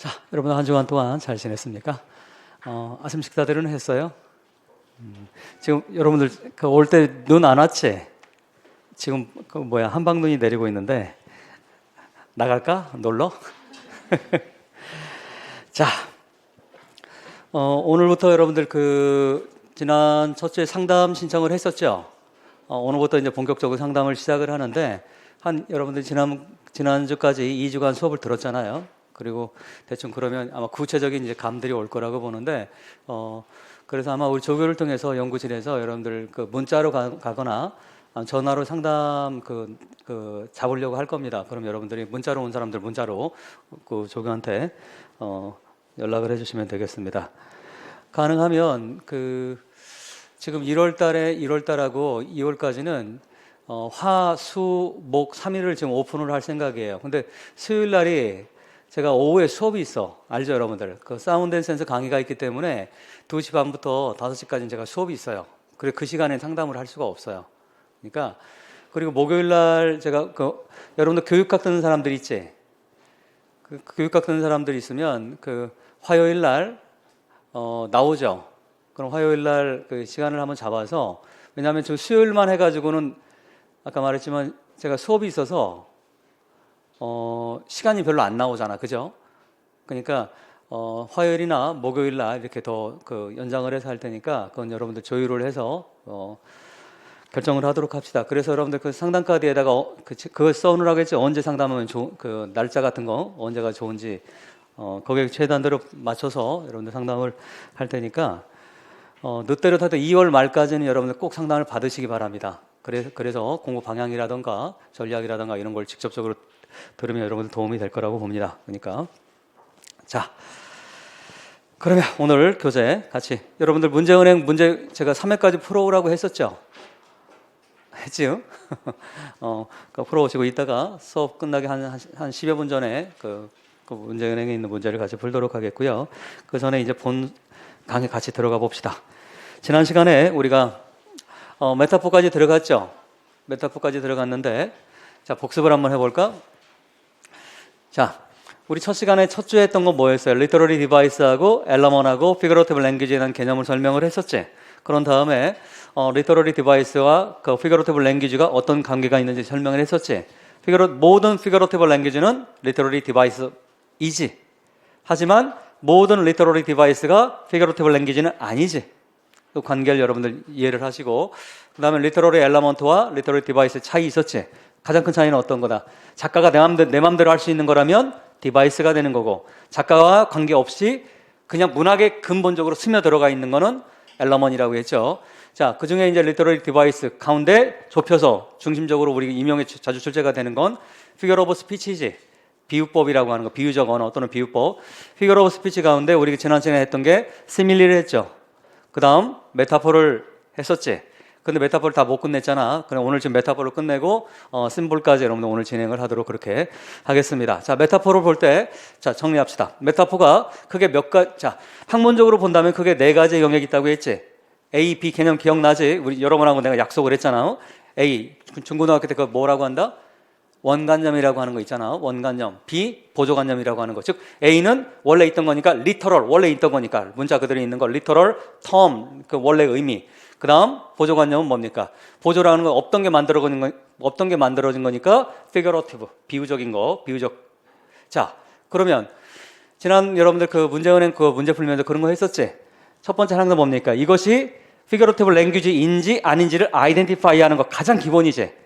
자, 여러분 한 주간 동안 잘 지냈습니까? 아침 식사들은 했어요? 지금 여러분들 올 때 눈 안 왔지? 지금 한방눈이 내리고 있는데 나갈까? 놀러? 자, 오늘부터 여러분들 지난 첫 주에 상담 신청을 했었죠? 오늘부터 이제 본격적으로 상담을 시작을 하는데 여러분들 지난주까지 2주간 수업을 들었잖아요. 그리고 대충 그러면 아마 구체적인 이제 감들이 올 거라고 보는데, 그래서 아마 우리 조교를 통해서 연구실에서 여러분들 문자로 가거나 전화로 상담 잡으려고 할 겁니다. 그럼 여러분들이 문자로 온 사람들 문자로 조교한테 연락을 해주시면 되겠습니다. 가능하면 지금 1월달하고 2월까지는 화, 수, 목 3일을 지금 오픈을 할 생각이에요. 근데 수요일 날이 제가 오후에 수업이 있어. 알죠, 여러분들? 사운드 앤 센서 강의가 있기 때문에 2시 반부터 5시까지는 제가 수업이 있어요. 그래, 그 시간에 상담을 할 수가 없어요. 그러니까, 그리고 목요일 날 제가, 여러분들 교육학 듣는 사람들 있지? 교육학 듣는 사람들 있으면, 화요일 날, 나오죠? 그럼 화요일 날 시간을 한번 잡아서, 왜냐하면 저 수요일만 해가지고는 아까 말했지만 제가 수업이 있어서 시간이 별로 안 나오잖아, 그죠? 그러니까 화요일이나 목요일 날 이렇게 더 연장을 해서 할 테니까 그건 여러분들 조율을 해서 결정을 하도록 합시다. 그래서 여러분들 상담 카드에다가 그걸 써놓으라고 했죠. 언제 상담하면 날짜 같은 거 언제가 좋은지 거기에 최단대로 맞춰서 여러분들 상담을 할 테니까 늦더라도 2월 말까지는 여러분들 꼭 상담을 받으시기 바랍니다. 그래서 공부 방향이라던가 전략이라던가 이런 걸 직접적으로 들으면 여러분들 도움이 될 거라고 봅니다. 그러니까 자, 그러면 오늘 교재 같이 여러분들 문제은행 문제 제가 3회까지 풀어오라고 했었죠? 했지요? 풀어오시고 이따가 수업 끝나기 한 10여 분 전에 문제은행에 있는 문제를 같이 풀도록 하겠고요. 그 전에 이제 본 강의 같이 들어가 봅시다. 지난 시간에 우리가 메타포까지 들어갔죠? 메타포까지 들어갔는데 자, 복습을 한번 해볼까? 자, 우리 첫 시간에 첫 주에 했던 건 뭐였어요? 리터러리 디바이스하고 엘러먼하고 피거러티브 랭귀지에 대한 개념을 설명을 했었지. 그런 다음에 리터러리 디바이스와 피거러티브 랭귀지가 어떤 관계가 있는지 설명을 했었지. 모든 피거러티브 랭귀지는 리터러리 디바이스이지. 하지만 모든 리터러리 디바이스가 피거러티브 랭귀지는 아니지. 그 관계를 여러분들 이해를 하시고, 그 다음에 리터러리 엘러먼트와 리터러리 디바이스 차이 있었지. 가장 큰 차이는 어떤 거다? 작가가 내 맘대로 할 수 있는 거라면 디바이스가 되는 거고, 작가와 관계없이 그냥 문학에 근본적으로 스며들어가 있는 거는 엘러먼이라고 했죠. 자, 그 중에 이제 리터러리 디바이스 가운데 좁혀서 중심적으로 우리 임용에 자주 출제가 되는 건 피겨 오브 스피치지. 비유법이라고 하는 거, 비유적 언어 또는 비유법. 피겨 오브 스피치 가운데 우리가 지난 시간에 했던 게 시밀리를 했죠. 그 다음 메타포를 했었지. 근데 메타포를 다 못 끝냈잖아. 그럼 오늘 지금 메타포를 끝내고 심볼까지 여러분들 오늘 진행을 하도록 그렇게 하겠습니다. 자, 메타포를 볼 때 자, 정리합시다. 메타포가 크게 자, 학문적으로 본다면 크게 4가지 영역이 있다고 했지. A, B 개념 기억나지? 우리 여러분하고 내가 약속을 했잖아. A, 중고등학교 때 그거 뭐라고 한다? 원관념이라고 하는 거 있잖아. 원관념. B, 보조관념이라고 하는 거. 즉 A는 원래 있던 거니까 리터럴, 원래 있던 거니까 문자 그대로 있는 거 리터럴, 텀, 원래 의미. 그 다음 보조관념은 뭡니까? 보조라는 건 없던 게 만들어진 거니까 figurative, 비유적인 거, 비유적. 자, 그러면 지난 여러분들 문제은행 문제 풀면서 그런 거 했었지? 첫 번째 하는 건 뭡니까? 이것이 figurative language인지 아닌지를 identify 하는 거 가장 기본이지.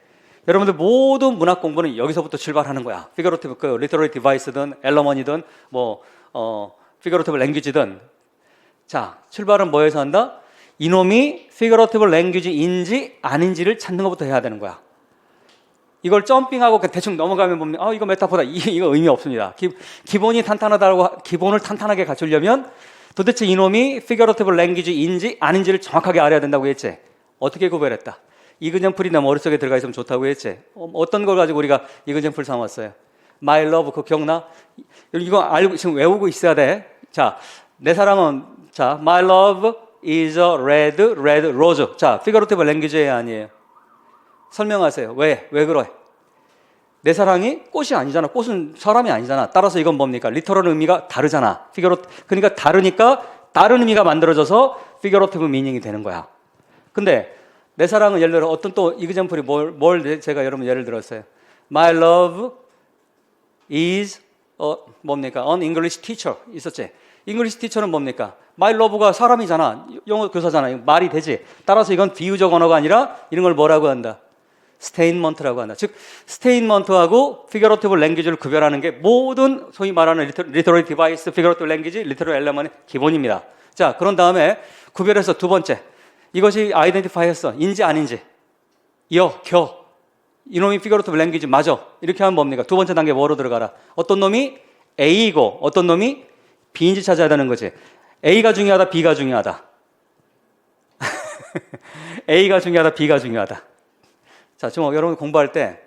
여러분들 모든 문학 공부는 여기서부터 출발하는 거야. figurative, literary device든 엘러먼이든 figurative language든. 자, 출발은 뭐에서 한다? 이놈이 figurative language인지 아닌지를 찾는 것부터 해야 되는 거야. 이걸 점핑하고 대충 넘어가면 보면 이거 메타포다. 이거 의미 없습니다. 기본이 탄탄하다고 기본을 탄탄하게 갖추려면 도대체 이놈이 figurative language인지 아닌지를 정확하게 알아야 된다고 했지. 어떻게 구별했다? 이근점풀이 내 머릿속에 들어가 있으면 좋다고 했지. 어떤 걸 가지고 우리가 이근점풀 삼았어요? My love, 그거 기억나? 이거 알고 지금 외우고 있어야 돼. 자, 내 사랑은 자, my love is a red rose. 자, figurative language에 아니에요. 설명하세요. 왜 그래? 내 사랑이 꽃이 아니잖아. 꽃은 사람이 아니잖아. 따라서 이건 뭡니까? 리터럴 의미가 다르잖아. 그러니까 다르니까 다른 의미가 만들어져서 피겨러티브 미닝이 되는 거야. 근데 내 사랑은 예를 들어 어떤 또 이그젬플이 뭘 제가 여러분 예를 들었어요. My love is 뭡니까? An English teacher 있었지. English teacher는 뭡니까? My love가 사람이잖아. 영어 교사잖아. 말이 되지. 따라서 이건 비유적 언어가 아니라 이런 걸 뭐라고 한다? 스테인먼트라고 한다. 즉 스테인먼트하고 피겨러티브 랭귀지를 구별하는 게 모든 소위 말하는 리터러리 디바이스, 피겨러티브 랭귀지, 리터러리 엘레먼의 기본입니다. 자, 그런 다음에 구별해서 두 번째. 이것이 아이덴티파이 했어. 인지 아닌지. 겨. 이놈이 피겨러티브 랭귀지 맞아. 이렇게 하면 뭡니까? 두 번째 단계 뭐로 들어가라? 어떤 놈이 A이고 어떤 놈이 B인지 찾아야 되는 거지. A가 중요하다, B가 중요하다. A가 중요하다, B가 중요하다. 자, 지금 여러분 공부할 때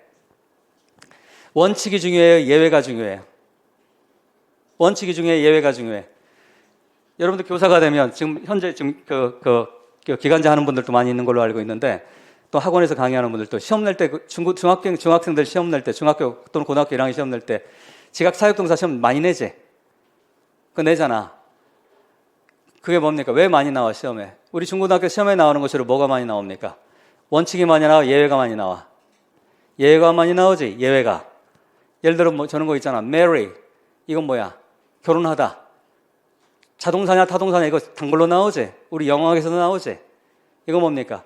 원칙이 중요해요, 예외가 중요해요? 원칙이 중요해, 예외가 중요해? 여러분들 교사가 되면 지금 현재 지금 기간제 하는 분들도 많이 있는 걸로 알고 있는데 또 학원에서 강의하는 분들도 시험 낼 때 중학생들 시험 낼 때 중학교 또는 고등학교 1학년 시험 낼 때 지각 사역동사 시험 많이 내지? 그거 내잖아. 그게 뭡니까? 왜 많이 나와 시험에? 우리 중고등학교 시험에 나오는 것으로 뭐가 많이 나옵니까? 원칙이 많이 나와, 예외가 많이 나와? 예외가 많이 나오지, 예외가. 예를 들어 뭐 저런 거 있잖아. marry. 이건 뭐야? 결혼하다. 자동사냐 타동사냐 이거 단글로 나오지? 우리 영어학에서도 나오지? 이거 뭡니까?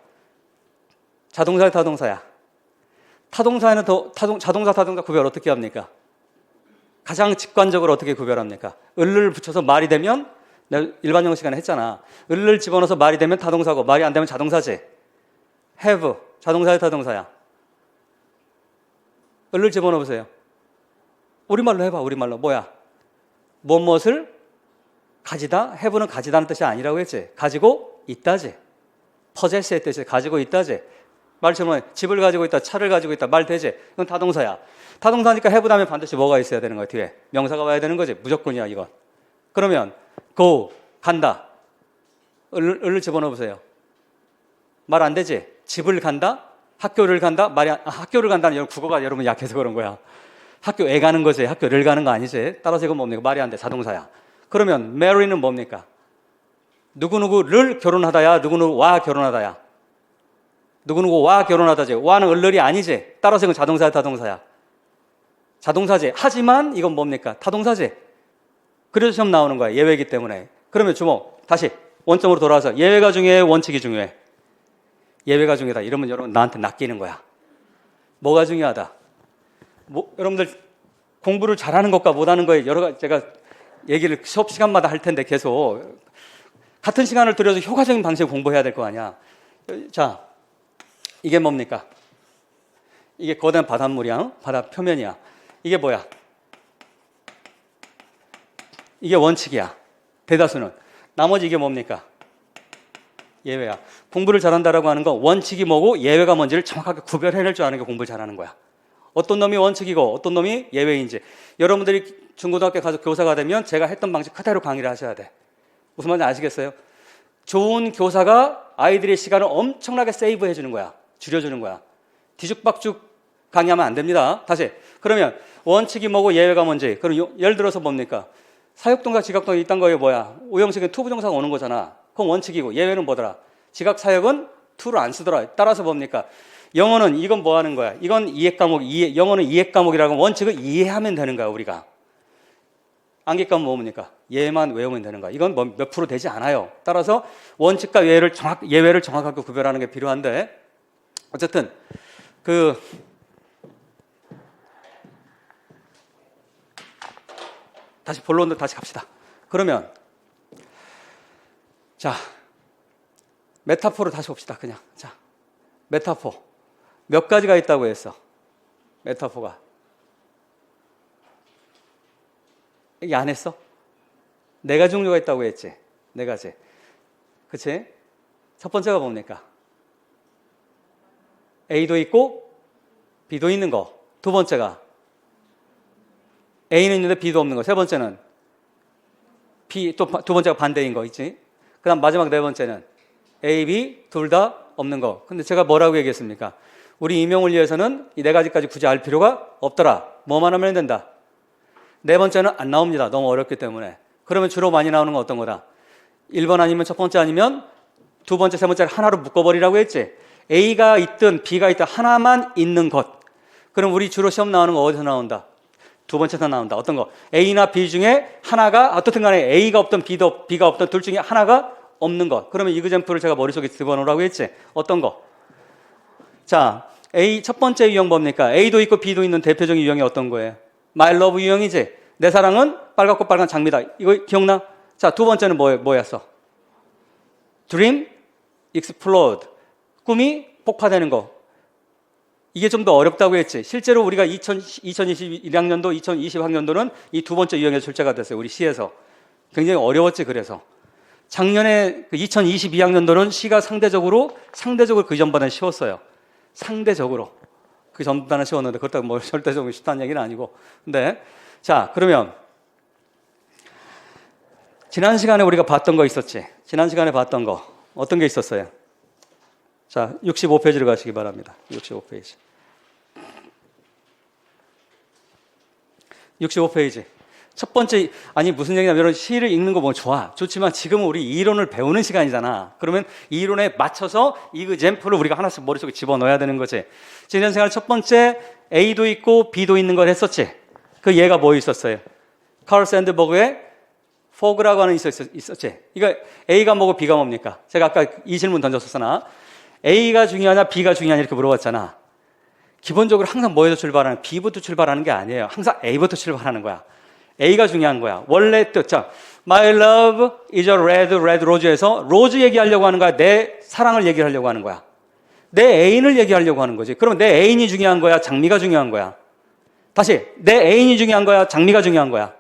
자동사야 타동사야? 타동사에는 자동사 타동사 구별 어떻게 합니까? 가장 직관적으로 어떻게 구별합니까? 을을 붙여서 말이 되면 내가 일반 영어 시간에 했잖아. 을을 집어넣어서 말이 되면 타동사고 말이 안 되면 자동사지. have 자동사야 타동사야? 을을 집어넣으세요. 우리말로 해봐. 우리말로 뭐야? 무엇을 가지다? have는 가지다는 뜻이 아니라고 했지. 가지고 있다지. possess의 뜻이 가지고 있다지. 말처럼 집을 가지고 있다, 차를 가지고 있다, 말 되지. 이건 타동사야. 타동사니까 have 다음에 반드시 뭐가 있어야 되는 거야, 뒤에. 명사가 와야 되는 거지. 무조건이야, 이건. 그러면 go, 간다. 을을 집어넣어보세요. 말 안 되지? 집을 간다? 학교를 간다? 학교를 간다는 국어가 여러분 약해서 그런 거야. 학교에 가는 거지. 학교를 가는 거 아니지. 따라서 이건 뭡니까? 말이 안 돼. 자동사야. 그러면 marry는 뭡니까? 누구누구를 결혼하다야? 누구누구와 결혼하다야? 누구누구와 결혼하다지. 와는 을을이 아니지. 따라서 이건 자동사야, 타동사야? 자동사지. 하지만 이건 뭡니까? 타동사지. 그래서 시험 나오는 거야. 예외이기 때문에. 그러면 주목. 다시 원점으로 돌아와서 예외가 중요해, 원칙이 중요해? 예외가 중요하다. 이러면 여러분 나한테 낚이는 거야. 뭐가 중요하다? 여러분들 공부를 잘하는 것과 못하는 거에 여러 가지 제가 얘기를 수업 시간마다 할 텐데 계속 같은 시간을 들여서 효과적인 방식으로 공부해야 될 거 아니야. 자, 이게 뭡니까? 이게 거대한 바닷물이야. 바다 표면이야. 이게 뭐야? 이게 원칙이야. 대다수는. 나머지 이게 뭡니까? 예외야. 공부를 잘한다라고 하는 건 원칙이 뭐고 예외가 뭔지를 정확하게 구별해낼 줄 아는 게 공부를 잘하는 거야. 어떤 놈이 원칙이고 어떤 놈이 예외인지. 여러분들이 중고등학교 가서 교사가 되면 제가 했던 방식 그대로 강의를 하셔야 돼. 무슨 말인지 아시겠어요? 좋은 교사가 아이들의 시간을 엄청나게 세이브 해주는 거야. 줄여주는 거야. 뒤죽박죽 강의하면 안 됩니다. 다시. 그러면 원칙이 뭐고 예외가 뭔지. 그럼 예를 들어서 뭡니까? 사역동사, 지각동사 이딴 거에 뭐야? 오형식은 to 부정사가 오는 거잖아. 그건 원칙이고 예외는 뭐더라? 지각, 사역은 to를 안 쓰더라. 따라서 뭡니까? 영어는 이건 뭐 하는 거야? 이건 이해 과목, 영어는 이해 과목이라고 원칙을 이해하면 되는 거야, 우리가. 암기 과목 뭡니까? 예만 외우면 되는 거야. 이건 뭐 몇 프로 되지 않아요. 따라서 원칙과 예외를 정확하게 구별하는 게 필요한데 어쨌든 다시 본론으로 다시 갑시다. 그러면 자, 메타포로 다시 봅시다. 그냥. 자, 메타포. 몇 가지가 있다고 했어? 메타포가. 얘기 안 했어? 네 가지 종류가 있다고 했지? 네 가지. 그치? 첫 번째가 뭡니까? A도 있고 B도 있는 거. 두 번째가 A는 있는데 B도 없는 거. 세 번째는 B, 또 두 번째가 반대인 거 있지? 그 다음 마지막 네 번째는 A, B 둘 다 없는 거. 근데 제가 뭐라고 얘기했습니까? 우리 임용을 위해서는 이 네 가지까지 굳이 알 필요가 없더라. 뭐만 하면 된다. 네 번째는 안 나옵니다. 너무 어렵기 때문에. 그러면 주로 많이 나오는 건 어떤 거다? 1번 아니면 첫 번째 아니면 두 번째, 세 번째를 하나로 묶어버리라고 했지. A가 있든 B가 있든 하나만 있는 것. 그럼 우리 주로 시험 나오는 거 어디서 나온다? 두 번째에서 나온다. 어떤 거? A나 B 중에 하나가 어떻든 간에 A가 없든 B가 없든 둘 중에 하나가 없는 것. 그러면 이그젬플을 제가 머릿속에 집어넣으라고 했지. 어떤 거? 자, A 첫 번째 유형 뭡니까? A도 있고 B도 있는 대표적인 유형이 어떤 거예요? My love 유형이지. 내 사랑은 빨갛고 빨간 장미다. 이거 기억나? 자, 두 번째는 뭐였어? Dream explode. 꿈이 폭파되는 거. 이게 좀 더 어렵다고 했지. 실제로 우리가 2021학년도, 2020학년도는 이 두 번째 유형에서 출제가 됐어요. 우리 시에서. 굉장히 어려웠지, 그래서. 작년에 2022학년도는 시가 상대적으로 그 전보다는 쉬웠어요. 상대적으로. 그 전보다는 쉬웠는데, 그렇다고 뭐 절대적으로 쉽다는 얘기는 아니고. 근데, 자, 그러면, 지난 시간에 우리가 봤던 거 있었지? 지난 시간에 봤던 거. 어떤 게 있었어요? 자, 65페이지로 가시기 바랍니다. 65페이지. 65페이지. 첫 번째, 아니 무슨 얘기냐면 여러분 시를 읽는 거 뭐 좋지만 지금은 우리 이론을 배우는 시간이잖아. 그러면 이 이론에 맞춰서 이그젬플을 우리가 하나씩 머릿속에 집어넣어야 되는 거지. 지난 시간 첫 번째 A도 있고 B도 있는 걸 했었지. 그 얘가 뭐 있었어요? 카를 샌드버그의 fog라고 하는 있었지. 이거 A가 뭐고 B가 뭡니까? 제가 아까 이 질문 던졌었으나 A가 중요하냐 B가 중요하냐 이렇게 물어봤잖아. 기본적으로 항상 뭐에서 출발하는? B부터 출발하는 게 아니에요. 항상 A부터 출발하는 거야. A가 중요한 거야. 원래 뜻. 자, My love is a red rose에서 로즈 얘기하려고 하는 거야? 내 사랑을 얘기하려고 하는 거야? 내 애인을 얘기하려고 하는 거지. 그럼 내 애인이 중요한 거야? 장미가 중요한 거야? 다시, 내 애인이 중요한 거야? 장미가 중요한 거야?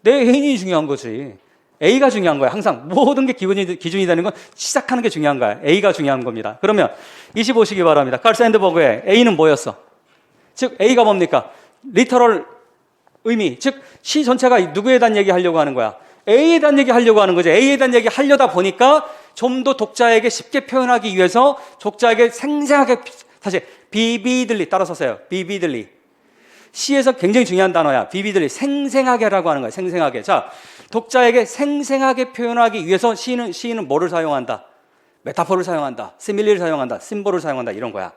내 애인이 중요한 거지. A가 중요한 거야. 항상 모든 게 기준이 되는 건 시작하는 게 중요한 거야. A가 중요한 겁니다. 그러면 25시기 바랍니다. 칼 샌드버그의 A는 뭐였어? 즉 A가 뭡니까? 리터럴 의미, 즉 시 전체가 누구에 대한 얘기 하려고 하는 거야? A에 대한 얘기 하려고 하는 거지. A에 대한 얘기 하려다 보니까 좀 더 독자에게 쉽게 표현하기 위해서 독자에게 생생하게, 사실 비비들리 따라서 써요. 비비들리. 시에서 굉장히 중요한 단어야. 비비들리. 생생하게라고 하는 거야. 생생하게. 자, 독자에게 생생하게 표현하기 위해서 시인은 뭐를 사용한다? 메타포를 사용한다. 시밀리를 사용한다. 심볼을 사용한다. 이런 거야.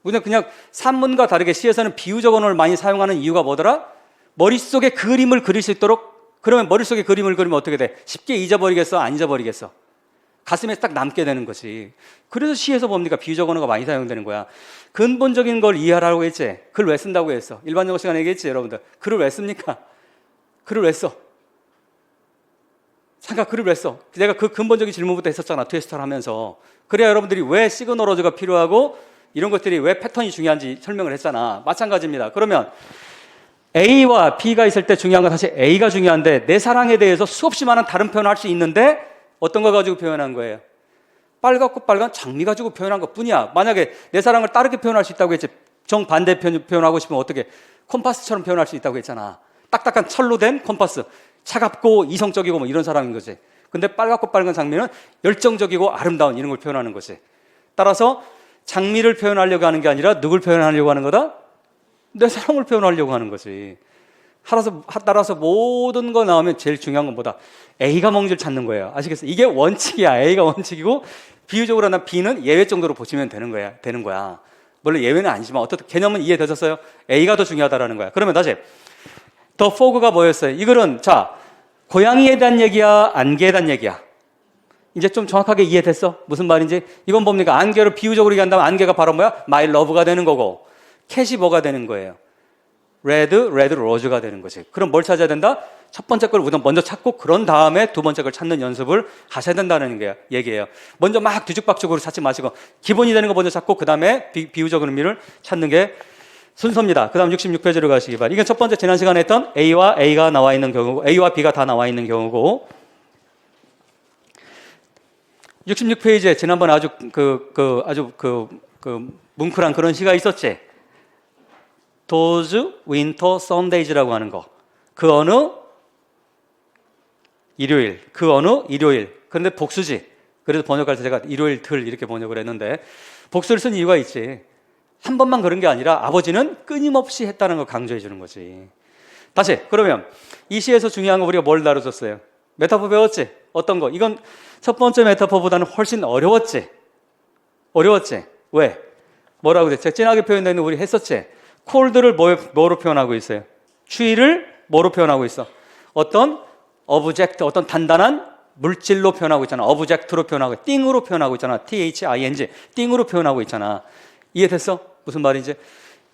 우리는 그냥 산문과 다르게 시에서는 비유적 언어를 많이 사용하는 이유가 뭐더라? 머릿속에 그림을 그릴 수 있도록. 그러면 머릿속에 그림을 그리면 어떻게 돼? 쉽게 잊어버리겠어? 안 잊어버리겠어? 가슴에 딱 남게 되는 거지. 그래서 시에서 뭡니까? 비유적 언어가 많이 사용되는 거야. 근본적인 걸 이해하라고 했지. 글 왜 쓴다고 했어? 일반 영어 시간에 얘기했지, 여러분들. 글을 왜 씁니까? 글을 왜 써? 잠깐 글을 왜 써? 내가 그 근본적인 질문부터 했었잖아. 트위스트를 하면서. 그래야 여러분들이 왜 시그널어즈가 필요하고 이런 것들이 왜 패턴이 중요한지 설명을 했잖아. 마찬가지입니다. 그러면 A와 B가 있을 때 중요한 건 사실 A가 중요한데 내 사랑에 대해서 수없이 많은 다른 표현을 할 수 있는데 어떤 거 가지고 표현한 거예요? 빨갛고 빨간 장미 가지고 표현한 것 뿐이야. 만약에 내 사랑을 다르게 표현할 수 있다고 했지. 정반대 표현하고 싶으면 어떻게? 콤파스처럼 표현할 수 있다고 했잖아. 딱딱한 철로 된 콤파스. 차갑고 이성적이고 뭐 이런 사람인 거지. 근데 빨갛고 빨간 장미는 열정적이고 아름다운 이런 걸 표현하는 거지. 따라서 장미를 표현하려고 하는 게 아니라 누굴 표현하려고 하는 거다? 내 사랑을 표현하려고 하는 거지. 따라서 모든 거 나오면 제일 중요한 건 뭐다? A가 뭔지를 찾는 거예요. 아시겠어요? 이게 원칙이야. A가 원칙이고 비유적으로 난 B는 예외 정도로 보시면 되는 거야. 물론 예외는 아니지만 어떻든 개념은 이해되셨어요? A가 더 중요하다라는 거야. 그러면 다시 더 포그가 뭐였어요? 이 글은 자 고양이에 대한 얘기야? 안개에 대한 얘기야? 이제 좀 정확하게 이해됐어? 무슨 말인지? 이건 뭡니까? 안개를 비유적으로 얘기한다면 안개가 바로 뭐야? 마이 러브가 되는 거고 캣이 뭐가 되는 거예요? 레드 로즈가 되는 거지. 그럼 뭘 찾아야 된다? 첫 번째 걸 우선 먼저 찾고 그런 다음에 두 번째 걸 찾는 연습을 하셔야 된다는 얘기예요. 먼저 막 뒤죽박죽으로 찾지 마시고 기본이 되는 거 먼저 찾고 그 다음에 비유적 의미를 찾는 게 순서입니다. 그 다음 66페이지로 가시기 바랍니다. 이건 첫 번째 지난 시간에 했던 A와 A가 나와 있는 경우고 A와 B가 다 나와 있는 경우고 66페이지에 지난번에 아주 뭉클한 그런 시가 있었지. Those winter Sundays라고 하는 거. 그 어느 일요일. 그런데 복수지. 그래서 번역할 때 제가 일요일 들 이렇게 번역을 했는데 복수를 쓴 이유가 있지. 한 번만 그런 게 아니라 아버지는 끊임없이 했다는 걸 강조해 주는 거지. 다시 그러면 이 시에서 중요한 거 우리가 뭘 다루었어요? 메타포 배웠지? 어떤 거? 이건 첫 번째 메타포보다는 훨씬 어려웠지? 왜? 뭐라고 그랬지? 진하게 표현되는 우리 했었지? 콜드를 뭐로 표현하고 있어요? 추위를 뭐로 표현하고 있어? 어떤 오브젝트, 어떤 단단한 물질로 표현하고 있잖아. 오브젝트로 표현하고, 띵으로 표현하고 있잖아. THING, 띵으로 표현하고 있잖아. 이해됐어? 무슨 말인지?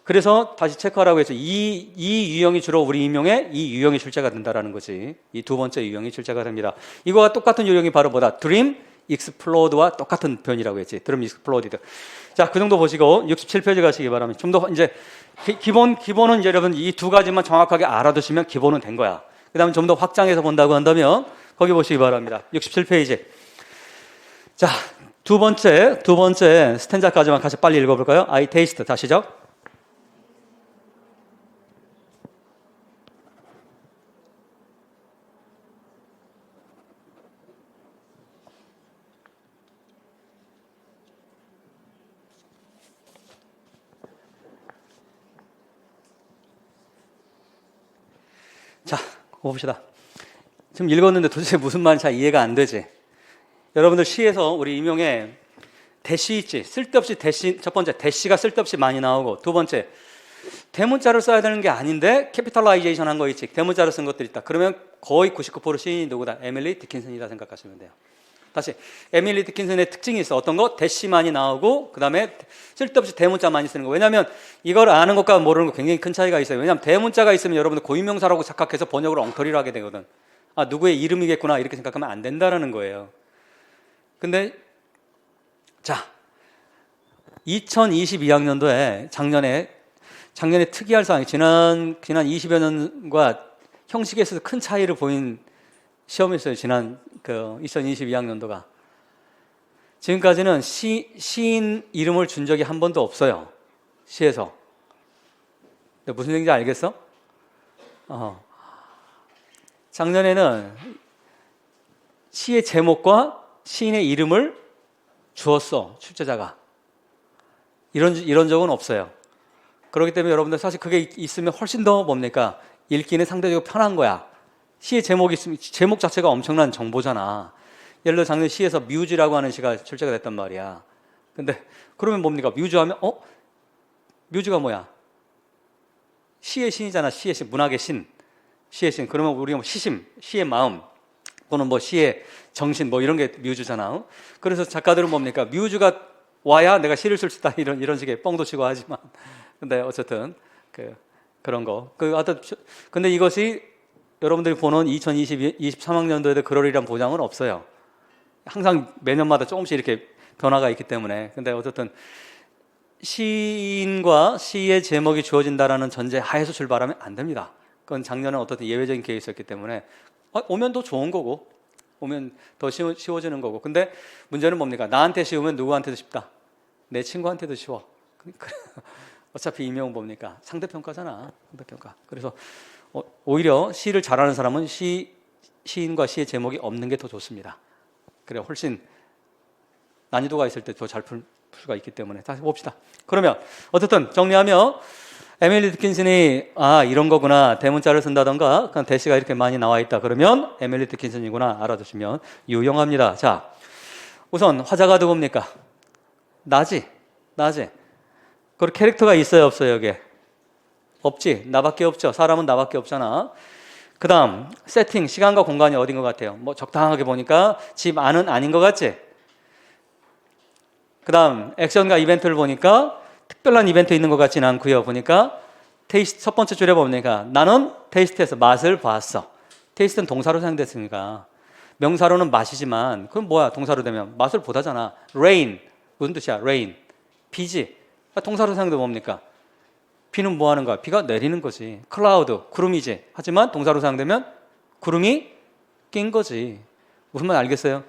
그래서 다시 체크하라고 해서 이 유형이 주로 우리 임용의 이 유형이 출제가 된다라는 거지. 이 두 번째 유형이 출제가 됩니다. 이거와 똑같은 유형이 바로 뭐다? Dream Explode와 똑같은 표현이라고 했지. Dream Exploded. 자, 그 정도 보시고 67페이지 가시기 바랍니다. 좀 더 이제 기본은 이제 여러분 이 두 가지만 정확하게 알아두시면 기본은 된 거야. 그 다음에 좀 더 확장해서 본다고 한다면 거기 보시기 바랍니다. 67페이지. 자, 두 번째 스탠자까지만 같이 빨리 읽어볼까요? I taste. 다 시작. 자, 봅시다. 지금 읽었는데 도대체 무슨 말인지 잘 이해가 안 되지? 여러분들 시에서 우리 임용에 대시 있지? 쓸데없이 대시, 첫 번째 대시가 쓸데없이 많이 나오고, 두 번째 대문자를 써야 되는 게 아닌데 캐피탈라이제이션 한 거 있지? 대문자를 쓴 것들이 있다. 그러면 거의 99% 시인이 누구다? 에밀리 디킨슨이다 생각하시면 돼요. 다시 에밀리 디킨슨의 특징이 있어. 어떤 거? 대시 많이 나오고 그 다음에 쓸데없이 대문자 많이 쓰는 거. 왜냐하면 이걸 아는 것과 모르는 거 굉장히 큰 차이가 있어요. 왜냐하면 대문자가 있으면 여러분들 고유명사라고 착각해서 번역을 엉터리로 하게 되거든. 아, 누구의 이름이겠구나 이렇게 생각하면 안 된다라는 거예요. 근데 자, 2022학년도에 작년에 특이할 사항이 지난 20여 년과 형식에서 큰 차이를 보인 시험이 있어요. 지난 2022학년도가. 지금까지는 시인 이름을 준 적이 한 번도 없어요. 시에서. 무슨 얘기인지 알겠어? 작년에는 시의 제목과 시인의 이름을 주었어. 출제자가. 이런 적은 없어요. 그렇기 때문에 여러분들 사실 그게 있으면 훨씬 더 뭡니까? 읽기는 상대적으로 편한 거야. 시의 제목이 있으면 제목 자체가 엄청난 정보잖아. 예를 들어 작년 시에서 뮤즈라고 하는 시가 출제가 됐단 말이야. 근데 그러면 뭡니까? 뮤즈 하면 뮤즈가 뭐야? 시의 신이잖아. 시의 신, 문학의 신. 시의 신. 그러면 우리가 뭐 시심, 시의 마음, 또는 뭐 시의 정신 뭐 이런 게 뮤즈잖아. 그래서 작가들은 뭡니까? 뮤즈가 와야 내가 시를 쓸 수 있다 이런 식의 뻥도 치고 하지만 근데 어쨌든 그런 거. 근데 이것이 여러분들이 보는 23학년도에도 그러리란 보장은 없어요. 항상 매년마다 조금씩 이렇게 변화가 있기 때문에. 근데 어쨌든 시인과 시의 제목이 주어진다라는 전제 하에서 출발하면 안 됩니다. 그건 작년은 어떻든 예외적인 케이스였기 때문에 오면 더 좋은 거고 오면 더 쉬워지는 거고. 근데 문제는 뭡니까? 나한테 쉬우면 누구한테도 쉽다. 내 친구한테도 쉬워. 어차피 임용은 뭡니까? 상대평가잖아. 상대평가. 그래서 오히려 시를 잘하는 사람은 시인과 시의 제목이 없는 게 더 좋습니다. 그래 훨씬 난이도가 있을 때 더 잘 풀 수가 있기 때문에. 다시 봅시다. 그러면 어쨌든 정리하면 에밀리 디킨슨이 이런 거구나. 대문자를 쓴다던가 그냥 대시가 이렇게 많이 나와 있다. 그러면 에밀리 디킨슨이구나 알아두시면 유용합니다. 자, 우선 화자가 누굽니까? 나지. 그리고 캐릭터가 있어요, 없어요, 여기에? 없지. 나밖에 없죠. 사람은 나밖에 없잖아. 그 다음 세팅, 시간과 공간이 어딘 것 같아요? 뭐 적당하게 보니까 집 안은 아닌 것 같지? 그 다음 액션과 이벤트를 보니까 특별한 이벤트 있는 것 같지는 않고요. 보니까 테이스트, 첫 번째 줄에 보니까 나는 테이스트에서 맛을 봤어. 테이스트는 동사로 사용됐으니까. 명사로는 맛이지만 그럼 뭐야? 동사로 되면 맛을 보다잖아. rain, 무슨 뜻이야? rain, 비지. 동사로 사용되면 뭡니까? 비는 뭐 하는 거야? 비가 내리는 거지. cloud, 구름이지. 하지만 동사로 사용되면 구름이 낀 거지. 무슨 말 알겠어요?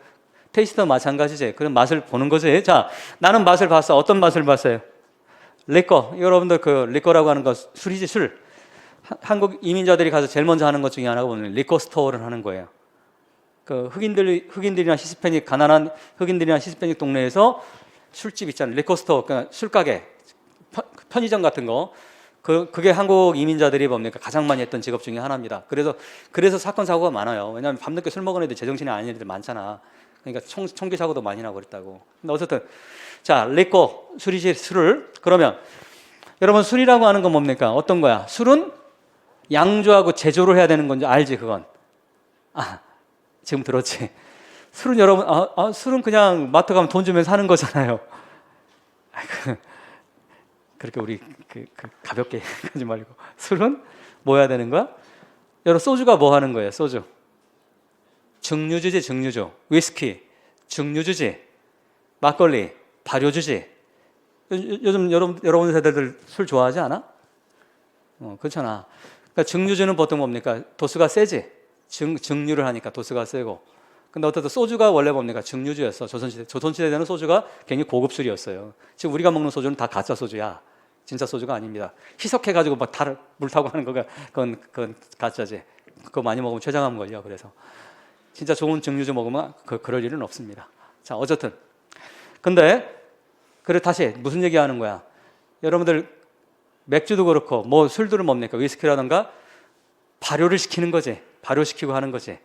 테이스트도 마찬가지지. 그럼 맛을 보는 거지. 자, 나는 맛을 봤어. 어떤 맛을 봤어요? 리커. 여러분들 리커라고 하는 거 술이지, 술. 한국 이민자들이 가서 제일 먼저 하는 것 중에 하나가 뭐냐면 리커 스토어를 하는 거예요. 흑인들이나 히스패닉, 가난한 흑인들이나 히스패닉 동네에서 술집 있잖아요. 리커 스토어, 그러니까 술가게. 편의점 같은 거. 그게 한국 이민자들이 뭡니까? 가장 많이 했던 직업 중에 하나입니다. 그래서 사건, 사고가 많아요. 왜냐하면 밤늦게 술 먹은 애들, 제정신이 아닌 애들 많잖아. 그러니까 총기 사고도 많이 나고 그랬다고. 근데 어쨌든, 자, 리꼬, 술이지, 술을. 그러면, 여러분, 술이라고 하는 건 뭡니까? 어떤 거야? 술은 양조하고 제조를 해야 되는 건지 알지, 그건? 아, 지금 들었지? 술은 여러분, 술은 그냥 마트 가면 돈 주면 사는 거잖아요. 그렇게 우리 가볍게 하지 말고. 술은 뭐 해야 되는 거야? 여러분, 소주가 뭐 하는 거예요? 소주. 증류주지, 증류주. 위스키, 증류주지. 막걸리, 발효주지. 요즘 여러분 세대들 술 좋아하지 않아? 그렇잖아. 그러니까 증류주는 보통 뭡니까? 도수가 세지. 증류를 하니까 도수가 세고. 근데 어쨌든 소주가 원래 뭡니까? 증류주였어. 조선시대 때는 소주가 굉장히 고급 술이었어요. 지금 우리가 먹는 소주는 다 가짜 소주야. 진짜 소주가 아닙니다. 희석해가지고 막 물 타고 하는 거가 그건 가짜지. 그거 많이 먹으면 췌장암 걸려. 그래서 진짜 좋은 증류주 먹으면 그럴 일은 없습니다. 자, 어쨌든 근데 그래 다시 무슨 얘기하는 거야? 여러분들 맥주도 그렇고 뭐 술들은 뭡니까? 위스키라든가 발효를 시키는 거지. 발효시키고 하는 거지.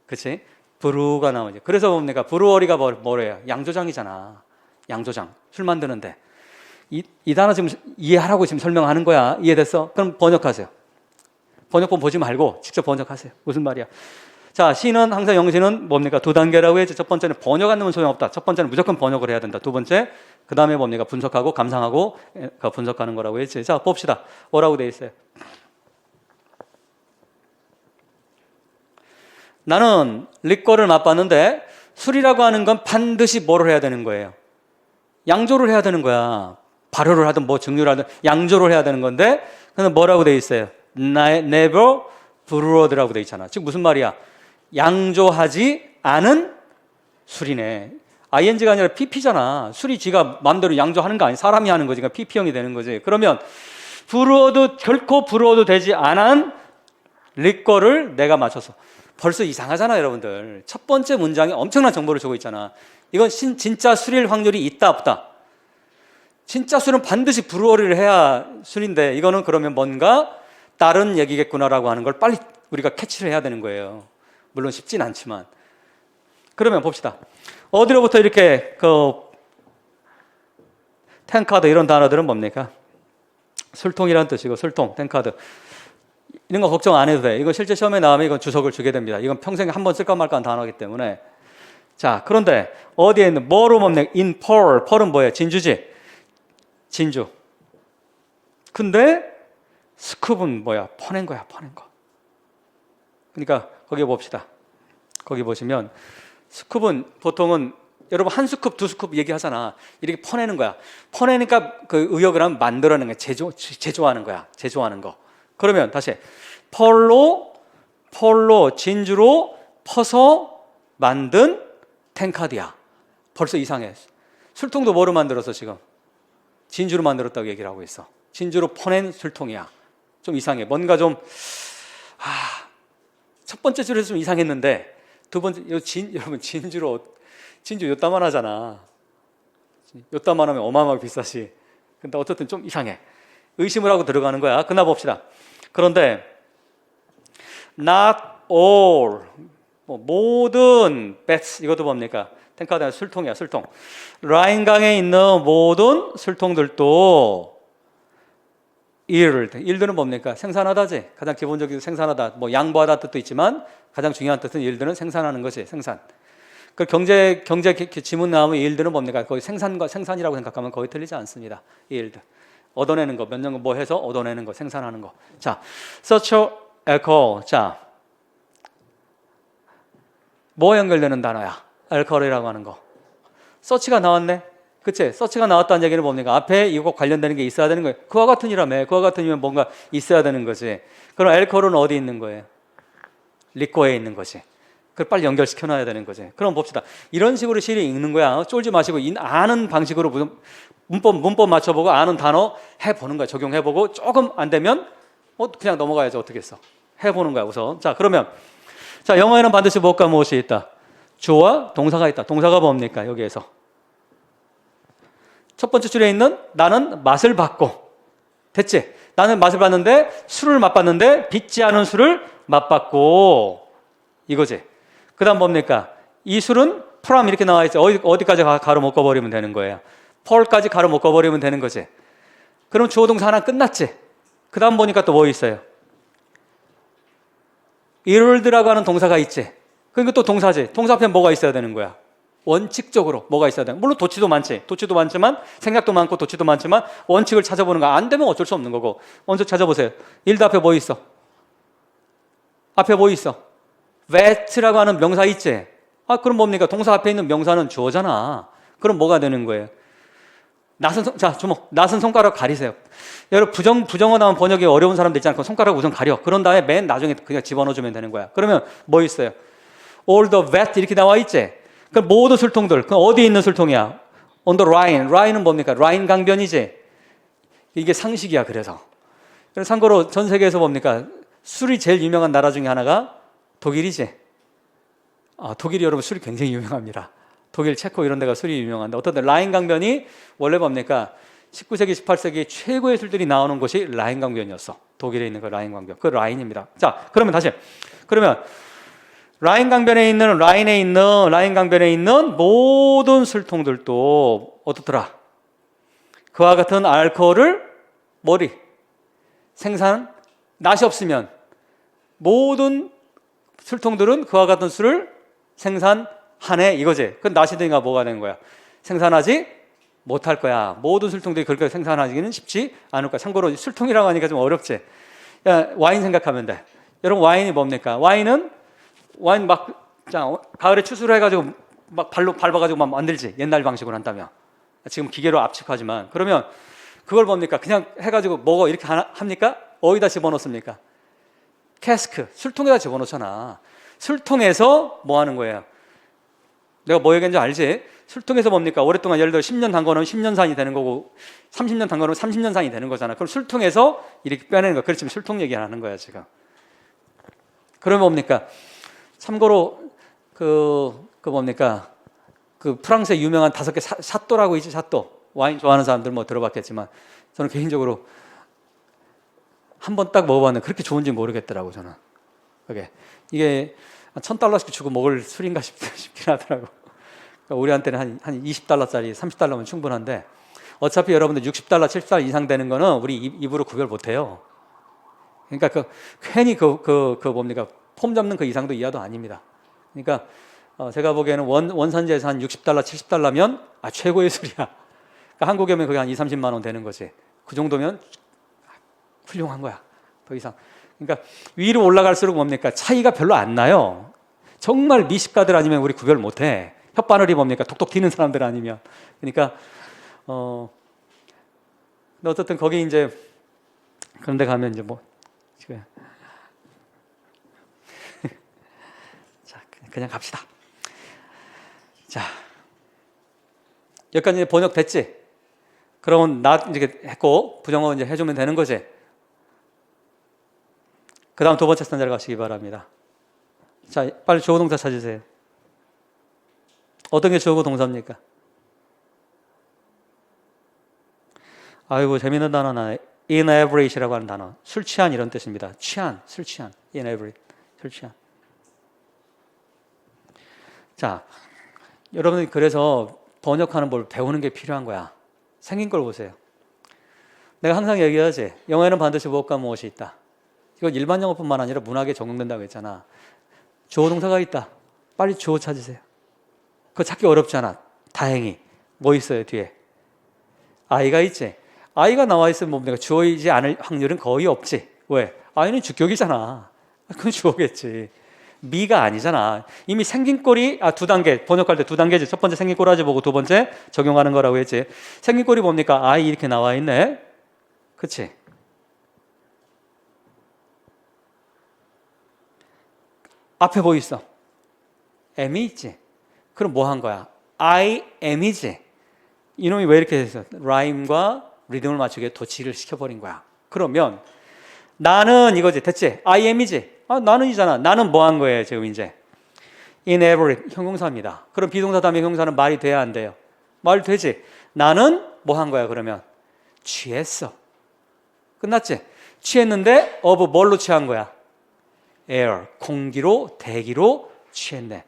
그렇지? 브루가 나오지. 그래서 뭡니까? 브루어리가 뭐래요? 양조장이잖아. 양조장. 술 만드는데. 이 단어 지금 이해하라고 지금 설명하는 거야. 이해됐어? 그럼 번역하세요. 번역본 보지 말고 직접 번역하세요. 무슨 말이야? 자, 시는 항상 영시는 뭡니까? 두 단계라고 했지. 첫 번째는 번역 안 넣으면 소용없다. 첫 번째는 무조건 번역을 해야 된다. 두 번째, 그 다음에 뭡니까? 분석하고 감상하고 분석하는 거라고 했지. 자, 봅시다. 뭐라고 돼 있어요? 나는 리꼬를 맛봤는데 술이라고 하는 건 반드시 뭐를 해야 되는 거예요? 양조를 해야 되는 거야. 발효를 하든 뭐 증류를 하든 양조를 해야 되는 건데 그는 뭐라고 돼 있어요? never brewed라고 돼 있잖아. 즉 무슨 말이야? 양조하지 않은 술이네. ing가 아니라 pp잖아. 술이 지가 마음대로 양조하는 거 아니? 사람이 하는 거지. 그러니까 pp형이 되는 거지. 그러면 결코 브루어도 되지 않은 리꼬를 내가 마셔서 벌써 이상하잖아, 여러분들. 첫 번째 문장에 엄청난 정보를 주고 있잖아. 이건 진짜 술일 확률이 있다, 없다? 진짜 술은 반드시 브루어리를 해야 술인데 이거는 그러면 뭔가 다른 얘기겠구나라고 하는 걸 빨리 우리가 캐치를 해야 되는 거예요. 물론 쉽진 않지만. 그러면 봅시다. 어디로부터 이렇게 탱카드 이런 단어들은 뭡니까? 술통이라는 뜻이고 술통, 탱카드. 이런 거 걱정 안 해도 돼. 이거 실제 시험에 나오면 이건 주석을 주게 됩니다. 이건 평생에 한 번 쓸까 말까 한 단어이기 때문에. 자, 그런데 어디에 있는 뭐로 뭡니까? in pearl. pearl은 뭐예요? 진주지. 진주. 근데 스쿱은 뭐야? 퍼낸 거야, 퍼낸 거. 그러니까 거기 봅시다. 거기 보시면 스쿱은 보통은 여러분 한 스쿱, 두 스쿱 얘기하잖아. 이렇게 퍼내는 거야. 퍼내니까 그 의역을 하면 만들어내는 거야. 제조하는 거야. 제조하는 거. 그러면 다시 펄로 진주로 퍼서 만든 탱카드야. 벌써 이상해. 술통도 뭐로 만들었어 지금? 진주로 만들었다고 얘기를 하고 있어. 진주로 퍼낸 술통이야. 좀 이상해. 뭔가 좀 첫 번째 줄에서 좀 이상했는데 두 번째 여러분 진주 요따만 하잖아. 요따만 하면 어마어마하게 비싸지. 근데 어쨌든 좀 이상해. 의심을 하고 들어가는 거야. 끝나 봅시다. 그런데 not all 모든 bets 이것도 뭡니까? 탱카드는 술통이야. 술통. 라인강에 있는 모든 술통들도 일들은 뭡니까? 생산하다지. 가장 기본적인 생산하다. 뭐 양보하다 뜻도 있지만 가장 중요한 뜻은 일들은 생산하는 것이 생산. 그 경제 지문 나오면 이 일들은 뭡니까? 거의 생산이라고 생각하면 거의 틀리지 않습니다. 이 일들. 얻어내는 거, 몇 년 뭐 해서 얻어내는 거, 생산하는 거. 자, such alcohol. 자, 뭐 연결되는 단어야? alcohol이라고 하는 거. 서치가 나왔네. 그치? 서치가 나왔다는 얘기는 뭡니까? 앞에 이거 관련되는 게 있어야 되는 거예요. 그와 같은 이라며. 그와 같으면 뭔가 있어야 되는 거지. 그럼 알코올은 어디 있는 거예요? 리꼬에 있는 거지. 그걸 빨리 연결시켜놔야 되는 거지. 그럼 봅시다. 이런 식으로 시를 읽는 거야. 쫄지 마시고 아는 방식으로 문법 맞춰보고 아는 단어 해보는 거야. 적용해보고 조금 안 되면 그냥 넘어가야지. 어떻게 했어? 해보는 거야 우선. 자, 그러면 자, 영어에는 반드시 무엇과 무엇이 있다? 주어와 동사가 있다. 동사가 뭡니까? 여기에서 첫 번째 줄에 있는 나는 맛을 봤고. 됐지? 나는 맛을 봤는데 술을 맛봤는데 빛지 않은 술을 맛봤고. 이거지. 그 다음 뭡니까? 이 술은 프람 이렇게 나와 있죠. 어디까지 가로 묶어버리면 되는 거예요. 펄까지 가로 묶어버리면 되는 거지. 그럼 주어 동사 하나 끝났지. 그 다음 보니까 또 뭐 있어요? 이럴드라고 하는 동사가 있지. 그러니까 또 동사지. 동사 앞에 뭐가 있어야 되는 거야? 원칙적으로 뭐가 있어야 되는 거야? 물론 도치도 많지. 도치도 많지만 생략도 많고 도치도 많지만 원칙을 찾아보는 거 안 되면 어쩔 수 없는 거고. 원칙 찾아보세요. 일드 앞에 뭐 있어? 앞에 뭐 있어? wet라고 하는 명사 있지. 그럼 뭡니까? 동사 앞에 있는 명사는 주어잖아. 그럼 뭐가 되는 거예요? 자, 주목. 낫은 손가락 가리세요. 여러분, 부정어 나온 번역이 어려운 사람들 있잖아요. 손가락 우선 가려. 그런 다음에 맨 나중에 그냥 집어넣어주면 되는 거야. 그러면 뭐 있어요? All the wet 이렇게 나와 있지? 그럼 모든 술통들. 그럼 어디 있는 술통이야? On the Rhine. Rhine은 뭡니까? 라인 강변이지? 이게 상식이야, 그래서. 그래서 참고로 전 세계에서 뭡니까? 술이 제일 유명한 나라 중에 하나가 독일이지? 독일이 여러분 술이 굉장히 유명합니다. 독일, 체코 이런 데가 술이 유명한데 어떤 라인 강변이 원래 뭡니까? 19세기, 18세기 최고의 술들이 나오는 곳이 라인 강변이었어. 독일에 있는 그 라인 강변. 그 라인입니다. 자, 그러면 다시. 그러면 라인 강변에 있는 라인 강변에 있는 모든 술통들도 어떻더라? 그와 같은 알코올을 낫이 없으면 모든 술통들은 그와 같은 술을 생산하네 이거지. 그 낫이 되니까 뭐가 되는 거야? 생산하지 못할 거야. 모든 술통들이 그렇게 생산하기는 쉽지 않을 거야. 참고로 술통이라고 하니까 좀 어렵지. 야, 와인 생각하면 돼. 여러분 와인이 뭡니까? 와인 가을에 추수를 해가지고 막 발로 밟아가지고 막 만들지. 옛날 방식으로 한다면. 지금 기계로 압축하지만 그러면 그걸 뭡니까? 그냥 해가지고 먹어 이렇게 합니까? 어디다 집어넣습니까? 캐스크, 술통에다 집어넣잖아. 술통에서 뭐 하는 거예요? 내가 뭐 얘기하는지 알지? 술통에서 뭡니까? 오랫동안 예를 들어 10년 담궈놓으면 10년산이 되는 거고 30년 담궈놓으면 30년산이 되는 거잖아. 그럼 술통에서 이렇게 빼내는 거야. 그렇지만 술통 얘기 하는 거야 지금. 그러면 뭡니까? 참고로 그 프랑스의 유명한 5개 샤또라고 있지. 샤또. 와인 좋아하는 사람들 뭐 들어봤겠지만 저는 개인적으로 한 번 딱 먹어봤는데 그렇게 좋은지 모르겠더라고 저는. 이게 $1,000씩 주고 먹을 술인가 싶긴 하더라고. 그러니까 우리한테는 한 $20짜리, $30면 충분한데 어차피 여러분들 $60, $70 이상 되는 거는 우리 입으로 구별 못해요. 그러니까 괜히 뭡니까? 폼 잡는 그 이상도 이하도 아닙니다. 그러니까 제가 보기에는 원산지에서 한 $60, $70면 최고의 술이야. 그러니까 한국에 오면 그게 한 20, 30만 원 되는 거지. 그 정도면 훌륭한 거야. 더 이상. 그러니까 위로 올라갈수록 뭡니까? 차이가 별로 안 나요. 정말 미식가들 아니면 우리 구별 못해. 혓바늘이 뭡니까? 톡톡 튀는 사람들 아니면. 그러니까 근데 어쨌든 거기 이제 그런데 가면 이제 뭐 지금 자 그냥 갑시다. 자 여기까지 이제 번역 됐지? 그러면 이제 했고 부정어 이제 해주면 되는 거지. 그 다음 두 번째 스탠자로 가시기 바랍니다. 자, 빨리 주어 동사 찾으세요. 어떤 게 주어고 동사입니까? 아이고, 재밌는 단어나 inebriate이라고 하는 단어. 술 취한 이런 뜻입니다. 술 취한. inebriate, 술 취한. 자, 여러분이 그래서 번역하는 걸 배우는 게 필요한 거야. 생긴 걸 보세요. 내가 항상 얘기하지. 영어에는 반드시 무엇과 무엇이 있다. 이건 일반 영어뿐만 아니라 문학에 적용된다고 했잖아. 주어 동사가 있다. 빨리 주어 찾으세요. 그거 찾기 어렵지 않아. 다행히. 뭐 있어요 뒤에? 아이가 있지. 아이가 나와 있으면 뭡니까? 주어이지 않을 확률은 거의 없지. 왜? 아이는 주격이잖아. 그건 주어겠지. 미가 아니잖아. 이미 생긴 꼴이 두 단계. 번역할 때 두 단계지. 첫 번째 생긴 꼬라지 보고 두 번째 적용하는 거라고 했지. 생긴 꼴이 뭡니까? 아이 이렇게 나와 있네. 그치? 앞에 뭐 있어? am이 있지. 그럼 뭐 한 거야? I am이지. 이놈이 왜 이렇게 해서 라임과 리듬을 맞추게 도치를 시켜버린 거야. 그러면 나는 이거지. 됐지? I am이지. 나는이잖아. 나는 뭐 한 거예요 지금 이제? in every 형용사입니다. 그럼 비동사 다음에 형용사는 말이 돼야 안 돼요? 말 되지. 나는 뭐 한 거야 그러면? 취했어. 끝났지? 취했는데 of 뭘로 취한 거야? air, 공기로, 대기로 취했네.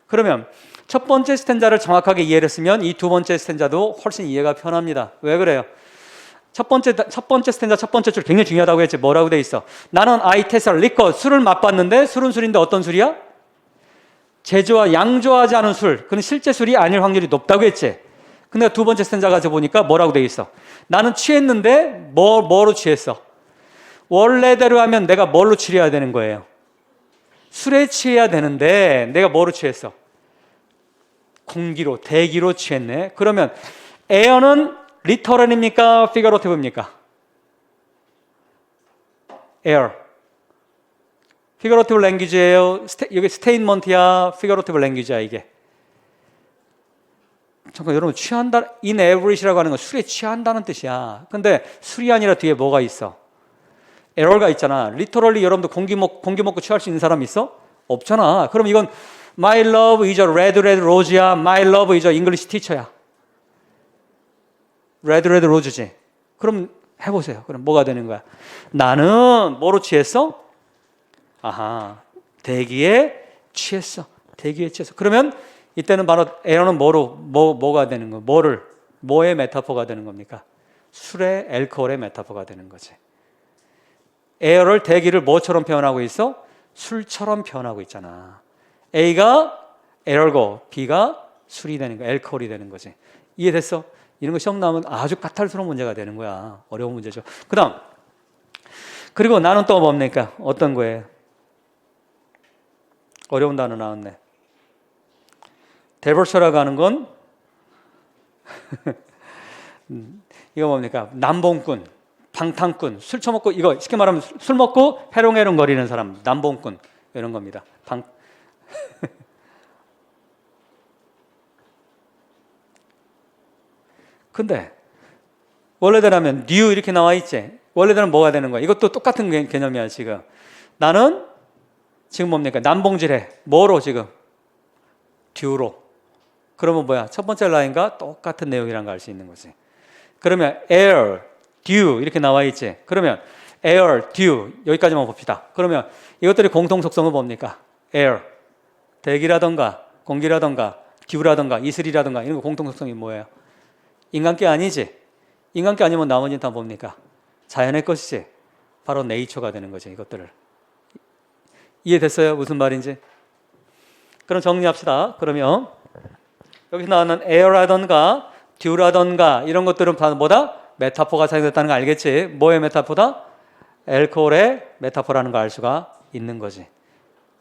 그러면 첫 번째 스탠자를 정확하게 이해를 했으면 이 두 번째 스탠자도 훨씬 이해가 편합니다. 왜 그래요? 첫 번째 스탠자 첫 번째 줄 굉장히 중요하다고 했지. 뭐라고 돼 있어? 나는 I tasted liquor, 술을 맛봤는데 술은 술인데 어떤 술이야? 제조와 양조하지 않은 술. 그건 실제 술이 아닐 확률이 높다고 했지. 근데 두 번째 스탠자 가서 보니까 뭐라고 돼 있어? 나는 취했는데 뭐로 취했어? 원래대로 하면 내가 뭘로 취해야 되는 거예요? 술에 취해야 되는데 내가 뭐로 취했어? 공기로, 대기로 취했네. 그러면 air는 리터럴입니까? 피거러티브입니까? air. 피거러티브 랭귀지예요. 여기 스테인먼트야, 피거러티브 랭귀지야 이게. 잠깐 여러분 취한다, in average라고 하는 건 술에 취한다는 뜻이야. 근데 술이 아니라 뒤에 뭐가 있어? 에러가 있잖아. 리터럴리 여러분들 공기 먹고 취할 수 있는 사람 있어? 없잖아. 그럼 이건 My love is a red rose야. My love is a English teacher야. red rose지. 그럼 해보세요. 그럼 뭐가 되는 거야? 나는 뭐로 취했어? 아하, 대기에 취했어. 대기에 취했어. 그러면 이때는 바로 에러는 뭐가 되는 거? 뭐의 메타포가 되는 겁니까? 술의 알코올의 메타포가 되는 거지. 에어를 대기를 뭐처럼 표현하고 있어? 술처럼 표현하고 있잖아. A가 에어고 B가 술이 되는 거, 알코올이 되는 거지. 이해됐어? 이런 거 시험 나오면 아주 까탈스러운 문제가 되는 거야. 어려운 문제죠. 그다음 그리고 나는 또 뭡니까? 어떤 거예요? 어려운 단어 나왔네. 데버처라고 하는 건 이거 뭡니까? 남봉꾼, 방탕꾼, 술 처먹고 이거 쉽게 말하면 술 먹고 해롱해롱 거리는 사람, 남봉꾼 이런 겁니다. 근데 원래대로면 new 이렇게 나와 있지. 원래대로는 뭐가 되는 거야? 이것도 똑같은 개념이야 지금. 나는 지금 뭡니까? 남봉질해. 뭐로 지금? due로. 그러면 뭐야? 첫 번째 라인과 똑같은 내용이라는 걸 알 수 있는 거지. 그러면 air, dew 이렇게 나와 있지. 그러면 air, dew 여기까지만 봅시다. 그러면 이것들의 공통 속성은 뭡니까? air, 대기라던가 공기라던가 dew라던가 이슬이라던가 이런 거 공통 속성이 뭐예요? 인간께 아니지. 인간께 아니면 나머지는 다 뭡니까? 자연의 것이지. 바로 네이처가 되는 거지 이것들을. 이해됐어요? 무슨 말인지? 그럼 정리합시다. 그러면 여기서 나오는 air라던가 dew라던가 이런 것들은 다 뭐다? 메타포가 사용됐다는 거 알겠지? 뭐의 메타포다? 알코올의 메타포라는 거 알 수가 있는 거지.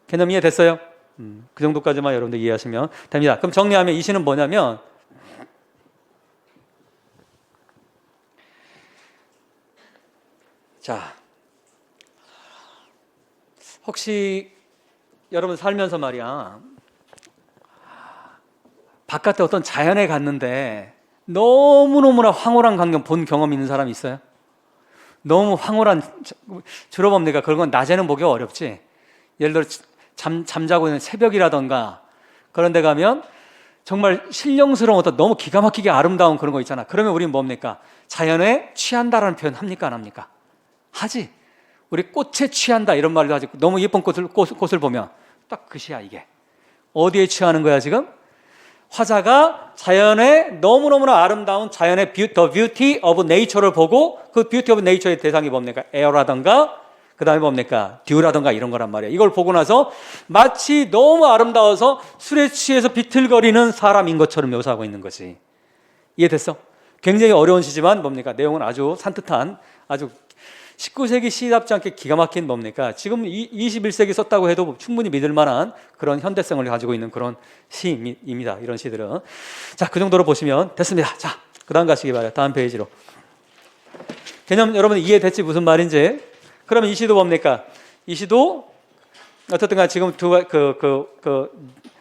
개념 이해됐어요? 그 정도까지만 여러분들 이해하시면 됩니다. 그럼 정리하면 이 시는 뭐냐면 자, 혹시 여러분 살면서 말이야 바깥에 어떤 자연에 갔는데 너무너무나 황홀한 광경 본 경험 있는 사람 있어요? 너무 황홀한 주로 봅니까? 그런 건 낮에는 보기 어렵지. 예를 들어 잠자고 있는 새벽이라던가 그런 데 가면 정말 신령스러운 어떤 너무 기가 막히게 아름다운 그런 거 있잖아. 그러면 우리는 뭡니까? 자연에 취한다라는 표현 합니까? 안 합니까? 하지. 우리 꽃에 취한다 이런 말도 하지. 너무 예쁜 꽃을 보면 딱 그시야 이게. 어디에 취하는 거야 지금? 화자가 자연의 너무너무나 아름다운 자연의 the beauty of nature를 보고 그 beauty of nature의 대상이 뭡니까? air라던가 그 다음에 뭡니까? dew라던가 이런 거란 말이에요. 이걸 보고 나서 마치 너무 아름다워서 술에 취해서 비틀거리는 사람인 것처럼 묘사하고 있는 거지. 이해됐어? 굉장히 어려운 시지만 뭡니까? 내용은 아주 산뜻한 아주 19세기 시답지 않게 기가 막힌 뭡니까? 지금 21세기 썼다고 해도 충분히 믿을 만한 그런 현대성을 가지고 있는 그런 시입니다. 이런 시들은. 자, 그 정도로 보시면 됐습니다. 자, 그 다음 가시기 바라요. 다음 페이지로. 개념 여러분 이해됐지? 무슨 말인지? 그러면 이 시도 뭡니까? 이 시도 어떻든 간에 지금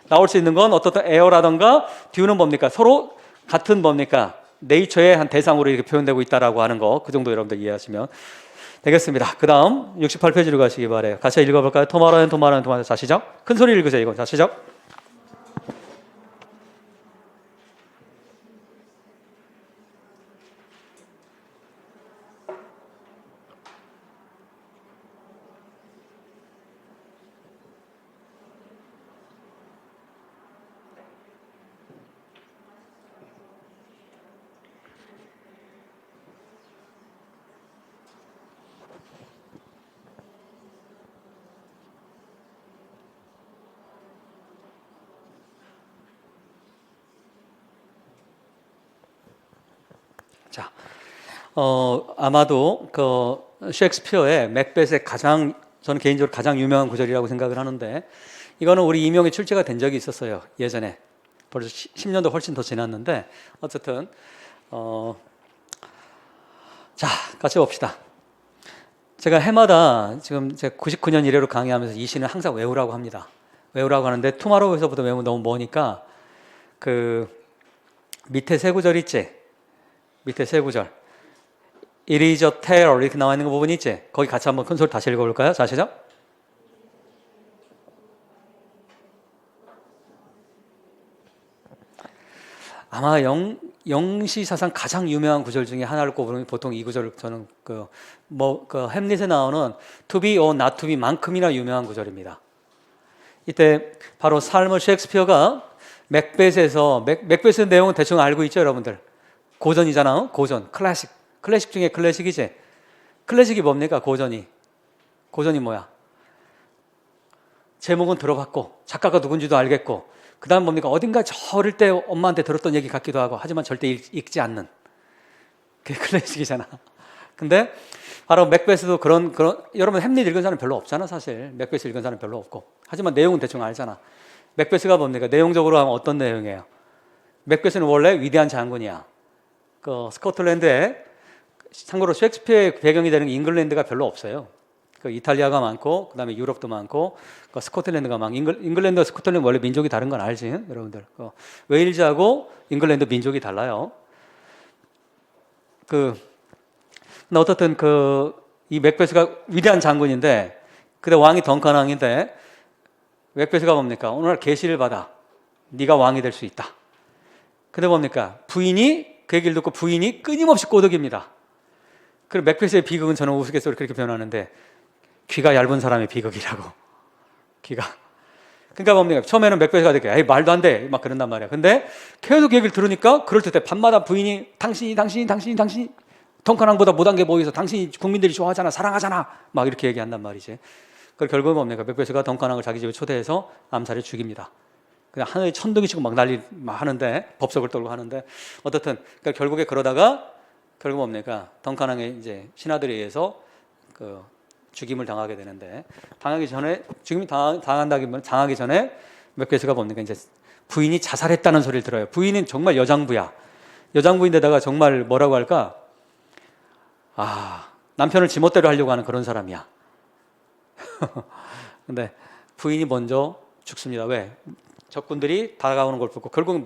나올 수 있는 건 어떻든 에어라던가 듀는 뭡니까? 서로 같은 뭡니까? 네이처의 한 대상으로 이렇게 표현되고 있다라고 하는 거. 그 정도 여러분들 이해하시면 되겠습니다. 그 다음 68페이지로 가시기 바래요. 같이 읽어볼까요? 토마로는 자 시작. 큰 소리 읽으세요. 이거 자 시작. 자, 아마도 그 셰익스피어의 맥벳의 가장 저는 개인적으로 가장 유명한 구절이라고 생각을 하는데 이거는 우리 임용에 출제가 된 적이 있었어요. 예전에 벌써 10년도 훨씬 더 지났는데 어쨌든 자, 같이 봅시다. 제가 해마다 지금 제가 99년 이래로 강의하면서 이 시는 항상 외우라고 합니다. 외우라고 하는데 투마로우에서부터 외우면 너무 머니까 그 밑에 세 구절 있지? 밑에 세 구절. It is a terror 이렇게 나와 있는 거 부분 있지? 거기 같이 한번 큰 소리 다시 읽어볼까요? 자, 시작. 아마 영시사상 가장 유명한 구절 중에 하나를 꼽으면 보통 이 구절을 저는 그 햄릿에 나오는 to be or not to be 만큼이나 유명한 구절입니다. 이때 바로 삶을 셰익스피어가 맥벳에서 맥벳의 내용은 대충 알고 있죠, 여러분들. 고전이잖아, 고전, 클래식 중에 클래식이지. 클래식이 뭡니까? 고전이 뭐야? 제목은 들어봤고 작가가 누군지도 알겠고 그 다음 뭡니까? 어딘가 저 어릴 때 엄마한테 들었던 얘기 같기도 하고 하지만 절대 읽지 않는 그게 클래식이잖아. 근데 바로 맥베스도 그런 여러분 햄릿 읽은 사람 별로 없잖아. 사실 맥베스 읽은 사람 별로 없고 하지만 내용은 대충 알잖아. 맥베스가 뭡니까? 내용적으로 하면 어떤 내용이에요? 맥베스는 원래 위대한 장군이야. 그 스코틀랜드에 참고로 셰익스피어의 배경이 되는 잉글랜드가 별로 없어요. 그 이탈리아가 많고 그다음에 유럽도 많고 그 스코틀랜드가 많고 잉글랜드와 스코틀랜드 원래 민족이 다른 건 알지 여러분들. 그 웨일즈하고 잉글랜드 민족이 달라요. 근데 어떻든 이 맥베스가 위대한 장군인데 그때 왕이 덩컨 왕인데 맥베스가 뭡니까? 오늘 계시를 받아. 네가 왕이 될 수 있다. 근데 뭡니까? 부인이 그 얘기를 듣고 부인이 끊임없이 꼬드깁니다. 그리고 맥베스의 비극은 저는 우스갯소리 그렇게 표현하는데 귀가 얇은 사람의 비극이라고. 귀가. 그러니까 뭡니까? 처음에는 맥베스가 되게 에이 말도 안 돼. 막 그런단 말이야. 근데 계속 얘기를 들으니까 그럴 때 밤마다 부인이 당신이 덩컨왕보다 못한 게 뭐 있어. 당신이 국민들이 좋아하잖아. 사랑하잖아. 막 이렇게 얘기한단 말이지. 그걸 결국은 뭡니까? 맥베스가 덩컨왕을 자기 집에 초대해서 암살해 죽입니다. 그냥 하늘에 천둥이 치고 막 하는데 법석을 떨고 하는데 어떻든 그러니까 결국에 그러다가 결국 뭡니까? 덩컨왕의 이제 신하들에 의해서 죽임을 당하게 되는데 당하기 전에 죽임이 당하기 전에 맥베스가 뭡니까? 이제 부인이 자살했다는 소리를 들어요. 부인은 정말 여장부야. 여장부인데다가 정말 뭐라고 할까? 남편을 지멋대로 하려고 하는 그런 사람이야. 근데 부인이 먼저 죽습니다. 왜? 적군들이 다가오는 걸 보고 결국은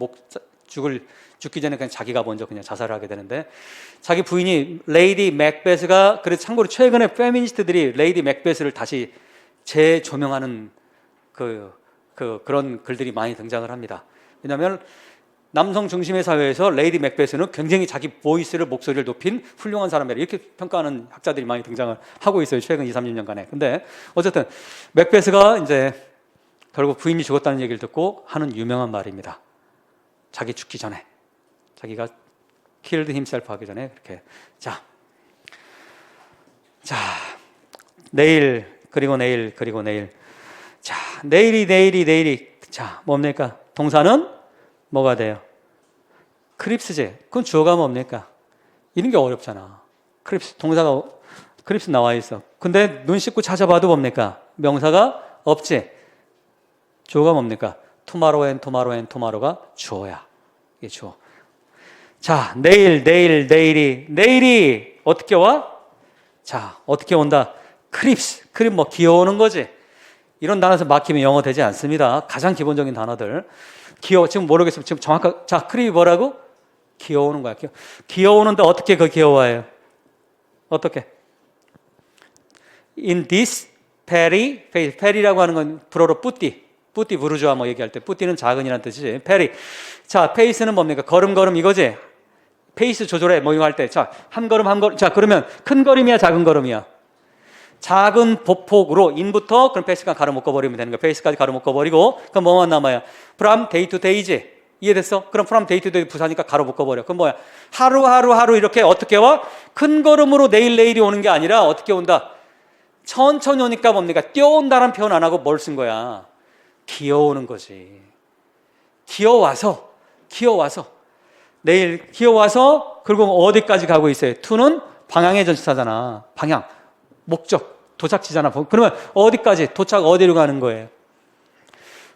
죽기 전에 그냥 자기가 먼저 그냥 자살을 하게 되는데 자기 부인이 레이디 맥베스가 그래서 참고로 최근에 페미니스트들이 레이디 맥베스를 다시 재조명하는 그런 글들이 많이 등장을 합니다. 왜냐하면 남성 중심의 사회에서 레이디 맥베스는 굉장히 자기 목소리를 높인 훌륭한 사람이라 이렇게 평가하는 학자들이 많이 등장을 하고 있어요. 최근 20-30년간에. 근데 어쨌든 맥베스가 이제 결국 부인이 죽었다는 얘기를 듣고 하는 유명한 말입니다. 자기 죽기 전에 자기가 killed himself 하기 전에 그렇게 자 내일 그리고 내일 자 내일이 자 뭡니까? 동사는 뭐가 돼요? 크립스제. 그건 주어가 뭡니까? 이런 게 어렵잖아. 동사가 크립스 나와 있어. 근데 눈 씻고 찾아봐도 뭡니까? 명사가 없지. 주어가 뭡니까? tomorrow가 주어야. 이게 주어. 자, 내일이 어떻게 와? 자, 어떻게 온다? 크립스 뭐 기어오는 거지. 이런 단어에서 막히면 영어 되지 않습니다. 가장 기본적인 단어들. 지금 모르겠으면 지금 정확하게 자, 크립이 뭐라고? 기어오는 거야. 기어오는데 어떻게 기어와요? 어떻게? In this 페리라고 하는 건 불어로 뿌띠 부르주아 뭐 얘기할 때 뿌띠는 작은이라는 뜻이지. 페리. 자, 페이스는 뭡니까? 걸음 이거지. 페이스 조절해 뭐 이거 할 때. 자, 한 걸음. 자, 그러면 큰 걸음이야, 작은 걸음이야? 작은 보폭으로 인부터 그럼 페이스까지 가로 묶어 버리면 되는 거야. 페이스까지 가로 묶어 버리고 그럼 뭐만 남아요? from day to day지. 이해됐어? 그럼 from day to day 부사니까 가로 묶어 버려. 그럼 뭐야? 하루 이렇게 어떻게 와? 큰 걸음으로 내일이 오는 게 아니라 어떻게 온다? 천천히 오니까 뭡니까? 뛰어온다는 표현 안 하고 뭘 쓴 거야? 기어오는 거지. 기어와서 내일 기어와서 그리고 어디까지 가고 있어요? to는 방향의 전치사잖아. 방향, 목적, 도착지잖아. 그러면 어디까지? 도착 어디로 가는 거예요?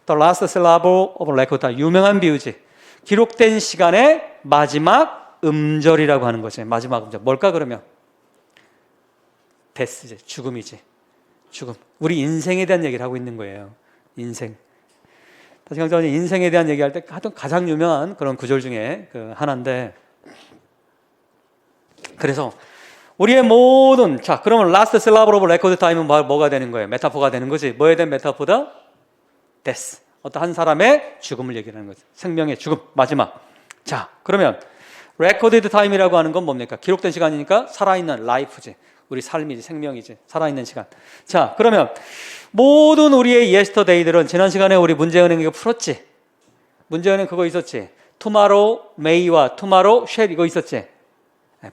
The last syllable of record time. 유명한 비유지. 기록된 시간의 마지막 음절이라고 하는 거지. 마지막 음절. 뭘까 그러면? 데스지. 죽음이지. 죽음. 우리 인생에 대한 얘기를 하고 있는 거예요. 인생. 다시 강조하면 인생에 대한 얘기할 때 하여튼 가장 유명한 그런 구절 중에 그 하나인데, 그래서 우리의 모든, 자 그러면 last syllable of record time은 뭐가 되는 거예요? 메타포가 되는 거지. 뭐에 대한 메타포다? 데스. 어떤 한 사람의 죽음을 얘기하는 거죠. 생명의 죽음, 마지막. 자 그러면 recorded time이라고 하는 건 뭡니까? 기록된 시간이니까 살아있는 life지. 우리 삶이지, 생명이지, 살아있는 시간. 자 그러면 모든 우리의 yesterday들은 지난 시간에 우리 문제은행 이거 풀었지? 문제은행 그거 있었지? tomorrow may와 tomorrow shall 이거 있었지?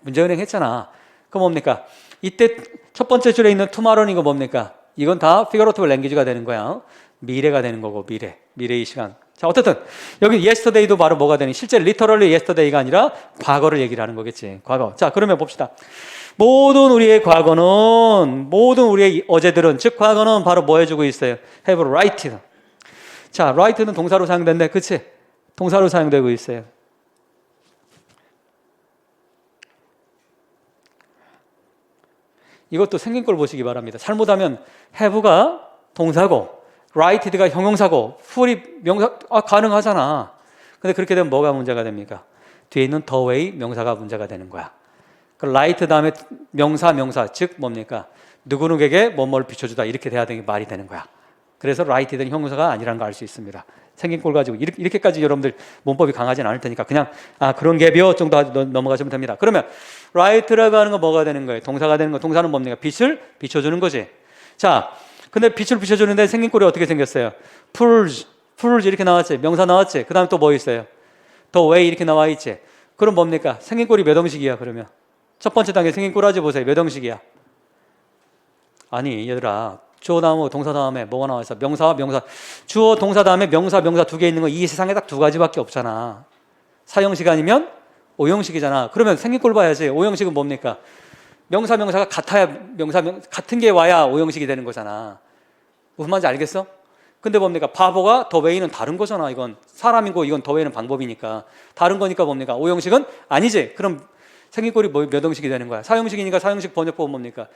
문제은행 했잖아. 그럼 뭡니까? 이때 첫 번째 줄에 있는 tomorrow는 이거 뭡니까? 이건 다 figurative language가 되는 거야. 미래가 되는 거고, 미래의 시간. 자 어쨌든 여기 yesterday도 바로 뭐가 되니? 실제 literally yesterday가 아니라 과거를 얘기를 하는 거겠지. 과거. 자 그러면 봅시다. 모든 우리의 과거는, 모든 우리의 어제들은, 즉 과거는 바로 뭐 해주고 있어요? have righted. 자 right는 동사로 사용된대. 그치? 동사로 사용되고 있어요. 이것도 생긴 걸 보시기 바랍니다. 잘못하면 have가 동사고 righted가 형용사고 full이 명사, 가능하잖아. 근데 그렇게 되면 뭐가 문제가 됩니까? 뒤에 있는 the way 명사가 문제가 되는 거야. 그 right 다음에 명사, 즉 뭡니까? 누구누구에게 뭐뭐를 비춰주다 이렇게 돼야 되는 게 말이 되는 거야. 그래서 righted는 형용사가 아니라는 걸 알 수 있습니다. 생긴 꼴 가지고 이렇게까지 여러분들 문법이 강하진 않을 테니까 그냥 그런 개비어 정도 넘어가시면 됩니다. 그러면 right라고 하는 건 뭐가 되는 거예요? 동사가 되는 거. 동사는 뭡니까? 빛을 비춰주는 거지. 자, 근데 빛을 비춰주는데 생긴 꼴이 어떻게 생겼어요? pulls 이렇게 나왔지. 명사 나왔지. 그 다음에 또 뭐 있어요? the way 이렇게 나와 있지. 그럼 뭡니까? 생긴 꼴이 몇 형식이야 그러면? 첫 번째 단계 생긴 꼴하지 보세요. 몇 형식이야? 아니 얘들아, 주어 다음에 동사 다음에 뭐가 나와 있어? 명사와 명사. 주어 동사 다음에 명사 두 개 있는 거 이 세상에 딱 두 가지밖에 없잖아. 4형식 아니면 5형식이잖아. 그러면 생긴 꼴 봐야지. 5형식은 뭡니까? 명사가 같아야 같은 게 와야 5형식이 되는 거잖아. 무슨 말인지 알겠어? 근데 뭡니까? 바보가 더 웨이는 다른 거잖아. 이건 사람이고 이건 더 웨이는 방법이니까 다른 거니까 뭡니까? 5형식은 아니지. 그럼 생긴 꼴이 몇 형식이 되는 거야? 4형식이니까 4형식 번역법은 뭡니까?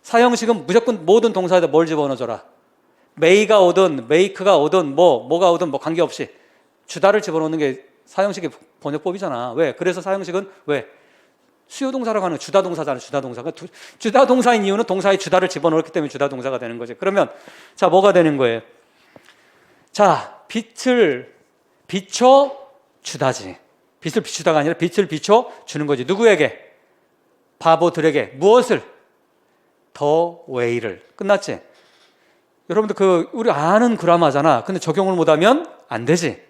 4형식은 무조건 모든 동사에다 뭘 집어넣어줘라. may가 오든 make가 오든 뭐가 오든 관계없이 주다를 집어넣는 게 4형식의 번역법이잖아. 왜? 그래서 4형식은 왜? 수요동사라고 하는 주다 동사잖아. 주다 동사가 주다 동사인 이유는 동사에 주다를 집어넣었기 때문에 주다 동사가 되는 거지. 그러면 자 뭐가 되는 거예요? 자 빛을 비춰 주다지. 빛을 비추다가 아니라 빛을 비춰 주는 거지. 누구에게? 바보들에게. 무엇을? 더 웨이를. 끝났지? 여러분들 우리 아는 그라마잖아. 근데 적용을 못하면 안 되지.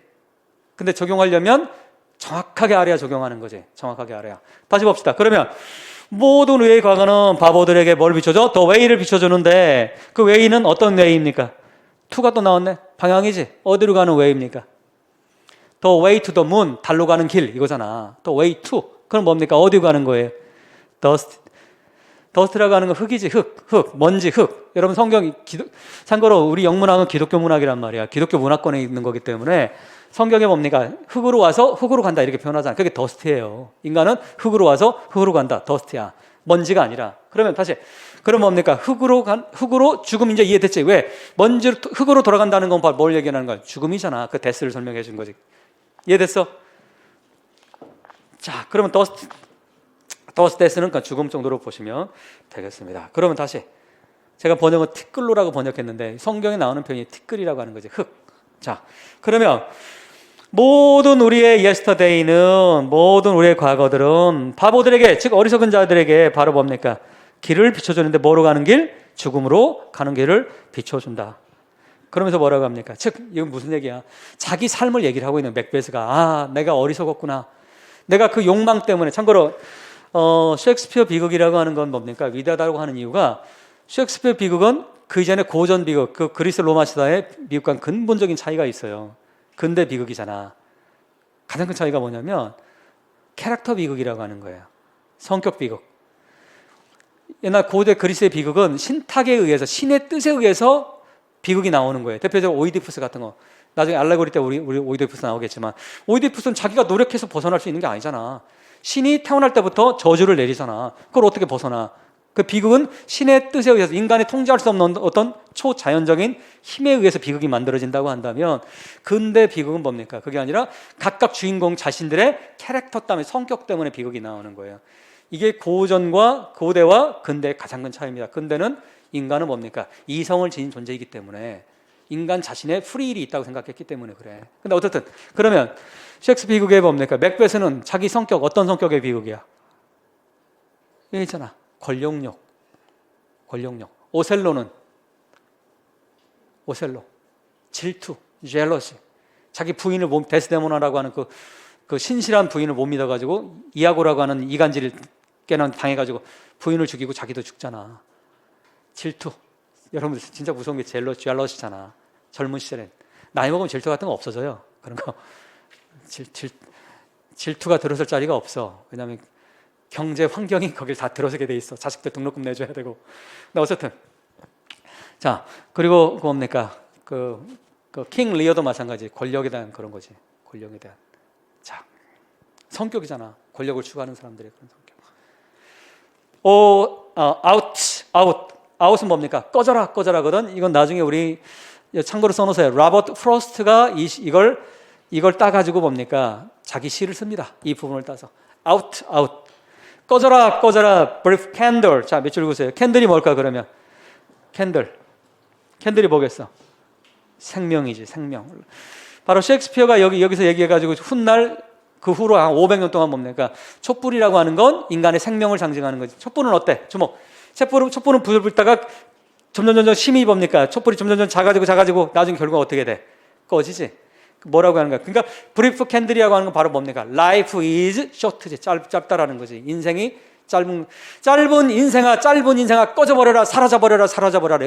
근데 적용하려면 정확하게 알아야 적용하는 거지. 정확하게 알아야. 다시 봅시다. 그러면 모든 웨이 과거는 바보들에게 뭘 비춰줘? 더 웨이를 비춰주는데 그 웨이는 어떤 웨이입니까? to가 또 나왔네. 방향이지. 어디로 가는 웨이입니까? The way to the moon, 달로 가는 길 이거잖아. The way to. 그럼 뭡니까? 어디로 가는 거예요? dust라고 하는 건 흙이지. 흙, 먼지, 흙. 여러분 성경이 참고로 우리 영문학은 기독교 문학이란 말이야. 기독교 문화권에 있는 거기 때문에 성경에 뭡니까? 흙으로 와서 흙으로 간다 이렇게 표현하잖아. 그게 dust예요. 인간은 흙으로 와서 흙으로 간다. dust야. 먼지가 아니라. 그러면 다시. 그럼 뭡니까? 흙으로 죽음 이제 이해됐지? 왜? 흙으로 돌아간다는 건 뭘 얘기하는 거야? 죽음이잖아. 그 데스를 설명해 준 거지. 이해됐어? 자, 그러면 dust 데스는 죽음 정도로 보시면 되겠습니다. 그러면 다시 제가 번역은 티끌로라고 번역했는데 성경에 나오는 표현이 티끌이라고 하는 거지. 흙. 자, 그러면 모든 우리의 yesterday는 모든 우리의 과거들은 바보들에게 즉 어리석은 자들에게 바로 뭡니까? 길을 비춰주는데 뭐로 가는 길? 죽음으로 가는 길을 비춰준다. 그러면서 뭐라고 합니까? 즉 이건 무슨 얘기야? 자기 삶을 얘기를 하고 있는 맥베스가 내가 어리석었구나. 내가 그 욕망 때문에 참고로 셰익스피어 비극이라고 하는 건 뭡니까? 위대하다고 하는 이유가 셰익스피어 비극은 그 이전에 고전 비극, 그 그리스 로마 시대의 미국과는 근본적인 차이가 있어요. 근대 비극이잖아. 가장 큰 차이가 뭐냐면 캐릭터 비극이라고 하는 거예요. 성격 비극. 옛날 고대 그리스의 비극은 신탁에 의해서, 신의 뜻에 의해서 비극이 나오는 거예요. 대표적으로 오이디푸스 같은 거. 나중에 알레고리 때 우리 오이디푸스 나오겠지만, 오이디푸스는 자기가 노력해서 벗어날 수 있는 게 아니잖아. 신이 태어날 때부터 저주를 내리잖아. 그걸 어떻게 벗어나? 그 비극은 신의 뜻에 의해서, 인간이 통제할 수 없는 어떤 초자연적인 힘에 의해서 비극이 만들어진다고 한다면, 근대 비극은 뭡니까? 그게 아니라 각각 주인공 자신들의 캐릭터 때문에, 성격 때문에 비극이 나오는 거예요. 이게 고전과 고대와 근대의 가장 큰 차이입니다. 근대는 인간은 뭡니까? 이성을 지닌 존재이기 때문에 인간 자신의 프리일이 있다고 생각했기 때문에 그래. 근데 어쨌든 그러면 셰익스피어 비극에 뭡니까? 맥베스는 자기 성격, 어떤 성격의 비극이야? 여기 있잖아. 권력욕. 오셀로, 질투, 젤러시. 자기 부인을 데스데모나라고 하는 그 신실한 부인을 못 믿어가지고 이아고라고 하는 이간질을 당해가지고 부인을 죽이고 자기도 죽잖아. 질투. 여러분들 진짜 무서운 게 젤러시잖아. 젊은 시절엔 나이 먹으면 질투 같은 거 없어져요. 그런 거 질투가 들어설 자리가 없어. 왜냐하면 경제 환경이 거길 다 들어서게 돼 있어. 자식들 등록금 내줘야 되고. 근데 어쨌든 자, 그리고 뭡니까? 킹 리어도 마찬가지. 권력에 대한 그런 거지. 권력에 대한. 자, 성격이잖아. 권력을 추구하는 사람들의 그런 성격. 아웃은 뭡니까? 꺼져라거든. 이건 나중에 우리 참고로 써놓으세요. 로버트 프로스트가 이걸 따가지고 뭡니까? 자기 시를 씁니다. 이 부분을 따서. 아웃. 꺼져라. brief candle. 자, 몇 줄 읽으세요. 캔들이 뭘까 그러면? 캔들이 뭐겠어? 생명이지, 생명. 바로 셰익스피어가 여기서 얘기해가지고 훗날 그 후로 한 500년 동안 뭡니까? 촛불이라고 하는 건 인간의 생명을 상징하는 거지. 촛불은 어때? 주목. 촛불은 불을 불다가 점점 힘이 뭡니까? 촛불이 점점 작아지고 나중에 결국 어떻게 돼? 꺼지지. 뭐라고 하는 거야? 그러니까 브리프 캔들이라고 하는 건 바로 뭡니까? Life is short지. 짧다라는 거지. 인생이 짧은 인생아 꺼져버려라, 사라져버려라.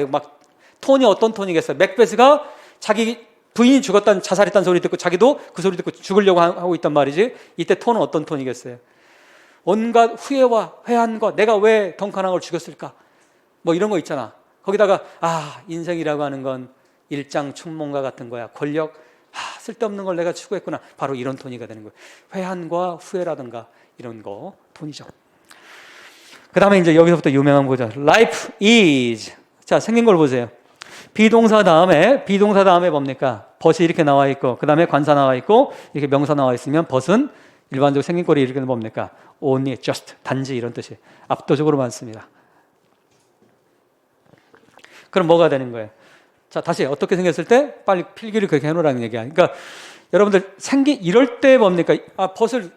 막 톤이 어떤 톤이겠어요? 맥베스가 자기 부인이 죽었다는, 자살했다는 소리 듣고 자기도 그 소리 듣고 죽으려고 하고 있단 말이지. 이때 톤은 어떤 톤이겠어요? 온갖 후회와 회한과 내가 왜 덩카낭을 죽였을까? 뭐 이런 거 있잖아. 거기다가 인생이라고 하는 건 일장춘몽과 같은 거야. 권력, 쓸데없는 걸 내가 추구했구나. 바로 이런 톤이가 되는 거예요. 회한과 후회라든가 이런 거 톤이죠. 그 다음에 이제 여기서부터 유명한 거죠. Life is. 자, 생긴 걸 보세요. 비동사 다음에 뭡니까? 벗이 이렇게 나와 있고, 그 다음에 관사 나와 있고, 이렇게 명사 나와 있으면 벗은 일반적으로 생긴 꼴이 이렇게 뭡니까? Only, just, 단지 이런 뜻이 압도적으로 많습니다. 그럼 뭐가 되는 거예요? 자, 다시 어떻게 생겼을 때 빨리 필기를 그렇게 해놓으라는 얘기야. 그러니까 여러분들 이럴 때 뭡니까? 벗을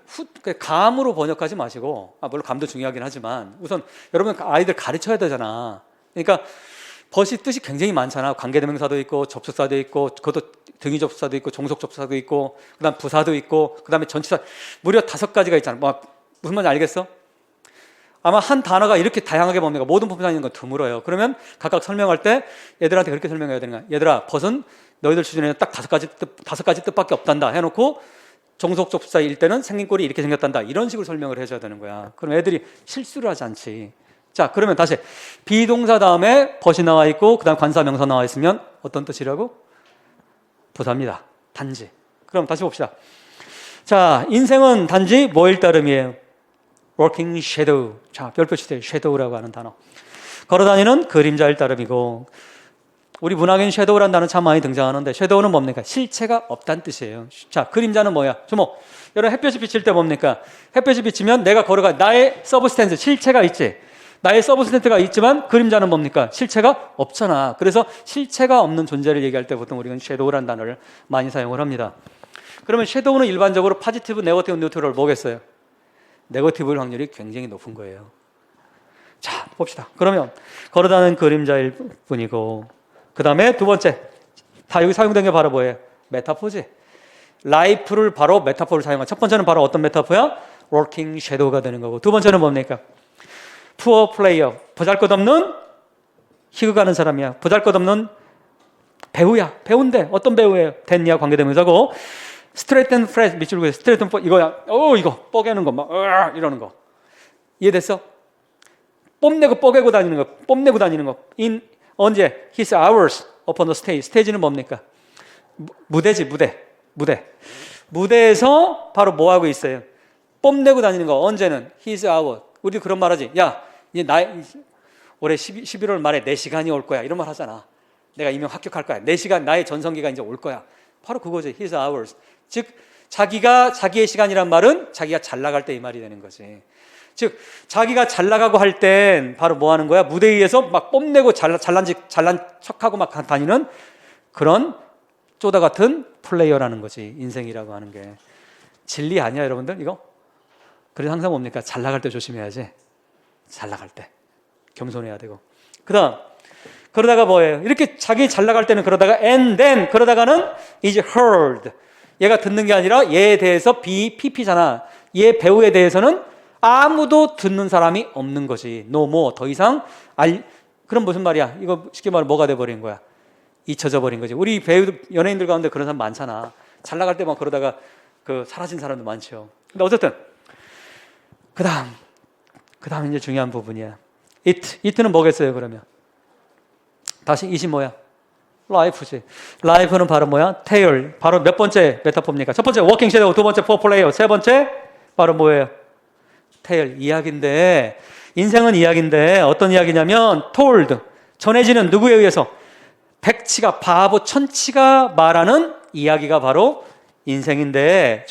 감으로 번역하지 마시고, 물론 감도 중요하긴 하지만 우선 여러분 아이들 가르쳐야 되잖아. 그러니까 벗이 뜻이 굉장히 많잖아. 관계대명사도 있고 접속사도 있고 그것도 등위 접속사도 있고 종속 접속사도 있고 그다음 부사도 있고 그다음에 전치사 무려 5가지가 있잖아. 무슨 말인지 알겠어? 아마 한 단어가 이렇게 다양하게 뭡니까? 모든 부분이 있는 건 드물어요. 그러면 각각 설명할 때 얘들한테 그렇게 설명해야 되는 거야. 얘들아, 벗은 너희들 수준에는 딱 5가지 뜻밖에 없단다 해놓고 종속 접속사일 때는 생긴 꼴이 이렇게 생겼단다. 이런 식으로 설명을 해줘야 되는 거야. 그럼 애들이 실수를 하지 않지. 자, 그러면 다시 비동사 다음에 벗이 나와 있고 그다음 관사 명사 나와 있으면 어떤 뜻이라고? 부사입니다. 단지. 그럼 다시 봅시다. 자, 인생은 단지 뭐일 따름이에요? working shadow. 자, 별표 치세요. shadow라고 하는 단어. 걸어다니는 그림자일 따름이고, 우리 문학에는 shadow라는 단어 참 많이 등장하는데 shadow는 뭡니까? 실체가 없다는 뜻이에요. 자, 그림자는 뭐야? 주목. 여러분 햇볕이 비칠 때 뭡니까? 햇볕이 비치면 내가 걸어가 나의 서브스탠스, 실체가 있지. 나의 서브스탠스가 있지만 그림자는 뭡니까? 실체가 없잖아. 그래서 실체가 없는 존재를 얘기할 때 보통 우리는 shadow라는 단어를 많이 사용을 합니다. 그러면 shadow는 일반적으로 포지티브, 네거티브, 뉴트럴 뭐겠어요? 네거티브일 확률이 굉장히 높은 거예요. 자, 봅시다. 그러면 걸어다니는 그림자일 뿐이고, 그 다음에 두 번째, 다 여기 사용된 게 바로 뭐예요? 메타포지. 라이프를 바로 메타포를 사용한. 첫 번째는 바로 어떤 메타포야? working shadow가 되는 거고, 두 번째는 뭡니까? poor player. 보잘것없는 희극하는 사람이야. 보잘것없는 배우야. 배우인데 어떤 배우예요? 됐냐 관계대명사고, 스트레이트 앤 프레스 밑줄 그어 스트레이트 앤 이거야. 이거 뻐개는 거 막 이러는 거. 이해됐어? 뽐내고 뻐개고 다니는 거. 뽐내고 다니는 거. 언제? His hours upon the stage. 스테이지는 뭡니까? 무대지, 무대. 무대에서 바로 뭐 하고 있어요? 뽐내고 다니는 거. 언제는? His hour. 우리 그런 말 하지. 야, 이제 올해 11월 말에 내 시간이 올 거야. 이런 말 하잖아. 내가 이명 합격할 거야. 내 시간, 나의 전성기가 이제 올 거야. 바로 그거지. His hours. 즉 자기가 자기의 시간이란 말은 자기가 잘 나갈 때 이 말이 되는 거지. 즉 자기가 잘 나가고 할 땐 바로 뭐 하는 거야? 무대 위에서 막 뽐내고 잘난 척하고 막 다니는 그런 쪼다 같은 플레이어라는 거지. 인생이라고 하는 게. 진리 아니야 여러분들 이거? 그래서 항상 뭡니까? 잘 나갈 때 조심해야지. 잘 나갈 때 겸손해야 되고. 그다음 그러다가 뭐예요? 이렇게 자기 잘 나갈 때는 그러다가 and then 그러다가는 is heard. 얘가 듣는 게 아니라 얘에 대해서 PP잖아. 얘 배우에 대해서는 아무도 듣는 사람이 없는 거지. no more. 더 이상 그럼 무슨 말이야? 이거 쉽게 말하면 뭐가 돼버린 거야? 잊혀져 버린 거지. 우리 배우 연예인들 가운데 그런 사람 많잖아. 잘 나갈 때만 그러다가 사라진 사람도 많죠. 근데 어쨌든 그 다음 이제 중요한 부분이야. it는 뭐겠어요 그러면? 다시 it이 뭐야? life지. life는 바로 뭐야? tale. 바로 몇 번째 메타포입니까? 첫 번째 working shadow, 두 번째 for player, 세 번째 바로 뭐예요? tale. 이야기인데 인생은 이야기인데 어떤 이야기냐면 told. 전해지는 누구에 의해서? 백치가 바보 천치가 말하는 이야기가 바로 인생인데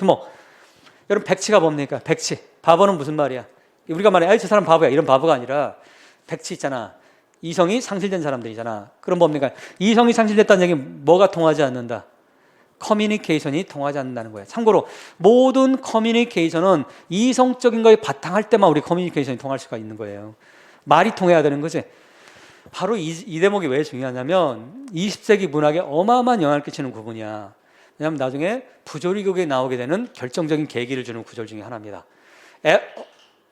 여러분 백치가 뭡니까? 백치. 바보는 무슨 말이야? 우리가 말해 저 사람 바보야 이런 바보가 아니라 백치 있잖아. 이성이 상실된 사람들이잖아. 그럼 뭡니까? 이성이 상실됐다는 얘기는 뭐가 통하지 않는다? 커뮤니케이션이 통하지 않는다는 거예요. 참고로 모든 커뮤니케이션은 이성적인 거에 바탕할 때만 우리 커뮤니케이션이 통할 수가 있는 거예요. 말이 통해야 되는 거지. 바로 이 대목이 왜 중요하냐면 20세기 문학에 어마어마한 영향을 끼치는 부분이야. 왜냐하면 나중에 부조리극에 나오게 되는 결정적인 계기를 주는 구절 중에 하나입니다.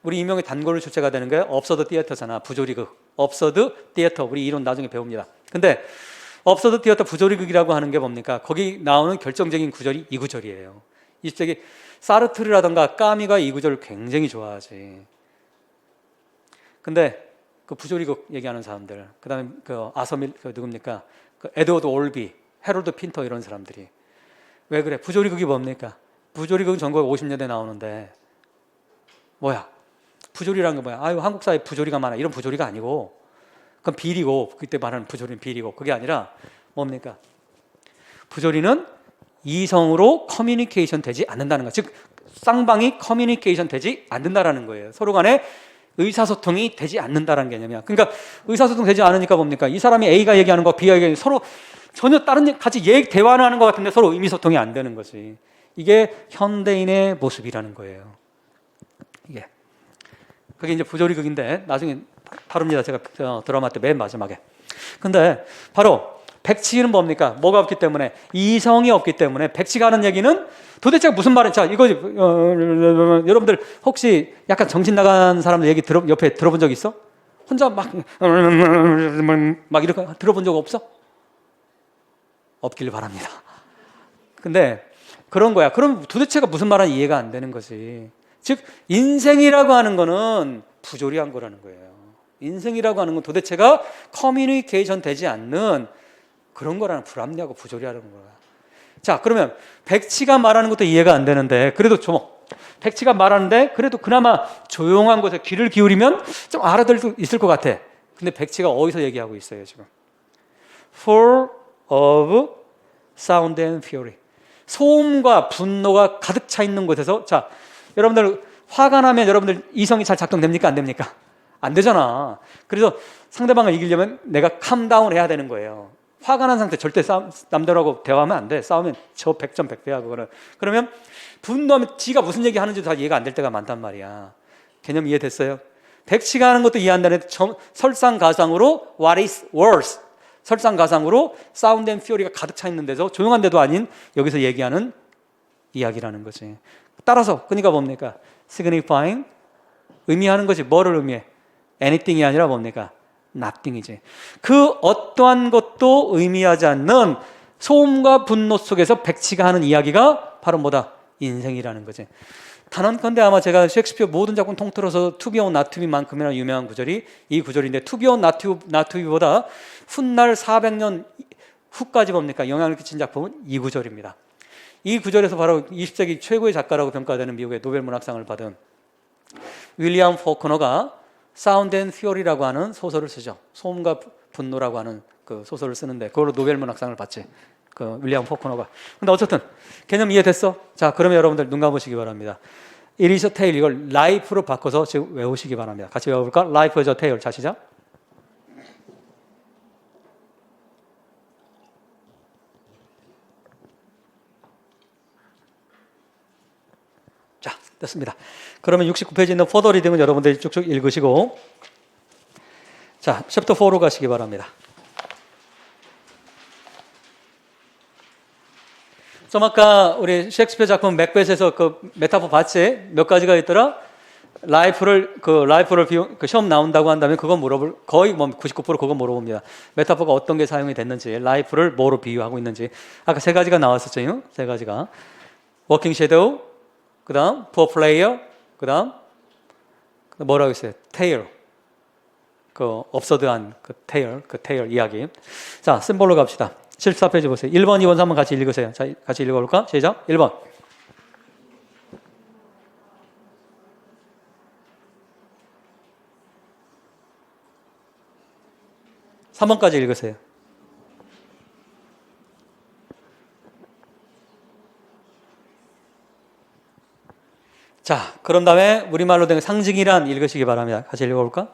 우리 이명의 단골 주체가 되는 게 업서드 티어터잖아. 부조리극. 업서드 티어터. 우리 이론 나중에 배웁니다. 근데 업서드 티어터 부조리극이라고 하는 게 뭡니까? 거기 나오는 결정적인 구절이 이 구절이에요. 20세기 사르트르라던가 까미가 이 구절을 굉장히 좋아하지. 근데 그 부조리극 얘기하는 사람들, 그 다음에 아서밀, 누굽니까? 에드워드 올비, 해롤드 핀터 이런 사람들이. 왜 그래? 부조리극이 뭡니까? 부조리극은 1950년대에 나오는데 뭐야? 부조리라는 게 뭐야? 아유, 한국 사회에 부조리가 많아. 이런 부조리가 아니고 그건 비리고, 그때 말하는 부조리는 비리고, 그게 아니라 뭡니까? 부조리는 이성으로 커뮤니케이션 되지 않는다는 거. 즉 쌍방이 커뮤니케이션 되지 않는다라는 거예요. 서로 간에 의사소통이 되지 않는다라는 개념이야. 그러니까 의사소통 되지 않으니까 뭡니까? 이 사람이 A가 얘기하는 거 B가 얘기하는 거 서로 전혀 다른 같이 대화는 하는 것 같은데 서로 의미소통이 안 되는 거지. 이게 현대인의 모습이라는 거예요. 이게 그게 이제 부조리극인데 나중에 다룹니다. 제가 드라마 때 맨 마지막에. 근데 바로 백치는 뭡니까? 뭐가 없기 때문에? 이성이 없기 때문에 백치가 하는 얘기는 도대체 무슨 말인지. 자, 이거 여러분들 혹시 약간 정신 나간 사람들 얘기 옆에 들어본 적 있어? 혼자 막 이렇게 들어본 적 없어? 없길 바랍니다. 근데 그런 거야. 그럼 도대체가 무슨 말인지 이해가 안 되는 거지. 즉 인생이라고 하는 거는 부조리한 거라는 거예요. 인생이라고 하는 건 도대체가 커뮤니케이션 되지 않는 그런 거라는, 불합리하고 부조리하는 거야. 자, 그러면 백치가 말하는 것도 이해가 안 되는데 그래도 백치가 말하는데 그래도 그나마 조용한 곳에 귀를 기울이면 좀 알아들 수 있을 것 같아. 근데 백치가 어디서 얘기하고 있어요 지금? Full of sound and fury. 소음과 분노가 가득 차 있는 곳에서. 자, 여러분들 화가 나면 여러분들 이성이 잘 작동됩니까? 안 됩니까? 안 되잖아. 그래서 상대방을 이기려면 내가 캄다운 해야 되는 거예요. 화가 난 상태 절대 남들하고 대화하면 안 돼. 싸우면 저 100점 100배야 그거는. 그러면 분노하면 지가 무슨 얘기 하는지도 다 이해가 안 될 때가 많단 말이야. 개념 이해됐어요? 백치가 하는 것도 이해 안 되는데 설상가상으로 what is worse, 설상가상으로 사운드 앤 퓨리가 가득 차 있는 데서 조용한 데도 아닌 여기서 얘기하는 이야기라는 거지. 따라서 그러니까 뭡니까? signifying, 의미하는 거지. 뭐를 의미해? anything이 아니라 뭡니까? nothing이지. 그 어떠한 것도 의미하지 않는 소음과 분노 속에서 백치가 하는 이야기가 바로 뭐다? 인생이라는 거지. 단언컨대 아마 제가 셰익스피어 모든 작품 통틀어서 To be or not to be만큼이나 유명한 구절이 이 구절인데, To be or not to be보다 훗날 400년 후까지 뭡니까? 영향을 끼친 작품은 이 구절입니다. 이 구절에서 바로 20세기 최고의 작가라고 평가되는 미국의 노벨 문학상을 받은 윌리엄 포크너가 사운드 앤 퓨어리라고 하는 소설을 쓰죠. 소음과 분노라고 하는 그 소설을 쓰는데 그걸로 노벨 문학상을 받지. 그 윌리엄 포크너가. 근데 어쨌든 개념 이해됐어? 자, 그러면 여러분들 눈 감으시기 바랍니다. It is a tale, 이걸 life로 바꿔서 지금 외우시기 바랍니다. 같이 외워볼까? Life is a tale. 자, 시작. 자, 됐습니다. 그러면 69페이지 있는 포더 리딩은 여러분들이 쭉쭉 읽으시고, 자, 챕터 4로 가시기 바랍니다. 좀 아까 우리 셰익스피어 작품 맥벳에서 그 메타포 봤지? 몇 가지가 있더라? 라이프를 그 시험 나온다고 한다면 그건 물어볼, 거의 뭐 99% 그건 물어봅니다. 메타포가 어떤 게 사용이 됐는지, 라이프를 뭐로 비유하고 있는지. 아까 세 가지가 나왔었죠. 세 가지가. 워킹 섀도우, 그다음 poor player, 그다음 뭐라고 했어요? 테일. 그 업서드한 그 테일 이야기. 자, 심볼로 갑시다. 74페이지 보세요. 1번, 2번, 3번 같이 읽으세요. 자, 같이 읽어볼까? 시작. 1번. 3번까지 읽으세요. 자, 그런 다음에 우리말로 된 상징이란 읽으시기 바랍니다. 같이 읽어볼까?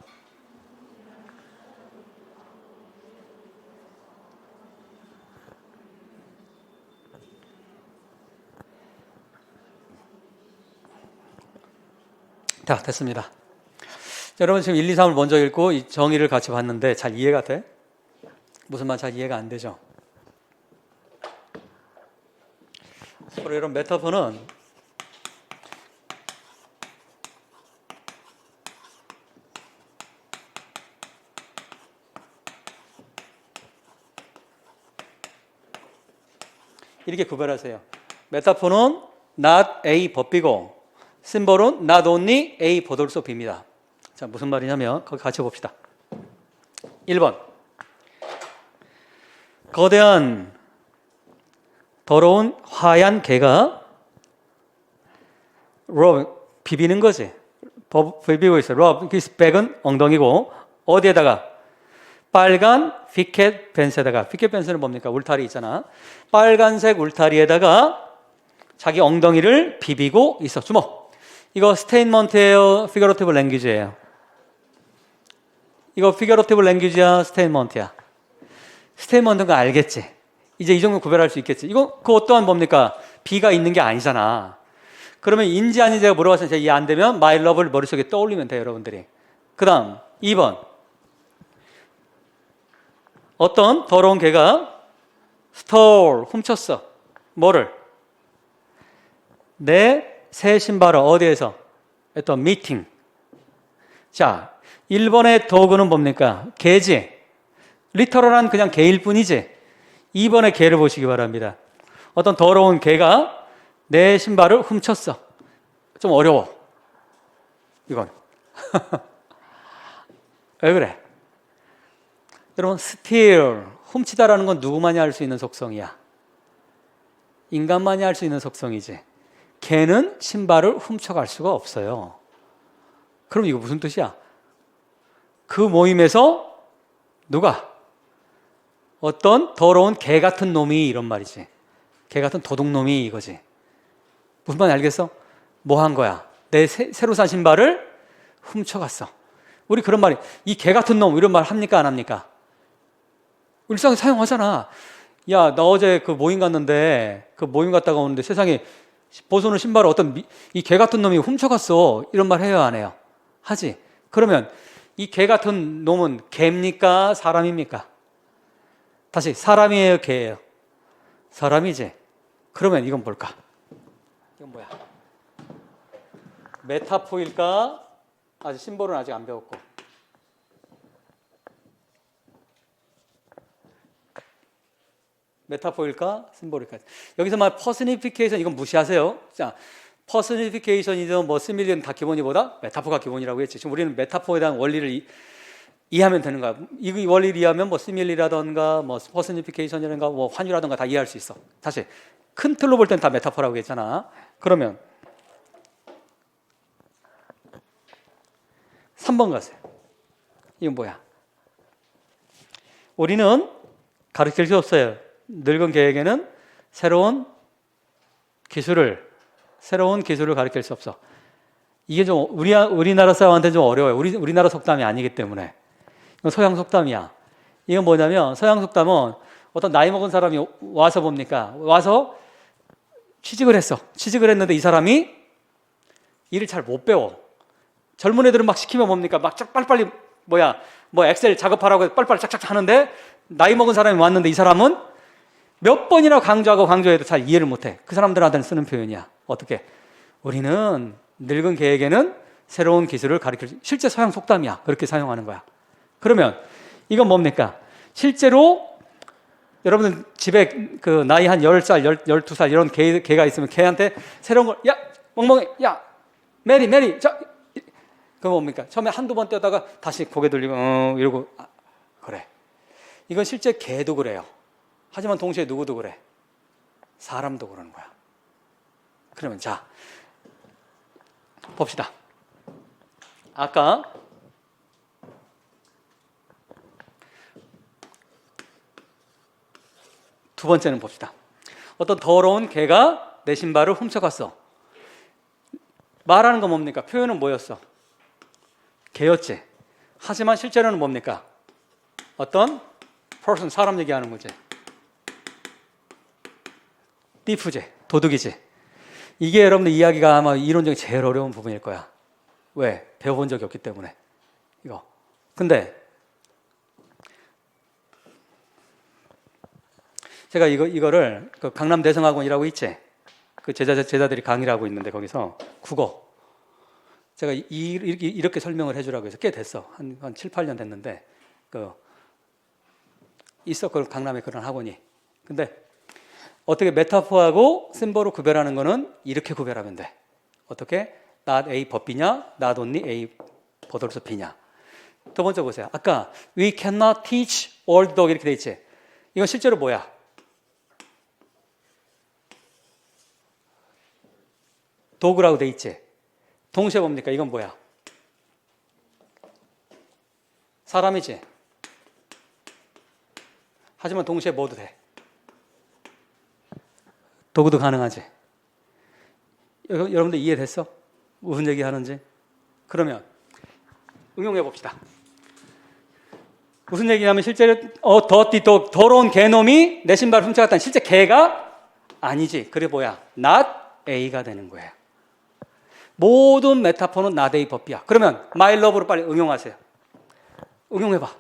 자, 됐습니다. 자, 여러분 지금 1, 2, 3을 먼저 읽고 이 정의를 같이 봤는데 잘 이해가 돼? 무슨 말 잘 이해가 안 되죠? 바로 이런 메타포는 이렇게 구별하세요. 메타포는 not A 법비고 심볼은 not only A but also B입니다. 자, 무슨 말이냐면 거기 같이 봅시다. 1번. 거대한 더러운 하얀 개가 비비는 거지. 비비고 있어요. his back은 엉덩이고 어디에다가? 빨간 피켓 펜스에다가. 피켓 펜스는 뭡니까? 울타리 있잖아. 빨간색 울타리에다가 자기 엉덩이를 비비고 있어. 주목. 이거 스테인먼트예요? 피거러티브 랭귀지예요? 이거 피거러티브 랭귀지야? 스테인먼트야? 스테인먼트인 거 알겠지? 이제 이 정도 구별할 수 있겠지? 이거 그것 또한 뭡니까? 비가 있는 게 아니잖아. 그러면 인지 아닌지 제가 물어봤을 때 이해 안 되면 My Love를 머릿속에 떠올리면 돼요, 여러분들이. 그 다음 2번. 어떤 더러운 개가 stole, 훔쳤어. 뭐를? 내 새 신발을 어디에서? 어떤 미팅. 자, 1번의 도구는 뭡니까? 개지. 리터럴한 그냥 개일 뿐이지. 2번의 개를 보시기 바랍니다. 어떤 더러운 개가 내 신발을 훔쳤어. 좀 어려워. 이건. 왜 그래? 여러분, steal, 훔치다라는 건 누구만이 할 수 있는 속성이야? 인간만이 할 수 있는 속성이지. 개는 신발을 훔쳐갈 수가 없어요. 그럼 이거 무슨 뜻이야? 그 모임에서 누가? 어떤 더러운 개 같은 놈이 이런 말이지. 개 같은 도둑놈이 이거지. 무슨 말인지 알겠어? 뭐 한 거야? 내 새로 산 신발을 훔쳐갔어. 우리 그런 말이, 이 개 같은 놈 이런 말 합니까 안 합니까? 일상에 사용하잖아. 야, 나 어제 그 모임 갔는데 그 모임 갔다가 오는데 세상에 벗어놓은 신발을 어떤 이 개 같은 놈이 훔쳐갔어. 이런 말 해요 안 해요? 하지. 그러면 이 개 같은 놈은 개입니까? 사람입니까? 다시, 사람이에요? 개예요? 사람이지. 그러면 이건 뭘까? 이건 뭐야? 메타포일까? 아직 심볼은 아직 안 배웠고. 메타포일까? 심볼일까? 여기서 말 퍼스니피케이션 이건 무시하세요. 자, 퍼스니피케이션이든 뭐 시밀리언 다 기본이 보다 메타포가 기본이라고 했지. 지금 우리는 메타포에 대한 원리를 이해하면 되는 거야. 이 원리를 이해하면 뭐 시밀리라던가 뭐 퍼스니피케이션이라던가 뭐 환유라던가 다 이해할 수 있어. 다시 큰 틀로 볼 땐 다 메타포라고 했잖아. 그러면 3번 가세요. 이건 뭐야? 우리는 가르칠 수 없어요. 늙은 개에게는 새로운 기술을 가르칠 수 없어. 이게 좀 우리나라 사람한테 좀 어려워요. 우리나라 속담이 아니기 때문에. 이건 서양 속담이야. 이건 뭐냐면 서양 속담은 어떤 나이 먹은 사람이 와서 뭡니까? 와서 취직을 했어. 취직을 했는데 이 사람이 일을 잘 못 배워. 젊은 애들은 막 시키면 뭡니까? 막 빨리빨리 뭐 엑셀 작업하라고 해서 빨리빨리 착착 하는데 나이 먹은 사람이 왔는데 이 사람은 몇 번이나 강조해도 잘 이해를 못해. 그 사람들한테는 쓰는 표현이야. 어떻게? 우리는 늙은 개에게는 새로운 기술을 가르칠 실제 서양 속담이야. 그렇게 사용하는 거야. 그러면 이건 뭡니까? 실제로 여러분들 집에 그 나이 한 10살, 12살 이런 개가 있으면 개한테 새로운 걸 야, 멍멍이, 야, 메리, 자, 그건 뭡니까? 처음에 한두 번 떼다가 다시 고개 돌리고 이러고 그래. 이건 실제 개도 그래요. 하지만 동시에 누구도 그래? 사람도 그러는 거야. 그러면 자, 봅시다. 아까 두 번째는 봅시다. 어떤 더러운 개가 내 신발을 훔쳐갔어. 말하는 건 뭡니까? 표현은 뭐였어? 개였지. 하지만 실제로는 뭡니까? 어떤 person, 사람 얘기하는 거지. thief지, 도둑이지. 이게 여러분들 이야기가 아마 이론적인 제일 어려운 부분일 거야. 왜? 배워본 적이 없기 때문에. 이거. 근데 제가 이거를 그 강남 대성학원이라고 있지. 그 제자들이 강의를 하고 있는데 거기서 국어. 제가 이렇게 설명을 해주라고 해서 꽤 됐어. 한 7, 8년 됐는데 있어. 그 강남에 그런 학원이. 근데 어떻게 메타포하고 심볼을 구별하는 거는 이렇게 구별하면 돼. 어떻게? not A 법비냐? not only A 버돌서 B냐? 두 번째 보세요. 아까 we cannot teach old dog 이렇게 돼 있지. 이건 실제로 뭐야? 도구라고 돼 있지. 동시에 뭡니까? 이건 뭐야? 사람이지. 하지만 동시에 뭐도 돼. 도구도 가능하지. 여러분들 이해됐어? 무슨 얘기 하는지? 그러면 응용해 봅시다. 무슨 얘기냐면 실제로 더러운 개놈이 내 신발을 훔쳐갔다는 실제 개가 아니지. 그래 뭐야? not A가 되는 거예요. 모든 메타포는 not A 법비야. 그러면 my love로 빨리 응용하세요. 응용해봐.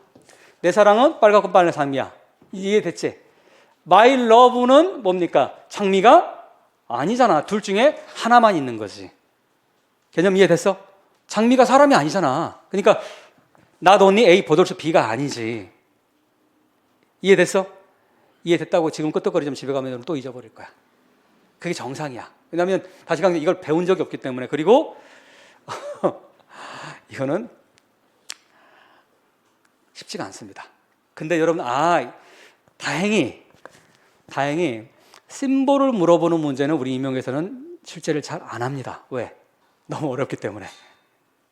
내 사랑은 빨갛고 빨간 장미야. 이해됐지? My love는 뭡니까? 장미가 아니잖아. 둘 중에 하나만 있는 거지. 개념 이해됐어? 장미가 사람이 아니잖아. 그러니까 not only A 버돌수 B가 아니지. 이해됐어? 이해됐다고 지금 끄떡거리면 집에 가면 또 잊어버릴 거야. 그게 정상이야. 왜냐하면 다시 강조 이걸 배운 적이 없기 때문에. 그리고 이거는 쉽지가 않습니다. 근데 여러분 다행히 심볼을 물어보는 문제는 우리 임용에서는 출제를 잘 안 합니다. 왜? 너무 어렵기 때문에.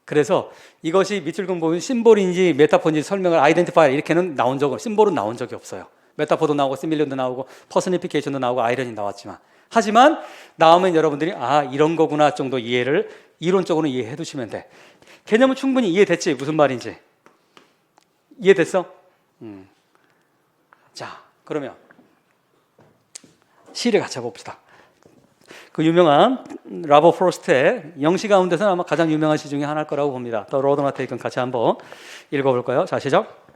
그래서 이것이 밑줄금 보면 심볼인지 메타포인지 설명을 아이덴티파이 이렇게는 나온 적은 심볼은 나온 적이 없어요. 메타포도 나오고 시밀리언도 나오고 퍼스니피케이션도 나오고 아이러니 나왔지만 하지만 나오면 여러분들이 이런 거구나 정도 이해를 이론적으로 이해해 두시면 돼. 개념은 충분히 이해됐지? 무슨 말인지 이해됐어? 자, 그러면 시를 같이 해봅시다. 그 유명한 라버 프로스트의 영시 가운데서는 아마 가장 유명한 시 중에 하나일 거라고 봅니다. 더 로드 나 테이큰 같이 한번 읽어볼까요? 자, 시작.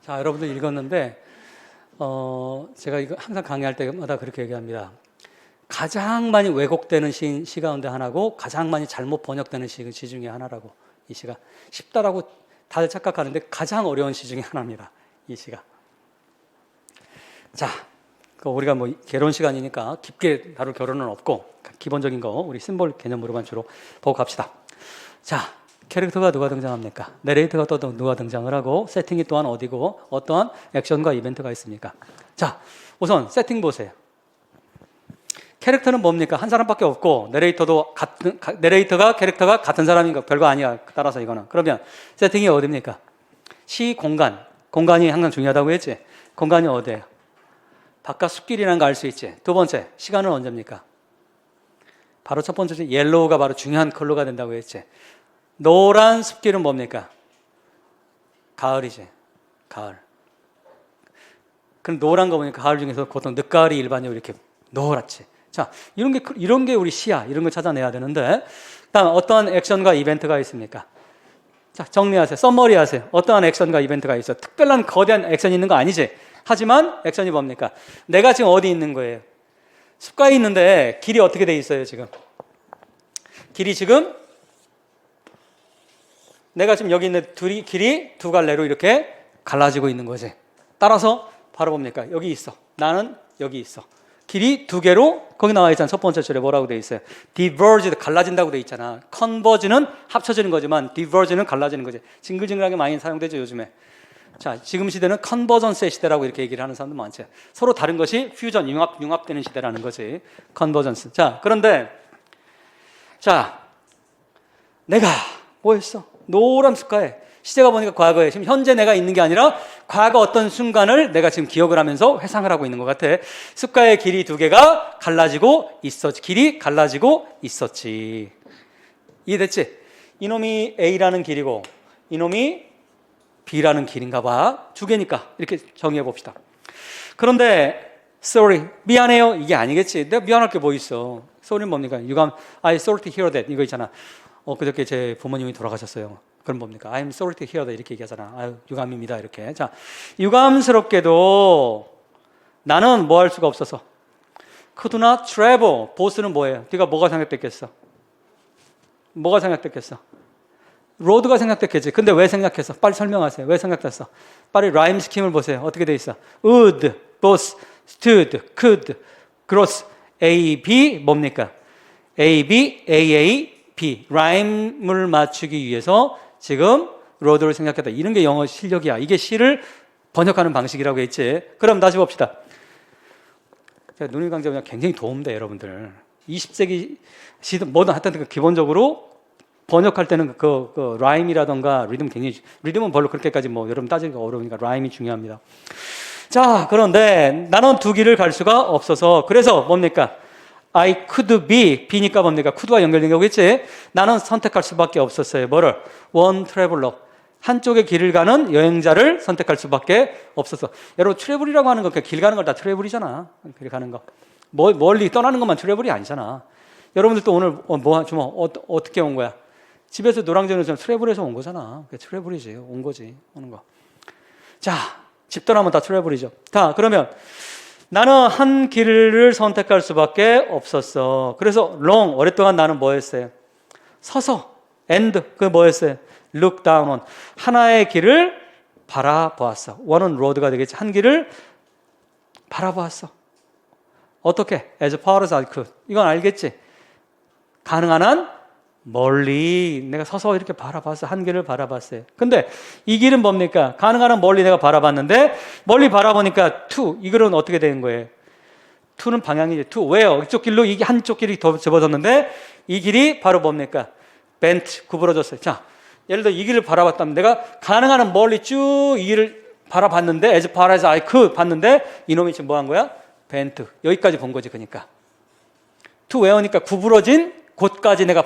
자, 여러분들 읽었는데 제가 이거 항상 강의할 때마다 그렇게 얘기합니다. 가장 많이 왜곡되는 시 가운데 하나고 가장 많이 잘못 번역되는 시 중에 하나라고. 이 시가 쉽다라고 다들 착각하는데 가장 어려운 시 중에 하나입니다. 이 시가. 자, 우리가 뭐 결혼 시간이니까 깊게 다룰 결혼은 없고 기본적인 거 우리 심볼 개념으로만 주로 보고 갑시다. 자, 캐릭터가 누가 등장합니까? 내레이터가 또 누가 등장을 하고 세팅이 또한 어디고 어떠한 액션과 이벤트가 있습니까? 자, 우선 세팅 보세요. 캐릭터는 뭡니까? 한 사람밖에 없고 내레이터가 캐릭터가 같은 사람인 거 별거 아니야. 따라서 이거는. 그러면 세팅이 어디입니까? 시 공간. 공간이 항상 중요하다고 했지. 공간이 어디예요? 바깥 숲길이라는 거 알 수 있지. 두 번째, 시간은 언제입니까? 바로 첫 번째, 옐로우가 바로 중요한 컬러가 된다고 했지. 노란 숲길은 뭡니까? 가을이지. 가을. 그럼 노란 거 보니까 가을 중에서 보통 늦가을이 일반적으로 이렇게 노랗지. 자, 이런 게 우리 시야. 이런 걸 찾아내야 되는데, 다음 어떠한 액션과 이벤트가 있습니까? 자, 정리하세요. 썸머리 하세요. 어떠한 액션과 이벤트가 있어? 특별한 거대한 액션이 있는 거 아니지? 하지만 액션이 뭡니까? 내가 지금 어디 있는 거예요? 숲가에 있는데 길이 어떻게 돼 있어요, 지금? 길이 지금 내가 지금 여기 있는 길이 두 갈래로 이렇게 갈라지고 있는 거지. 따라서 바로 뭡니까? 여기 있어. 나는 여기 있어. 길이 두 개로 거기 나와 있잖아. 첫 번째 줄에 뭐라고 돼 있어요? diverged, 갈라진다고 돼 있잖아. converge는 합쳐지는 거지만 diverge는 갈라지는 거지. 징글징글하게 많이 사용되죠, 요즘에. 자, 지금 시대는 컨버전스의 시대라고 이렇게 얘기를 하는 사람도 많죠. 서로 다른 것이 퓨전, 융합되는 시대라는 거지. 컨버전스. 자, 그런데 자, 내가 뭐였어? 노란 숲가에 시제가 보니까 과거에, 지금 현재 내가 있는 게 아니라 과거 어떤 순간을 내가 지금 기억을 하면서 회상을 하고 있는 것 같아. 숲가의 길이 두 개가 갈라지고 있었지. 길이 갈라지고 있었지. 이해됐지? 이놈이 A라는 길이고 이놈이 B라는 길인가 봐. 두 개니까 이렇게 정의해 봅시다. 그런데 sorry, 미안해요. 이게 아니겠지. 내가 미안할 게 뭐 있어. sorry는 뭡니까? I sorry to hear that. 이거 있잖아. 그저께 제 부모님이 돌아가셨어요. 그럼 뭡니까? I'm sorry to hear that. 이렇게 얘기하잖아. 아유, 유감입니다. 이렇게. 자, 유감스럽게도 나는 뭐 할 수가 없어서. could not travel. 보스는 뭐예요? 네가 뭐가 생각됐겠어? 뭐가 생각됐겠어? 로드가 생각됐겠지. 근데 왜 생각했어? 빨리 설명하세요. 왜 생각됐어? 빨리 라임 스킴을 보세요. 어떻게 돼 있어? would, both, stood, could, gross, A, B 뭡니까? A, B, A, A, B. 라임을 맞추기 위해서 지금 로드를 생각했다. 이런 게 영어 실력이야. 이게 시를 번역하는 방식이라고 했지. 그럼 다시 봅시다. 누님 강좌 그냥 굉장히 도움돼, 여러분들. 20세기 시든 뭐든 하여튼 기본적으로 번역할 때는 그 라임이라던가 리듬은 별로 그렇게까지 뭐 여러분 따지기가 어려우니까 라임이 중요합니다. 자, 그런데 나는 두 길을 갈 수가 없어서 그래서 뭡니까? I could be, B니까 뭡니까? could와 연결된 거겠지? 나는 선택할 수밖에 없었어요. 뭐를? one traveler. 한쪽의 길을 가는 여행자를 선택할 수밖에 없었어. 여러분, 트래블이라고 하는 거, 길 가는 걸 다 트래블이잖아. 길 가는 거. 멀리 떠나는 것만 트래블이 아니잖아. 여러분들도 오늘 어떻게 온 거야? 집에서 노랑전에서 트래블해서 온 거잖아. 그게 트래블이지. 온 거지. 오는 거. 자, 집 떠나면 다 트래블이죠. 자, 그러면 나는 한 길을 선택할 수밖에 없었어. 그래서 long, 오랫동안 나는 뭐 했어요? 서서, and, 뭐 했어요? look down on. 하나의 길을 바라보았어. one은 road가 되겠지. 한 길을 바라보았어. 어떻게? as far as I could. 이건 알겠지? 가능한 한 멀리 내가 서서 이렇게 바라봤어. 한 길을 바라봤어요. 근데 이 길은 뭡니까? 가능한 한 멀리 내가 바라봤는데 멀리 바라보니까 to, 이 글은 어떻게 되는 거예요? to는 방향이지. to, 왜요? 이쪽 길로 이게 한쪽 길이 더 접어졌는데 이 길이 바로 뭡니까? bent, 구부러졌어요. 자, 예를 들어 이 길을 바라봤다면 내가 가능한 한 멀리 쭉 이 길을 바라봤는데 as far as I could 봤는데 이놈이 지금 뭐 한 거야? bent, 여기까지 본 거지. 그러니까 to 외우니까 구부러진 곳까지 내가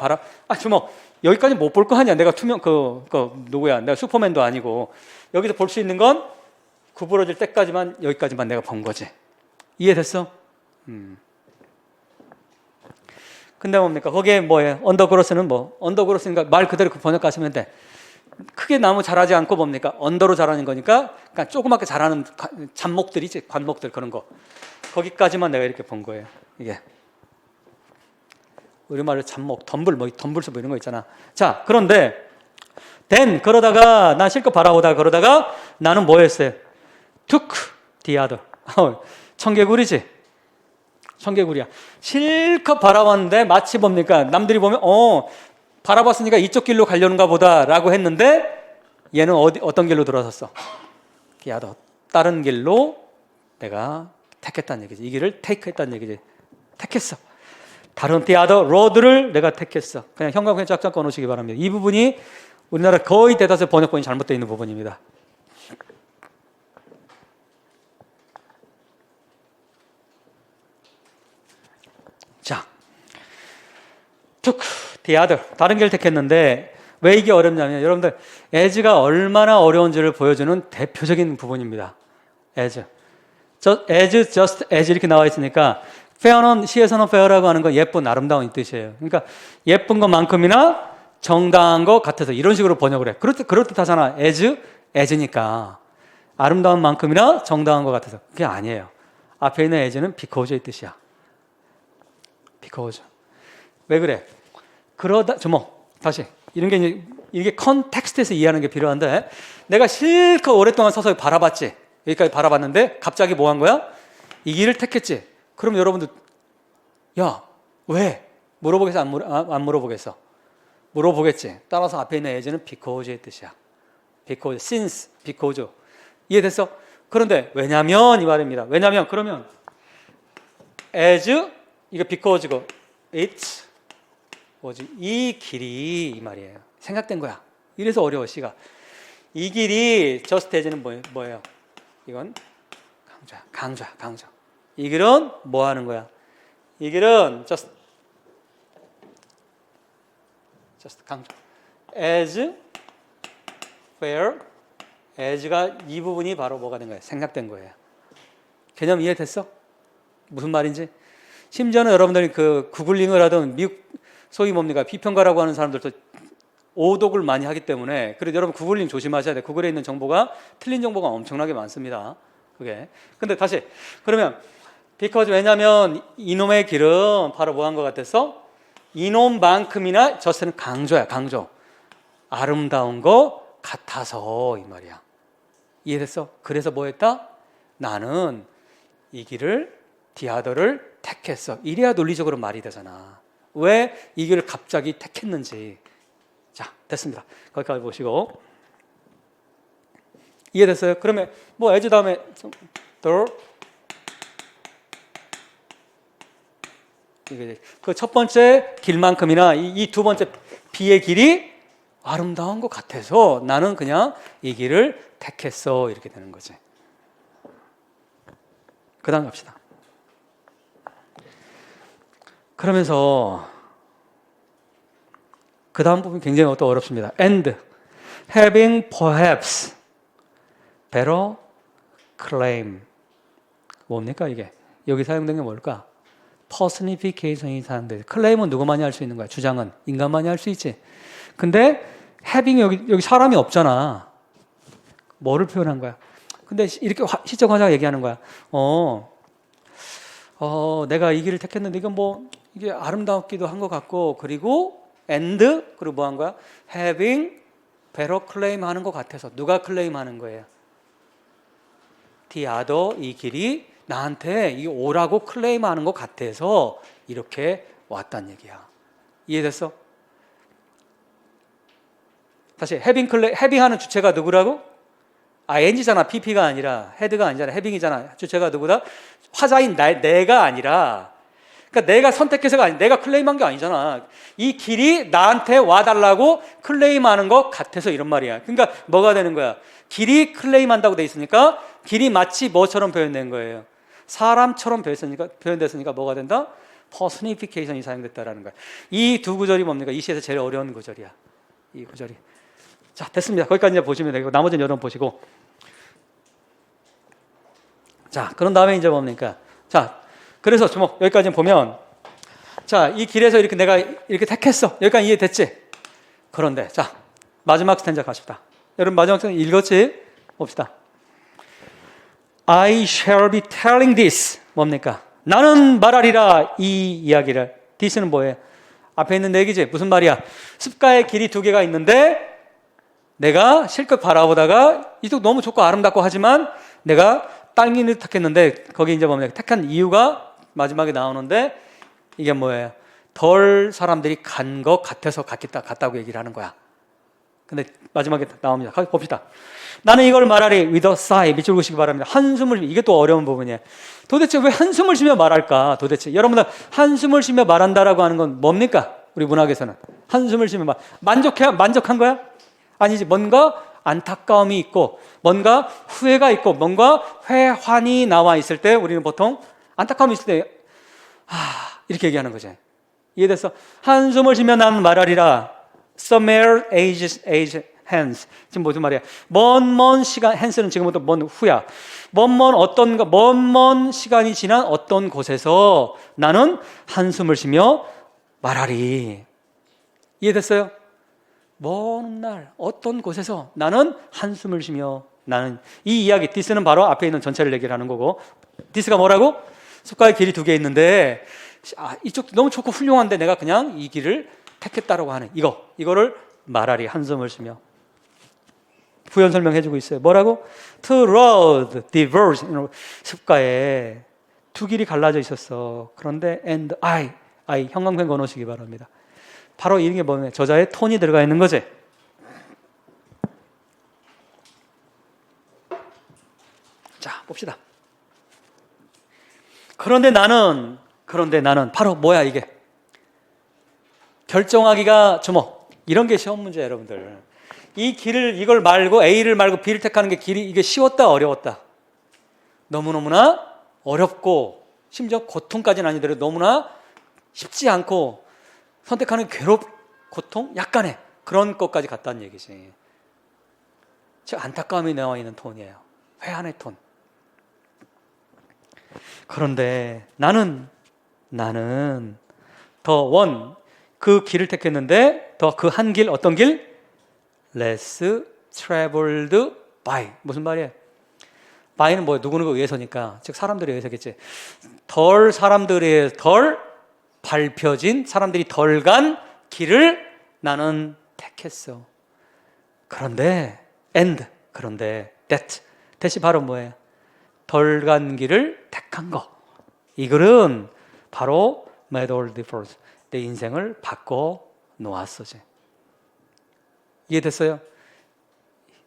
여기까지 못 볼 거 아니야. 내가 누구야? 내가 슈퍼맨도 아니고. 여기서 볼 수 있는 건 구부러질 때까지만, 여기까지만 내가 본 거지. 이해됐어? 근데 뭡니까? 거기에 뭐예요? 언더그로스는 뭐? 언더그로스니까 말 그대로 번역하시면 돼. 크게 나무 자라지 않고 뭡니까? 언더로 자라는 거니까 그러니까 조그맣게 자라는 잡목들이지, 관목들 그런 거. 거기까지만 내가 이렇게 본 거예요. 이게 우리말로 잡목, 덤불, 덤불수 이런 거 있잖아. 자, 그런데 그러다가 난 실컷 바라보다가 그러다가 나는 뭐 했어요? took the other. 청개구리지. 청개구리야. 실컷 바라봤는데 마치 뭡니까? 남들이 보면 바라봤으니까 이쪽 길로 가려는가 보다라고 했는데 얘는 어떤 길로 들어섰어? the other. 다른 길로 내가 택했다는 얘기지. 이 길을 택했다는 얘기지. 택했어. 다른 the other road를 내가 택했어. 그냥 형광펜 쫙쫙 꺼놓으시기 바랍니다. 이 부분이 우리나라 거의 대다수의 번역본이 잘못되어 있는 부분입니다. 자, took the other. 다른 길을 택했는데 왜 이게 어렵냐면 여러분들 as가 얼마나 어려운지를 보여주는 대표적인 부분입니다. as. just as 이렇게 나와 있으니까 fair는 시에서는 fair라고 하는 건 예쁜, 아름다운 이 뜻이에요. 그러니까 예쁜 것만큼이나 정당한 것 같아서 이런 식으로 번역을 해. 그럴듯하잖아. as니까 아름다운 만큼이나 정당한 것 같아서. 그게 아니에요. 앞에 있는 as는 because의 뜻이야. because. 왜 그래? 그러다 다시 이런 게 이게 컨텍스트에서 이해하는 게 필요한데 내가 실컷 오랫동안 서서 바라봤지. 여기까지 바라봤는데 갑자기 뭐 한 거야? 이 길을 택했지. 그럼 여러분들 야, 왜? 물어보겠어? 안 물어보겠어? 물어보겠지. 따라서 앞에 있는 as는 because의 뜻이야. because, since, because. 이해됐어? 그런데 왜냐면 이 말입니다. 왜냐면 그러면 as 이거 because고 it was 이 길이 이 말이에요. 생각된 거야. 이래서 어려워 C가. 이 길이 just as는 뭐예요? 이건 강조야. 이 길은 뭐 하는 거야? 이 길은 just 강조. as where as가 이 부분이 바로 뭐가 된 거예요? 생략된 거예요. 개념 이해됐어? 무슨 말인지? 심지어는 여러분들이 그 구글링을 하던 미국 소위 뭡니까? 비평가라고 하는 사람들도 오독을 많이 하기 때문에 그래도 여러분 구글링 조심하셔야 돼. 구글에 있는 정보가 틀린 정보가 엄청나게 많습니다. 그게. 근데 다시 그러면 because 왜냐면 이놈의 길은 바로 뭐 한 것 같아서 이놈만큼이나 저스는 강조야. 강조. 아름다운 것 같아서 이 말이야. 이해됐어? 그래서 뭐 했다? 나는 이 길을 디아더를 택했어. 이래야 논리적으로 말이 되잖아. 왜 이 길을 갑자기 택했는지. 자, 됐습니다. 거기까지 보시고 이해됐어요? 그러면 뭐 as 다음에 그 첫 번째 길만큼이나 이 두 번째 B의 길이 아름다운 것 같아서 나는 그냥 이 길을 택했어. 이렇게 되는 거지. 그 다음 갑시다. 그러면서 그 다음 부분 굉장히 또 어렵습니다. And having perhaps better claim. 뭡니까 이게? 여기 사용된 게 뭘까? personification이 사용돼. claim은 누구만이 할 수 있는 거야? 주장은 인간만이 할 수 있지. 근데 having 여기 사람이 없잖아. 뭐를 표현한 거야? 근데 이렇게 시적 화자가 얘기하는 거야. 내가 이 길을 택했는데 이건 뭐 이게 아름답기도 한 것 같고 그리고 and 그리고 뭐 한 거야? having better claim 하는 것 같아서. 누가 클레임 하는 거예요? the other 이 길이 나한테 이 오라고 클레임 하는 것 같아서 이렇게 왔단 얘기야. 이해됐어? 다시 having 하는 주체가 누구라고? ing잖아. pp가 아니라 head가 아니잖아. having이잖아. 주체가 누구다? 화자인 내가 아니라 그러니까 내가 선택해서가 아니 내가 클레임한 게 아니잖아. 이 길이 나한테 와달라고 클레임하는 것 같아서 이런 말이야. 그러니까 뭐가 되는 거야? 길이 클레임한다고 돼 있으니까 길이 마치 뭐처럼 표현된 거예요? 사람처럼 표현됐으니까 뭐가 된다? personification이 사용됐다라는 거야. 이 두 구절이 뭡니까? 이 시에서 제일 어려운 구절이야. 이 구절이. 자, 됐습니다. 거기까지 이제 보시면 되고 나머지는 여러분 보시고. 자, 그런 다음에 이제 뭡니까? 자, 그래서 여기까지 보면 자, 이 길에서 이렇게 내가 이렇게 택했어. 여기까지 이해됐지? 그런데 자, 마지막 스탠자 가십시다. 여러분 마지막 스탠자 읽었지? 봅시다. I shall be telling this. 뭡니까? 나는 말하리라 이 이야기를. this는 뭐예요? 앞에 있는 얘기지. 무슨 말이야? 습가의 길이 두 개가 있는데 내가 실컷 바라보다가 이쪽 너무 좋고 아름답고 하지만 내가 딴 길을 택했는데 거기 이제 뭡니까? 택한 이유가 마지막에 나오는데 이게 뭐예요? 덜 사람들이 간 것 같아서 갔다고 얘기를 하는 거야. 근데 마지막에 나옵니다. 봅시다. 나는 이걸 말하리 with a sigh. 밑줄 그시기 바랍니다. 한숨을 쉬며. 이게 또 어려운 부분이에요. 도대체 왜 한숨을 쉬며 말할까? 도대체 여러분들 한숨을 쉬며 말한다라고 하는 건 뭡니까? 우리 문학에서는 한숨을 쉬며 만족한 거야? 아니지. 뭔가 안타까움이 있고 뭔가 후회가 있고 뭔가 회환이 나와 있을 때 우리는 보통 안타까움이 있을 때 이렇게 얘기하는 거지. 이해됐어? 한숨을 쉬며 나는 말하리라. Somewhere age hence. 지금 무슨 말이야? 먼 시간, hence는 지금부터 먼 후야. 먼 시간이 지난 어떤 곳에서 나는 한숨을 쉬며 말하리. 이해됐어요? 먼 날 어떤 곳에서 나는 한숨을 쉬며 나는 이 이야기 this는 바로 앞에 있는 전체를 얘기를 하는 거고 this가 뭐라고? 습가의 길이 두 개 있는데 이쪽 너무 좋고 훌륭한데 내가 그냥 이 길을 택했다라고 하는 이거를 말하리 한숨을 쉬며 부연 설명해주고 있어요. 뭐라고? Two roads diverge. 습가에 두 길이 갈라져 있었어. 그런데 and I 형광펜 건너시기 바랍니다. 바로 이게 뭐냐면 저자의 톤이 들어가 있는 거지. 자, 봅시다. 그런데 나는 바로 뭐야 이게? 결정하기가 주목. 이런 게 시험 문제예요, 여러분들. 이걸 말고 A를 말고 B를 택하는 게 이게 쉬웠다 어려웠다? 너무너무나 어렵고 심지어 고통까지는 아니더라도 너무나 쉽지 않고 선택하는 고통? 약간의 그런 것까지 갔다는 얘기지. 즉 안타까움이 나와 있는 톤이에요. 회한의 톤. 그런데 나는 그 길을 택했는데 더 그 한 길 어떤 길? less traveled by. 무슨 말이에요? by는 뭐예요? 누구누구 의해서니까. 즉 사람들에 의해서겠지. 덜 밟혀진 사람들이 덜 간 길을 나는 택했어. 그런데 that이 바로 뭐예요? 덜 간 길을 택한 거. 이 글은 바로 made all difference. 내 인생을 바꿔 놓았어. 이해됐어요?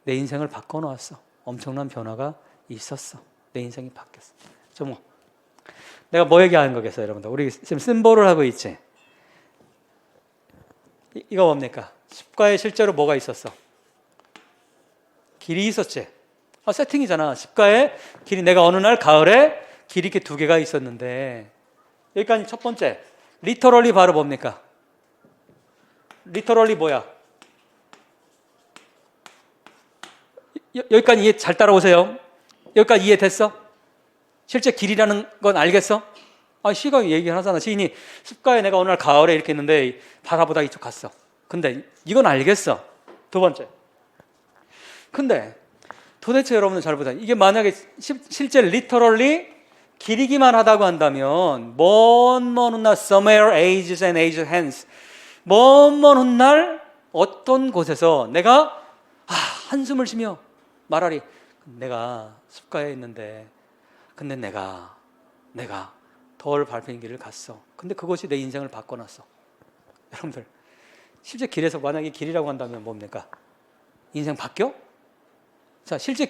내 인생을 바꿔 놓았어. 엄청난 변화가 있었어. 내 인생이 바뀌었어. 내가 뭐 얘기하는 거겠어요, 여러분들? 우리 지금 심볼을 하고 있지. 이거 뭡니까? 습가에 실제로 뭐가 있었어? 길이 있었지. 세팅이잖아. 습가에 길이 내가 어느 날 가을에 길이 이렇게 두 개가 있었는데 여기까지 첫 번째. 리터럴리 바로 뭡니까? 리터럴리 뭐야? 여기까지 이해 잘 따라오세요. 여기까지 이해됐어? 실제 길이라는 건 알겠어? 시가 얘기하잖아. 시인이 습가에 내가 어느 날 가을에 이렇게 했는데 바라보다 이쪽 갔어. 근데 이건 알겠어. 두 번째. 근데 도대체 여러분들 잘 보세요. 이게 만약에 실제 리터럴리 길이기만 하다고 한다면 먼 훗날 somewhere ages and ages hence 먼 훗날 어떤 곳에서 내가 한숨을 쉬며 말하리. 내가 습가에 있는데 근데 내가 덜 밟힌 길을 갔어. 근데 그것이 내 인생을 바꿔놨어. 여러분들 실제 길에서 만약에 길이라고 한다면 뭡니까? 인생 바뀌어? 자, 실제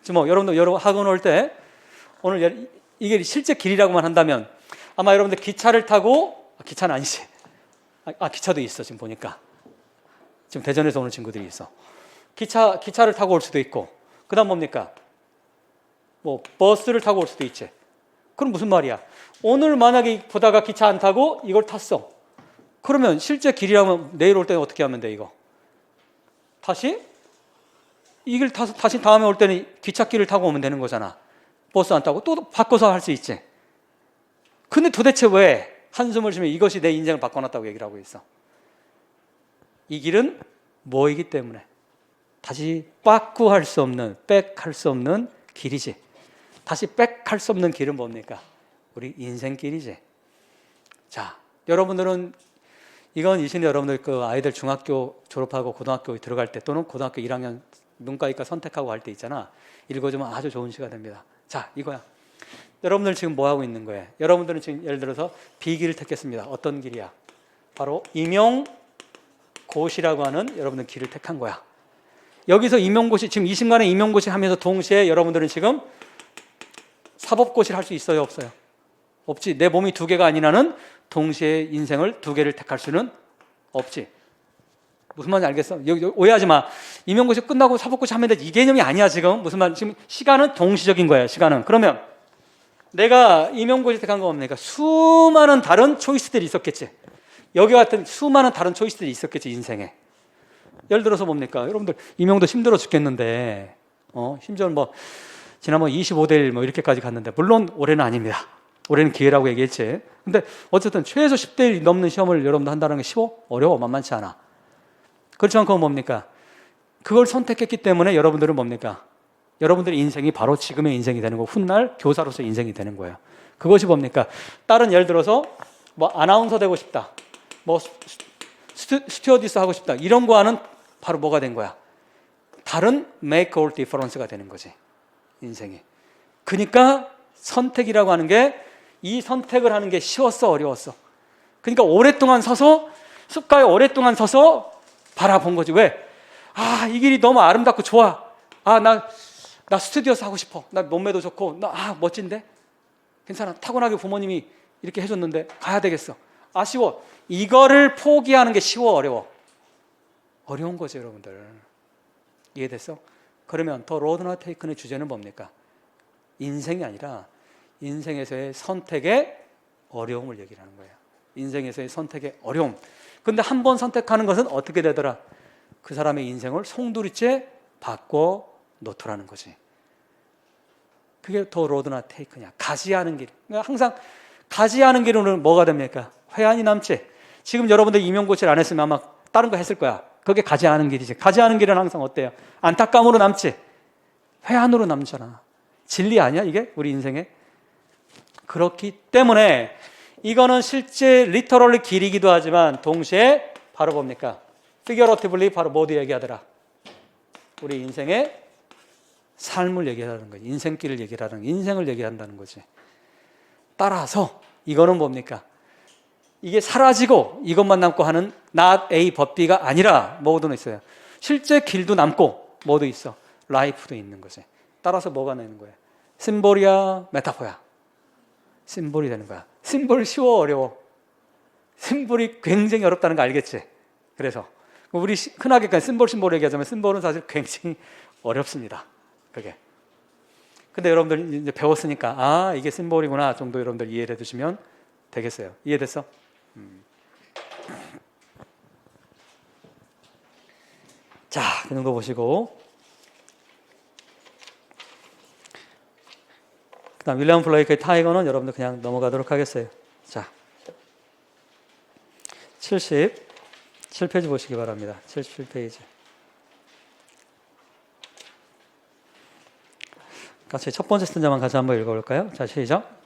여러분들 학원 올 때 오늘 이게 실제 길이라고만 한다면 아마 여러분들 기차를 타고 기차는 아니지. 기차도 있어. 지금 보니까 지금 대전에서 오는 친구들이 있어. 기차를 타고 올 수도 있고 그다음 뭡니까? 버스를 타고 올 수도 있지. 그럼 무슨 말이야? 오늘 만약에 보다가 기차 안 타고 이걸 탔어. 그러면 실제 길이라면 내일 올 때는 어떻게 하면 돼 이거? 다시 이 길 타서 다시 다음에 올 때는 기찻길을 타고 오면 되는 거잖아. 버스 안 타고 또 바꿔서 할 수 있지. 근데 도대체 왜 한숨을 쉬면 이것이 내 인생을 바꿔놨다고 얘기를 하고 있어? 이 길은 뭐이기 때문에 다시 백할 수 없는 길이지. 다시 백할 수 없는 길은 뭡니까? 우리 인생길이지. 자, 여러분들은 이건 이신이 여러분들 그 아이들 중학교 졸업하고 고등학교 들어갈 때 또는 고등학교 1학년 문과이과 선택하고 할 때 있잖아. 읽어주면 아주 좋은 시가 됩니다. 자, 이거야. 여러분들 지금 뭐 하고 있는 거예요? 여러분들은 지금 예를 들어서 B길을 택했습니다. 어떤 길이야? 바로 임용고시라고 하는 여러분들 길을 택한 거야. 여기서 임용고시, 지금 이 순간에 임용고시 하면서 동시에 여러분들은 지금 사법고시를 할 수 있어요, 없어요? 없지. 내 몸이 두 개가 아니라는 동시에 인생을 두 개를 택할 수는 없지. 무슨 말인지 알겠어? 여기 오해하지 마. 임용고시 끝나고 사법고시 하면 돼. 이 개념이 아니야, 지금. 무슨 말, 지금 시간은 동시적인 거야, 시간은. 그러면 내가 임용고시 택한 거 뭡니까? 수많은 다른 초이스들이 있었겠지. 여기 같은 수많은 다른 초이스들이 있었겠지, 인생에. 예를 들어서 뭡니까? 여러분들 임용도 힘들어 죽겠는데, 심지어 뭐 지난번 25대 1 뭐 이렇게까지 갔는데, 물론 올해는 아닙니다. 올해는 기회라고 얘기했지. 근데 어쨌든 최소 10대 1 넘는 시험을 여러분들 한다는 게 쉬워? 어려워? 만만치 않아. 그렇지만 그건 뭡니까? 그걸 선택했기 때문에 여러분들은 뭡니까? 여러분들의 인생이 바로 지금의 인생이 되는 거고, 훗날 교사로서 인생이 되는 거예요. 그것이 뭡니까? 다른 예를 들어서 뭐 아나운서 되고 싶다, 뭐 스튜어디스 하고 싶다, 이런 거와는 바로 뭐가 된 거야? 다른 make all difference가 되는 거지, 인생이. 그러니까 선택이라고 하는 게, 이 선택을 하는 게 쉬웠어, 어려웠어? 그러니까 오랫동안 서서, 숲가에 오랫동안 서서 바라본 거지. 왜? 아, 이 길이 너무 아름답고 좋아. 아, 나 스튜디오스 하고 싶어. 나 몸매도 좋고, 멋진데? 괜찮아. 타고나게 부모님이 이렇게 해줬는데 가야 되겠어. 아쉬워. 이거를 포기하는 게 쉬워, 어려워? 어려운 거죠, 여러분들. 이해됐어? 그러면 더 로드 낫 테이큰의 주제는 뭡니까? 인생이 아니라 인생에서의 선택의 어려움을 얘기를 하는 거예요. 인생에서의 선택의 어려움. 근데 한 번 선택하는 것은 어떻게 되더라? 그 사람의 인생을 송두리째 바꿔 놓더라는 거지. 그게 더 로드 낫 테이크냐, 가지 않은 길. 그러니까 항상 가지 않은 길은 뭐가 됩니까? 회한이 남지. 지금 여러분들 임용고시를 안 했으면 아마 다른 거 했을 거야. 그게 가지 않은 길이지. 가지 않은 길은 항상 어때요? 안타까움으로 남지. 회한으로 남잖아. 진리 아니야, 이게? 우리 인생에? 그렇기 때문에 이거는 실제 리터럴리 길이기도 하지만 동시에 바로 뭡니까? 피겨러티블리 바로 뭐도 얘기하더라? 우리 인생의 삶을 얘기하는 거지. 인생길을 얘기하는, 인생을 얘기한다는 거지. 따라서 이거는 뭡니까? 이게 사라지고 이것만 남고 하는 not A but B가 아니라 뭐도 있어요. 실제 길도 남고 뭐도 있어. 라이프도 있는 거지. 따라서 뭐가 되는 거예요? 심볼이야, 메타포야? 심볼이 되는 거야. 심볼 쉬워, 어려워? 심볼이 굉장히 어렵다는 거 알겠지? 그래서 우리 흔하게 심볼 얘기하자면 심볼은 사실 굉장히 어렵습니다. 그게. 근데 여러분들 이제 배웠으니까 이게 심볼이구나 정도 여러분들 이해를 해두시면 되겠어요. 이해됐어? 자, 그 정도 보시고, 그 다음 윌리엄 블레이크의 타이거는 여러분들 그냥 넘어가도록 하겠어요. 자, 77페이지 보시기 바랍니다. 77페이지. 같이 첫 번째 스탠자만 같이 한번 읽어볼까요? 자, 시작.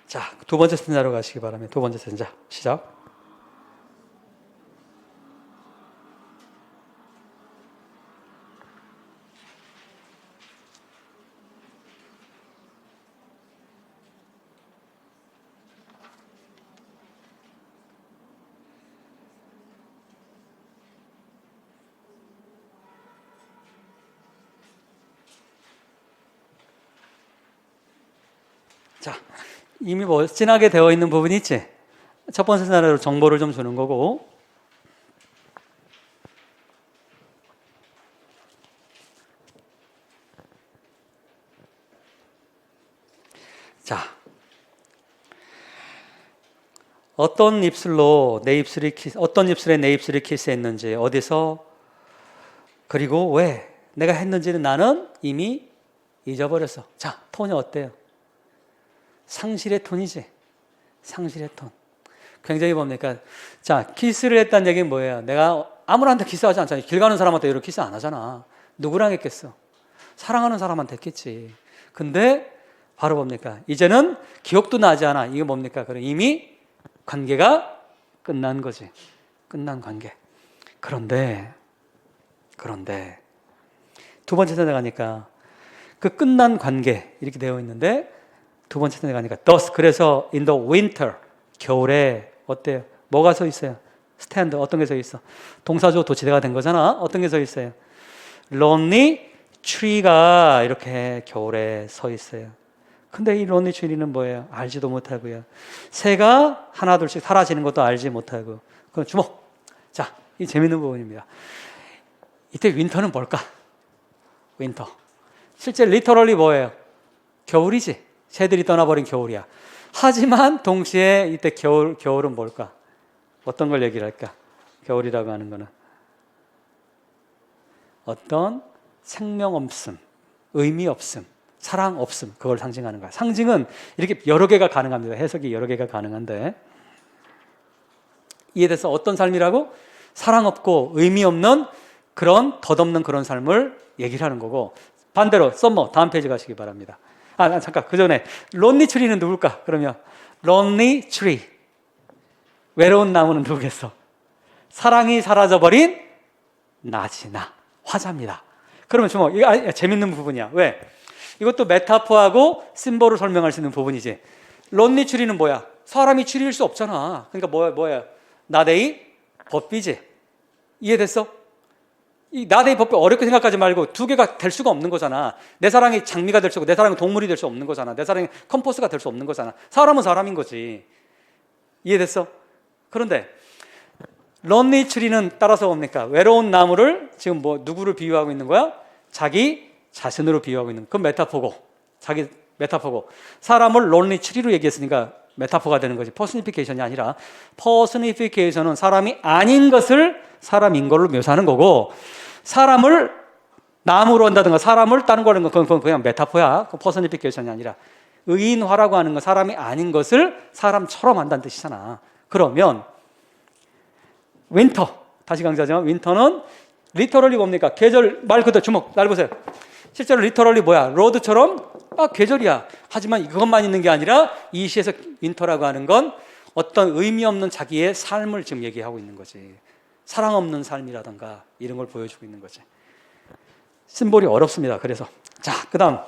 자, 두 번째 스탠자로 가시기 바랍니다. 두 번째 스탠자 시작. 자, 이미 뭐 진하게 되어 있는 부분이 있지. 첫 번째 스탠자로 정보를 좀 주는 거고, 자, 어떤 입술로 내 입술이 어떤 입술에 내 입술이 키스했는지, 어디서, 그리고 왜 내가 했는지는 나는 이미 잊어버렸어. 자, 톤이 어때요? 상실의 톤이지. 상실의 톤. 굉장히 뭡니까? 자, 키스를 했다는 얘기는 뭐예요? 내가 아무나한테 키스하지 않잖아요. 길 가는 사람한테 이렇게 키스 안 하잖아. 누구랑 했겠어? 사랑하는 사람한테 했겠지. 근데 바로 뭡니까? 이제는 기억도 나지 않아. 이게 뭡니까? 그럼 이미 관계가 끝난 거지. 끝난 관계. 그런데 두 번째 선에 가니까 그 끝난 관계 이렇게 되어 있는데 두 번째 선에 가니까 thus, 그래서 in the winter, 겨울에 어때요? 뭐가 서 있어요? stand, 어떤 게 서 있어? 동사조 도치대가 된 거잖아. 어떤 게 서 있어요? lonely tree가 이렇게 겨울에 서 있어요. 근데 이 lonely tree는 뭐예요? 알지도 못하고요. 새가 하나 둘씩 사라지는 것도 알지 못하고. 그럼 주목. 자, 이 재밌는 부분입니다. 이때 윈터는 뭘까? 윈터. 실제 리터럴리 뭐예요? 겨울이지. 새들이 떠나버린 겨울이야. 하지만 동시에 이때 겨울은 뭘까? 어떤 걸 얘기를 할까? 겨울이라고 하는 거는 어떤 생명 없음, 의미 없음, 사랑 없음, 그걸 상징하는 거야. 상징은 이렇게 여러 개가 가능합니다. 해석이 여러 개가 가능한데, 이해돼서 어떤 삶이라고? 사랑 없고 의미 없는 그런 덧없는 그런 삶을 얘기를 하는 거고, 반대로 썸머, 다음 페이지 가시기 바랍니다. 잠깐, 그 전에 론리 트리는 누굴까? 그러면 론리 트리, 외로운 나무는 누구겠어? 사랑이 사라져버린 나지나, 화자입니다. 그러면 주목, 이거 재밌는 부분이야. 왜? 이것도 메타포하고 심볼을 설명할 수 있는 부분이지. 론리 트리는 뭐야? 사람이 추리일 수 없잖아. 그러니까 뭐야? 나데이 법비지. 이해됐어? 이 나데이 법비 어렵게 생각하지 말고 두 개가 될 수가 없는 거잖아. 내 사랑이 장미가 될 수 없고 내 사랑이 동물이 될 수 없는 거잖아. 내 사랑이 컴포스가 될 수 없는 거잖아. 사람은 사람인 거지. 이해됐어? 그런데 론리 트리는 따라서 뭡니까? 외로운 나무를 지금 누구를 비유하고 있는 거야? 자기 자신으로 비유하고 있는. 그건 메타포고. 자기 메타포고. 사람을 론리 트리로 얘기했으니까 메타포가 되는 거지. 퍼스니피케이션이 아니라, 퍼스니피케이션은 사람이 아닌 것을 사람인 걸로 묘사하는 거고, 사람을 나무로 한다든가 사람을 다른 거 하는 건 그건 그냥 메타포야. 퍼스니피케이션이 아니라 의인화라고 하는 건 사람이 아닌 것을 사람처럼 한다는 뜻이잖아. 그러면 윈터, 다시 강조하지만 윈터는 리터럴리 뭡니까? 계절, 말 그대로 주목, 날 보세요. 실제로 리터럴리 뭐야? 로드처럼 계절이야. 하지만 이것만 있는 게 아니라 이 시에서 윈터라고 하는 건 어떤 의미 없는 자기의 삶을 지금 얘기하고 있는 거지. 사랑 없는 삶이라든가 이런 걸 보여주고 있는 거지. 심볼이 어렵습니다. 그래서 자, 그 다음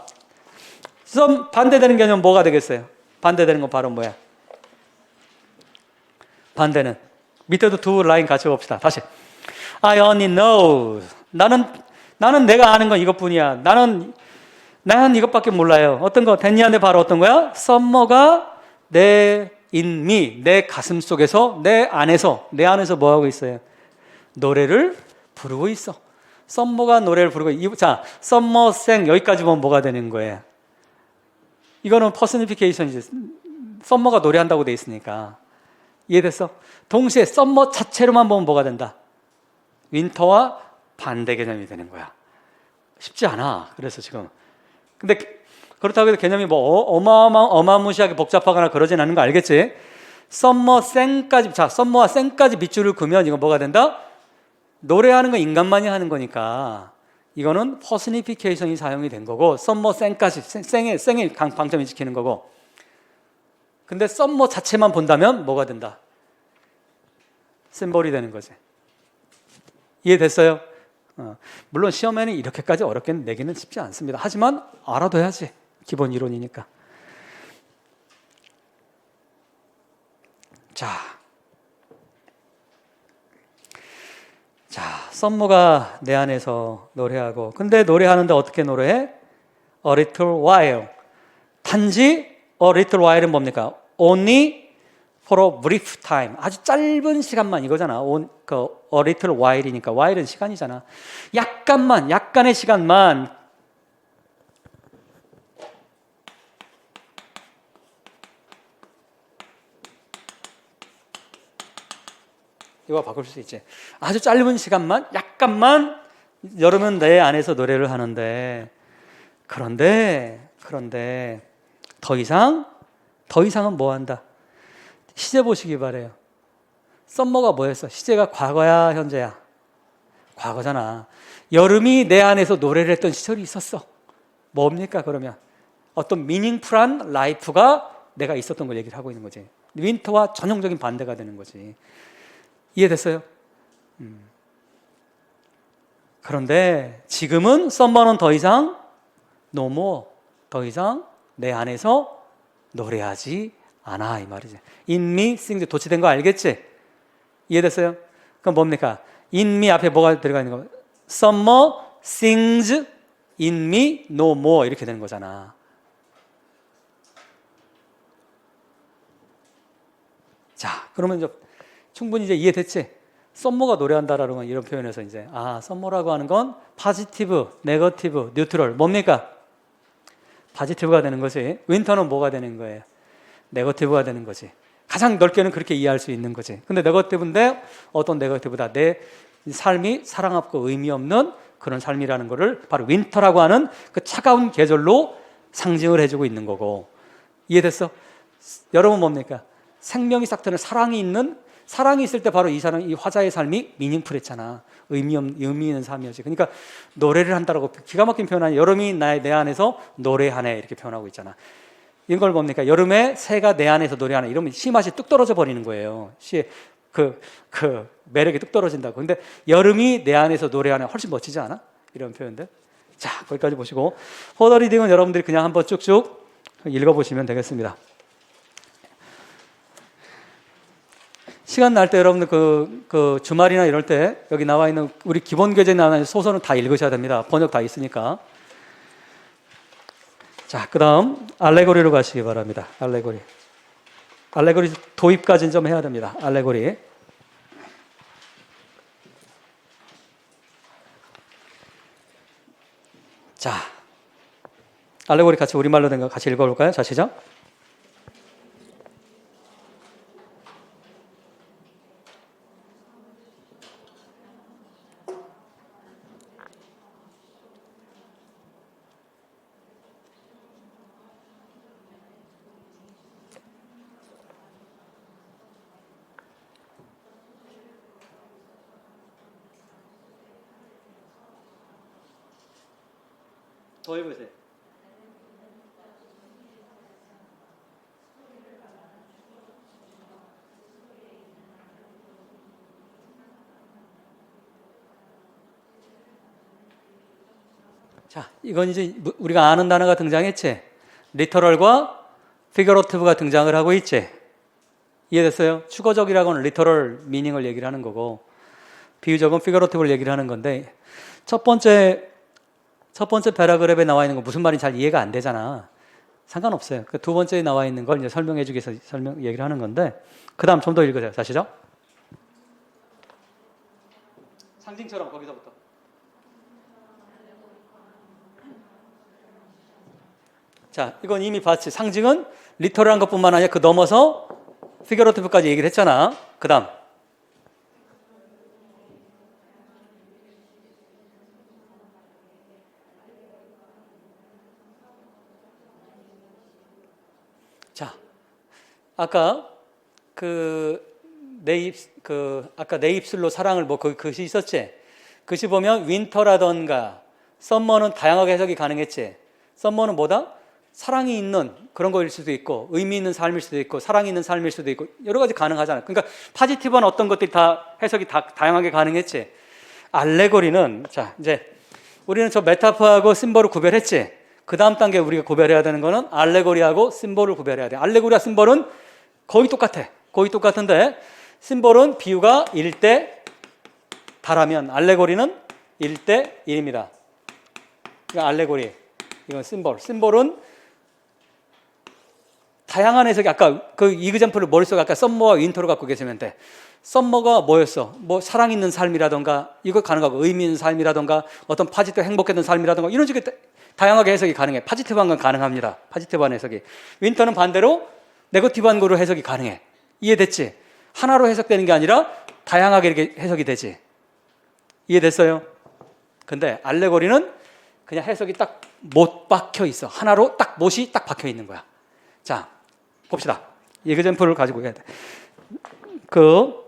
반대되는 개념 뭐가 되겠어요? 반대되는 건 바로 뭐야? 반대는 밑에도 두 라인 같이 봅시다. 다시. I only know. 나는 내가 아는 건 이것뿐이야. 나는 이것밖에 몰라요. 어떤 거? 됐냐는데 바로 어떤 거야? 썸머가 내 in me, 내 가슴 속에서, 내 안에서 뭐 하고 있어요? 노래를 부르고 있어. 썸머가 노래를 부르고. 자, 썸머생 여기까지 보면 뭐가 되는 거예요? 이거는 퍼스니피케이션이지. 썸머가 노래한다고 돼 있으니까. 이해됐어? 동시에 썸머 자체로만 보면 뭐가 된다? 윈터와 반대 개념이 되는 거야. 쉽지 않아. 그래서 지금. 근데 그렇다고 해서 개념이 어마무시하게 복잡하거나 그러진 않은 거 알겠지? 썸머와 생까지 밑줄을 그으면 이건 뭐가 된다? 노래하는 건 인간만이 하는 거니까 이거는 퍼스니피케이션이 사용이 된 거고, 썸머 생까지, 생의 방점이 지키는 거고. 근데 썸머 자체만 본다면 뭐가 된다? 심볼이 되는 거지. 이해됐어요? 물론 시험에는 이렇게까지 어렵게 내기는 쉽지 않습니다. 하지만 알아둬야지. 기본 이론이니까. 자, 썸머가 내 안에서 노래하고, 근데 노래하는데 어떻게 노래해? A little while. 단지 a little while은 뭡니까? Only for a brief time. 아주 짧은 시간만 이거잖아. a little while이니까 while은 시간이잖아. 약간의 시간만 이거 바꿀 수 있지. 아주 짧은 시간만 약간만 여름은 내 안에서 노래를 하는데 그런데 더 이상은 뭐 한다? 시제 보시기 바래요. 썸머가 뭐였어? 시제가 과거야, 현재야? 과거잖아. 여름이 내 안에서 노래를 했던 시절이 있었어. 뭡니까 그러면? 어떤 미닝풀한 라이프가 내가 있었던 걸 얘기를 하고 있는 거지. 윈터와 전형적인 반대가 되는 거지. 이해됐어요? 그런데 지금은 썸머는 더 이상 no more, 더 이상 내 안에서 노래하지 않아 이 말이지. In me sings 도치된 거 알겠지? 이해됐어요? 그럼 뭡니까? In me 앞에 뭐가 들어가 있는 거? Summer sings in me no more 이렇게 되는 거잖아. 자, 그러면 이제 충분히 이제 이해됐지? 썸머가 노래한다라는 건 이런 표현에서 이제 썸머라고 하는 건 파지티브, 네거티브, 뉴트럴 뭡니까? 파지티브가 되는 거지. 윈터는 뭐가 되는 거예요? 네거티브가 되는 거지. 가장 넓게는 그렇게 이해할 수 있는 거지. 근데 네거티브인데 어떤 네거티브다? 내 삶이 사랑 없고 의미 없는 그런 삶이라는 거를 바로 윈터라고 하는 그 차가운 계절로 상징을 해주고 있는 거고. 이해됐어? 여러분 뭡니까? 생명이 싹 트는 사랑이 있을 때 바로 이 화자의 삶이 미닝풀했잖아. 의미 있는 삶이었지. 그러니까 노래를 한다라고 기가 막힌 표현하니 여름이 내 안에서 노래하네 이렇게 표현하고 있잖아. 이걸 뭡니까? 여름에 새가 내 안에서 노래하네 이러면 시 맛이 뚝 떨어져 버리는 거예요. 시의 그 매력이 뚝 떨어진다고. 근데 여름이 내 안에서 노래하네 훨씬 멋지지 않아? 이런 표현들. 자, 거기까지 보시고 포더 리딩은 여러분들이 그냥 한번 쭉쭉 읽어보시면 되겠습니다. 시간 날 때 여러분들 그 주말이나 이럴 때 여기 나와 있는 우리 기본 교재에 나와 있는 소설은 다 읽으셔야 됩니다. 번역 다 있으니까. 자, 그 다음 알레고리로 가시기 바랍니다. 알레고리 도입까지는 좀 해야 됩니다. 알레고리. 자, 알레고리 같이 우리말로 된 거 같이 읽어볼까요? 자, 시작. 더 해보세요. 자, 이건 이제 우리가 아는 단어가 등장했지. 리터럴과 피거러티브가 등장을 하고 있지. 이해됐어요? 추거적이라고는 리터럴 미닝을 얘기를 하는 거고 비유적은 피거러티브를 얘기를 하는 건데 첫 번째 패러그랩에 나와 있는 거 무슨 말인지 잘 이해가 안 되잖아. 상관없어요. 그 두 번째에 나와 있는 걸 이제 설명해 주기 위해서 얘기를 하는 건데 그 다음 좀 더 읽으세요. 자, 시작. 상징처럼 거기서부터. 자, 이건 이미 봤지. 상징은 리터럴한 것뿐만 아니라 그 넘어서 피거러티브까지 얘기를 했잖아. 그 다음. 자, 아까 아까 내 입술로 사랑을 그 글씨 있었지? 글씨 보면 윈터라던가 썸머는 다양하게 해석이 가능했지. 썸머는 뭐다? 사랑이 있는 그런 거일 수도 있고 의미 있는 삶일 수도 있고 사랑이 있는 삶일 수도 있고 여러 가지 가능하잖아. 그러니까 파지티브한 어떤 것들이 다 해석이 다양하게 가능했지. 알레고리는 자 이제 우리는 저 메타포하고 심볼을 구별했지. 그 다음 단계 우리가 구별해야 되는 거는 알레고리하고 심볼을 구별해야 돼. 알레고리와 심볼은 거의 똑같아. 거의 똑같은데 심볼은 비유가 1대 다라면 알레고리는 1대 1입니다. 이거 알레고리, 이건 심볼. 심볼은 다양한 해석이 아까 그 이그젬플을 머릿속에 아까 썸머와 윈터로 갖고 계시면 돼. 썸머가 뭐였어? 뭐 사랑 있는 삶이라던가 이거 가능하고 의미 있는 삶이라던가 어떤 파지티브 행복했던 삶이라던가 이런 식의 다양하게 해석이 가능해. 파지티브한 건 가능합니다. 파지티브한 해석이. 윈터는 반대로 네거티브한 거로 해석이 가능해. 이해됐지? 하나로 해석되는 게 아니라 다양하게 이렇게 해석이 되지. 이해됐어요? 근데 알레고리는 그냥 해석이 딱 못 박혀 있어. 하나로 딱 못이 딱 박혀 있는 거야. 자, 봅시다. 에그젬플을 가지고 해야 돼. 그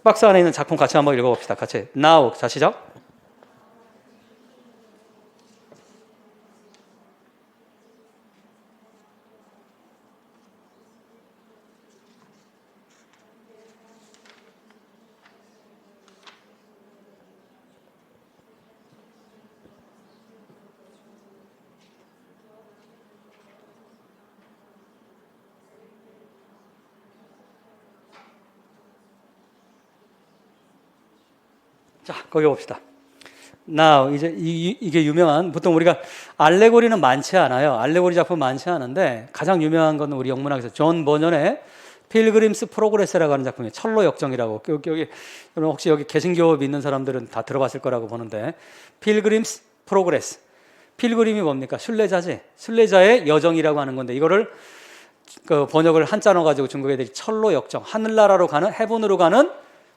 박스 안에 있는 작품 같이 한번 읽어봅시다. 같이. Now. 자, 시작. 자, 거기 봅시다. Now, 이제 이게 유명한, 보통 우리가 알레고리는 많지 않아요. 알레고리 작품 많지 않은데 가장 유명한 건 우리 영문학에서 존 버년의 필그림스 프로그레스라고 하는 작품이에요. 철로 역정이라고. 여기 여러분 혹시 여기 개신교 믿는 사람들은 다 들어봤을 거라고 보는데, 필그림스 프로그레스. 필그림이 뭡니까? 순례자지. 순례자의 여정이라고 하는 건데, 이거를 그 번역을 한자 넣어가지고 중국 애들이 철로 역정, 하늘나라로 가는, 헤븐으로 가는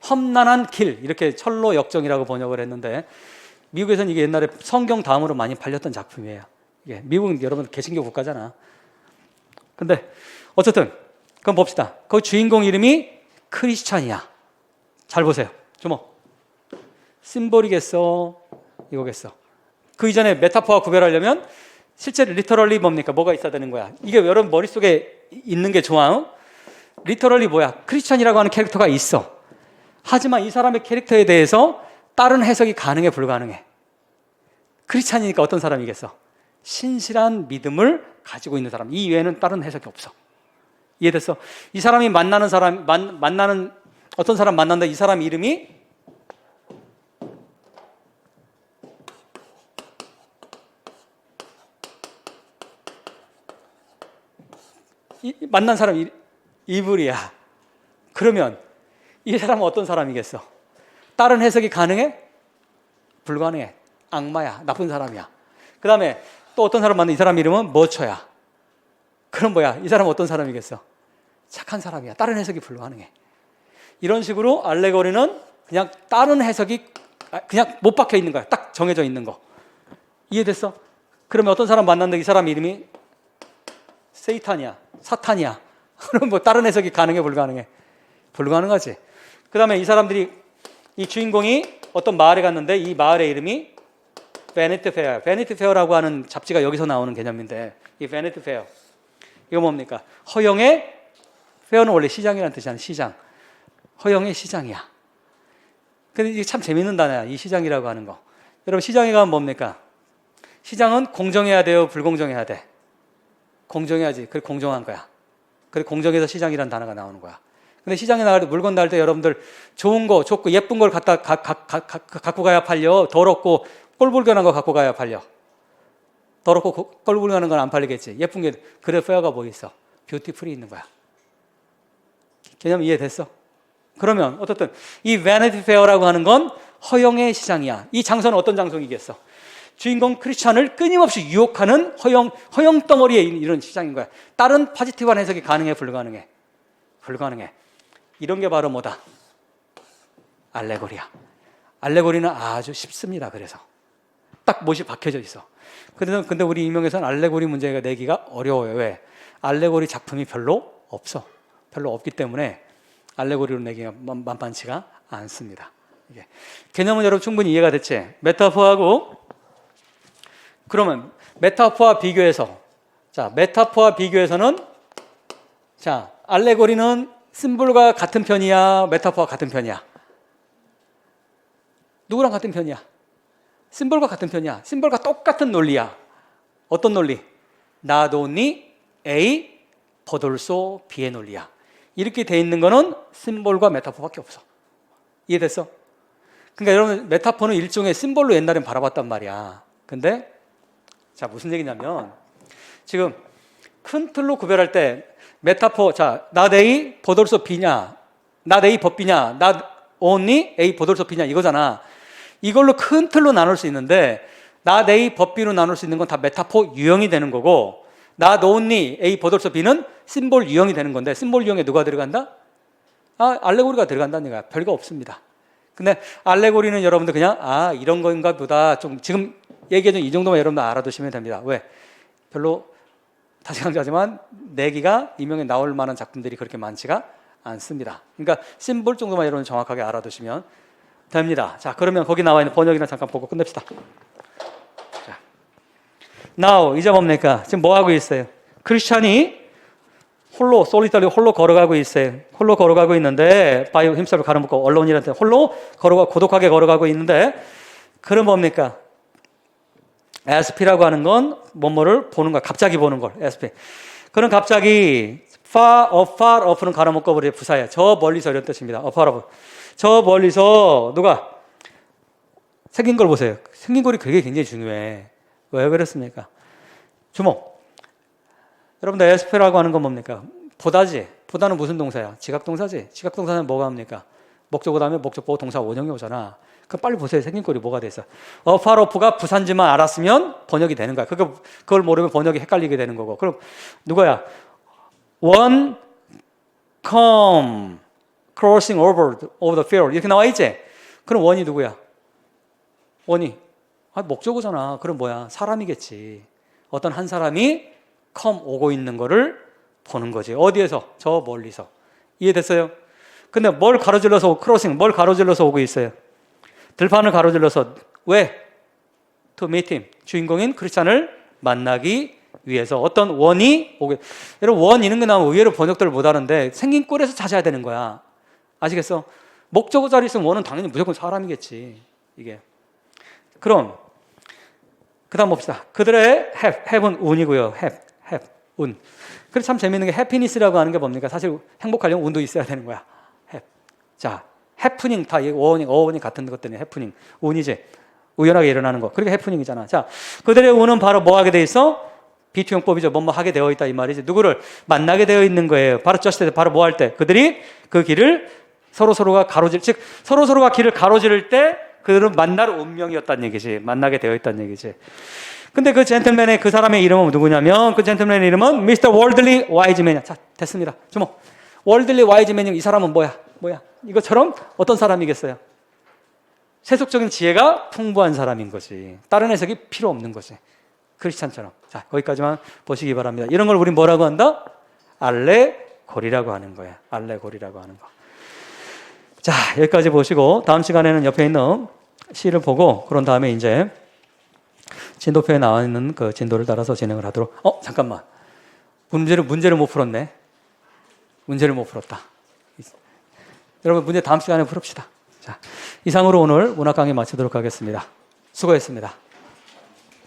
험난한 길, 이렇게 철로 역정이라고 번역을 했는데, 미국에서는 이게 옛날에 성경 다음으로 많이 팔렸던 작품이에요. 이게 미국은 여러분 개신교 국가잖아. 근데 어쨌든 그럼 봅시다. 그 주인공 이름이 크리스찬이야. 잘 보세요. 주목. 심볼이겠어? 이거겠어? 그 이전에 메타포와 구별하려면 실제 리터럴리 뭡니까? 뭐가 있어야 되는 거야? 이게 여러분 머릿속에 있는 게 좋아. 리터럴리 뭐야? 크리스찬이라고 하는 캐릭터가 있어. 하지만 이 사람의 캐릭터에 대해서 다른 해석이 가능해, 불가능해? 크리스찬이니까 어떤 사람이겠어? 신실한 믿음을 가지고 있는 사람. 이 외에는 다른 해석이 없어. 이해됐어? 이 사람이 만나는 사람, 만나는 어떤 사람 만난다. 이 사람 이름이 만난 사람 이불이야. 그러면 이 사람은 어떤 사람이겠어? 다른 해석이 가능해? 불가능해. 악마야. 나쁜 사람이야. 그 다음에 또 어떤 사람 만나. 이 사람 이름은 머처야. 그럼 뭐야? 이 사람은 어떤 사람이겠어? 착한 사람이야. 다른 해석이 불가능해. 이런 식으로 알레고리는 그냥 다른 해석이 그냥 못 박혀 있는 거야. 딱 정해져 있는 거. 이해됐어? 그러면 어떤 사람 만났는데 이 사람 이름이 세이탄이야. 사탄이야. 그럼 뭐 다른 해석이 가능해, 불가능해? 불가능하지. 그 다음에 이 사람들이, 이 주인공이 어떤 마을에 갔는데 이 마을의 이름이 베니티 페어. 베니티 페어라고 하는 잡지가 여기서 나오는 개념인데, 이 베니티 페어 이거 뭡니까? 허영의, 페어는 원래 시장이라는 뜻이잖아요. 시장. 허영의 시장이야. 근데 이게 참 재밌는 단어야, 이 시장이라고 하는 거. 여러분 시장에 가면 뭡니까? 시장은 공정해야 돼요, 불공정해야 돼? 공정해야지. 그래 공정한 거야. 그래 공정해서 시장이라는 단어가 나오는 거야. 근데 시장에 나갈 때, 물건 나갈 때 여러분들 좋은 거, 좋고 예쁜 걸 갖고 가야 팔려? 더럽고 꼴불견한 거 갖고 가야 팔려? 더럽고 꼴불견한 건 안 팔리겠지. 예쁜 게, 그래 페어가 뭐 있어? 뷰티풀이 있는 거야. 개념 이해됐어? 그러면 어떻든 이 베니티 페어라고 하는 건 허영의 시장이야. 이 장소는 어떤 장소이겠어? 주인공 크리스찬을 끊임없이 유혹하는 허영 덩어리에 이런 시장인 거야. 다른 포지티브한 해석이 가능해, 불가능해? 불가능해. 이런 게 바로 뭐다? 알레고리야. 알레고리는 아주 쉽습니다. 그래서 딱 못이 박혀져 있어. 근데 우리 임용에서는 알레고리 문제가 내기가 어려워요. 왜? 알레고리 작품이 별로 없어. 별로 없기 때문에 알레고리로 내기가 만만치가 않습니다. 이게. 개념은 여러분 충분히 이해가 됐지? 메타포하고, 그러면 메타포와 비교해서, 자, 메타포와 비교해서는, 자, 알레고리는 심볼과 같은 편이야? 메타포와 같은 편이야? 누구랑 같은 편이야? 심볼과 같은 편이야? 심볼과 똑같은 논리야. 어떤 논리? 나도니 A 버돌소 B의 논리야. 이렇게 돼 있는 거는 심볼과 메타포밖에 없어. 이해됐어? 그러니까 여러분 메타포는 일종의 심볼로 옛날엔 바라봤단 말이야. 근데 자, 무슨 얘기냐면 지금 큰 틀로 구별할 때 메타포, 자, not A 버돌소 B냐, not A 법비냐, not only A 버돌소 B냐 이거잖아. 이걸로 큰 틀로 나눌 수 있는데 not A 법비로 나눌 수 있는 건 다 메타포 유형이 되는 거고, not only A 버돌소 B는 심볼 유형이 되는 건데, 심볼 유형에 누가 들어간다? 알레고리가 들어간다는 얘기야. 별거 없습니다. 근데 알레고리는 여러분들 그냥 이런 건가 보다 좀 지금 얘기해준 이 정도만 여러분들 알아두시면 됩니다. 왜? 별로 다시 강조하지만 내기가 이명에 나올 만한 작품들이 그렇게 많지가 않습니다. 그러니까 심볼 정도만 여러분 정확하게 알아두시면 됩니다. 자, 그러면 거기 나와 있는 번역이나 잠깐 보고 끝냅시다. 자, now 이제 뭡니까? 지금 뭐 하고 있어요? 크리스찬이 홀로 솔리터리 홀로 걸어가고 있어요. 홀로 걸어가고 있는데 바이 힘싸를 가로막고 언론이한테 홀로 고독하게 걸어가고 있는데 그럼 뭡니까? SP라고 하는 건 뭐뭐를 보는 거, 갑자기 보는 걸. SP. 그럼 갑자기 far off는 가로막고 버려 부사야. 저 멀리서 이런 뜻입니다. far off. 저 멀리서 누가 생긴 걸 보세요. 생긴 꼴이 그게 굉장히 중요해. 왜 그렇습니까? 주목. 여러분들 SP라고 하는 건 뭡니까? 보다지. 보다는 무슨 동사야? 지각동사지. 지각동사는 뭐가 합니까? 목적어 다음에 목적보고 동사 원형이 오잖아. 그럼 빨리 보세요. 생긴 꼴이 뭐가 돼 있어? far off가 부산지만 알았으면 번역이 되는 거야. 그걸 모르면 번역이 헷갈리게 되는 거고. 그럼 누구야? One come crossing over the field 이렇게 나와 있지? 그럼 원이 누구야? 원이 목적어잖아. 그럼 뭐야? 사람이겠지. 어떤 한 사람이 come 오고 있는 거를 보는 거지. 어디에서? 저 멀리서. 이해됐어요? 근데 뭘 가로질러서 크로싱 뭘 가로질러서 오고 있어요? 들판을 가로질러서 왜? To meet him. 주인공인 크리스찬을 만나기 위해서 어떤 원이 오게. 여러분 원 이런 거 나오면 의외로 번역들을 못 하는데 생긴 꼴에서 찾아야 되는 거야. 아시겠어? 목적어 자리 있으면 원은 당연히 무조건 사람이겠지. 이게. 그럼 그다음 봅시다. 그들의 have은 운이고요. have 운. 그래서 참 재밌는 게 happiness라고 하는 게 뭡니까? 사실 행복하려면 운도 있어야 되는 거야. have. 자, 해프닝 다 어원이 같은 것들이 해프닝 운이지. 우연하게 일어나는 거. 그러니까 해프닝이잖아. 자, 그들의 운은 바로 뭐 하게 돼 있어? 비투용법이죠. 뭐뭐 하게 되어 있다 이 말이지. 누구를 만나게 되어 있는 거예요. 바로 just 바로 뭐 할 때? 그들이 그 길을 서로가 가로질 즉 서로가 길을 가로지를 때 그들은 만날 운명이었다는 얘기지. 만나게 되어 있다는 얘기지. 근데 그 젠틀맨의 그 사람의 이름은 누구냐면 그 젠틀맨의 이름은 미스터 월들리 와이즈맨이야. 자, 됐습니다. 주목. 월들리 와이즈맨이 이 사람은 뭐야? 이것처럼 어떤 사람이겠어요? 세속적인 지혜가 풍부한 사람인 거지. 다른 해석이 필요 없는 거지. 크리스찬처럼. 자, 거기까지만 보시기 바랍니다. 이런 걸 우린 뭐라고 한다? 알레고리라고 하는 거야. 알레고리라고 하는 거. 자, 여기까지 보시고 다음 시간에는 옆에 있는 시를 보고 그런 다음에 이제 진도표에 나와 있는 그 진도를 따라서 진행을 하도록. 잠깐만. 문제를 못 풀었네. 문제를 못 풀었다. 여러분 문제 다음 시간에 풀읍시다. 자, 이상으로 오늘 문학 강의 마치도록 하겠습니다. 수고했습니다.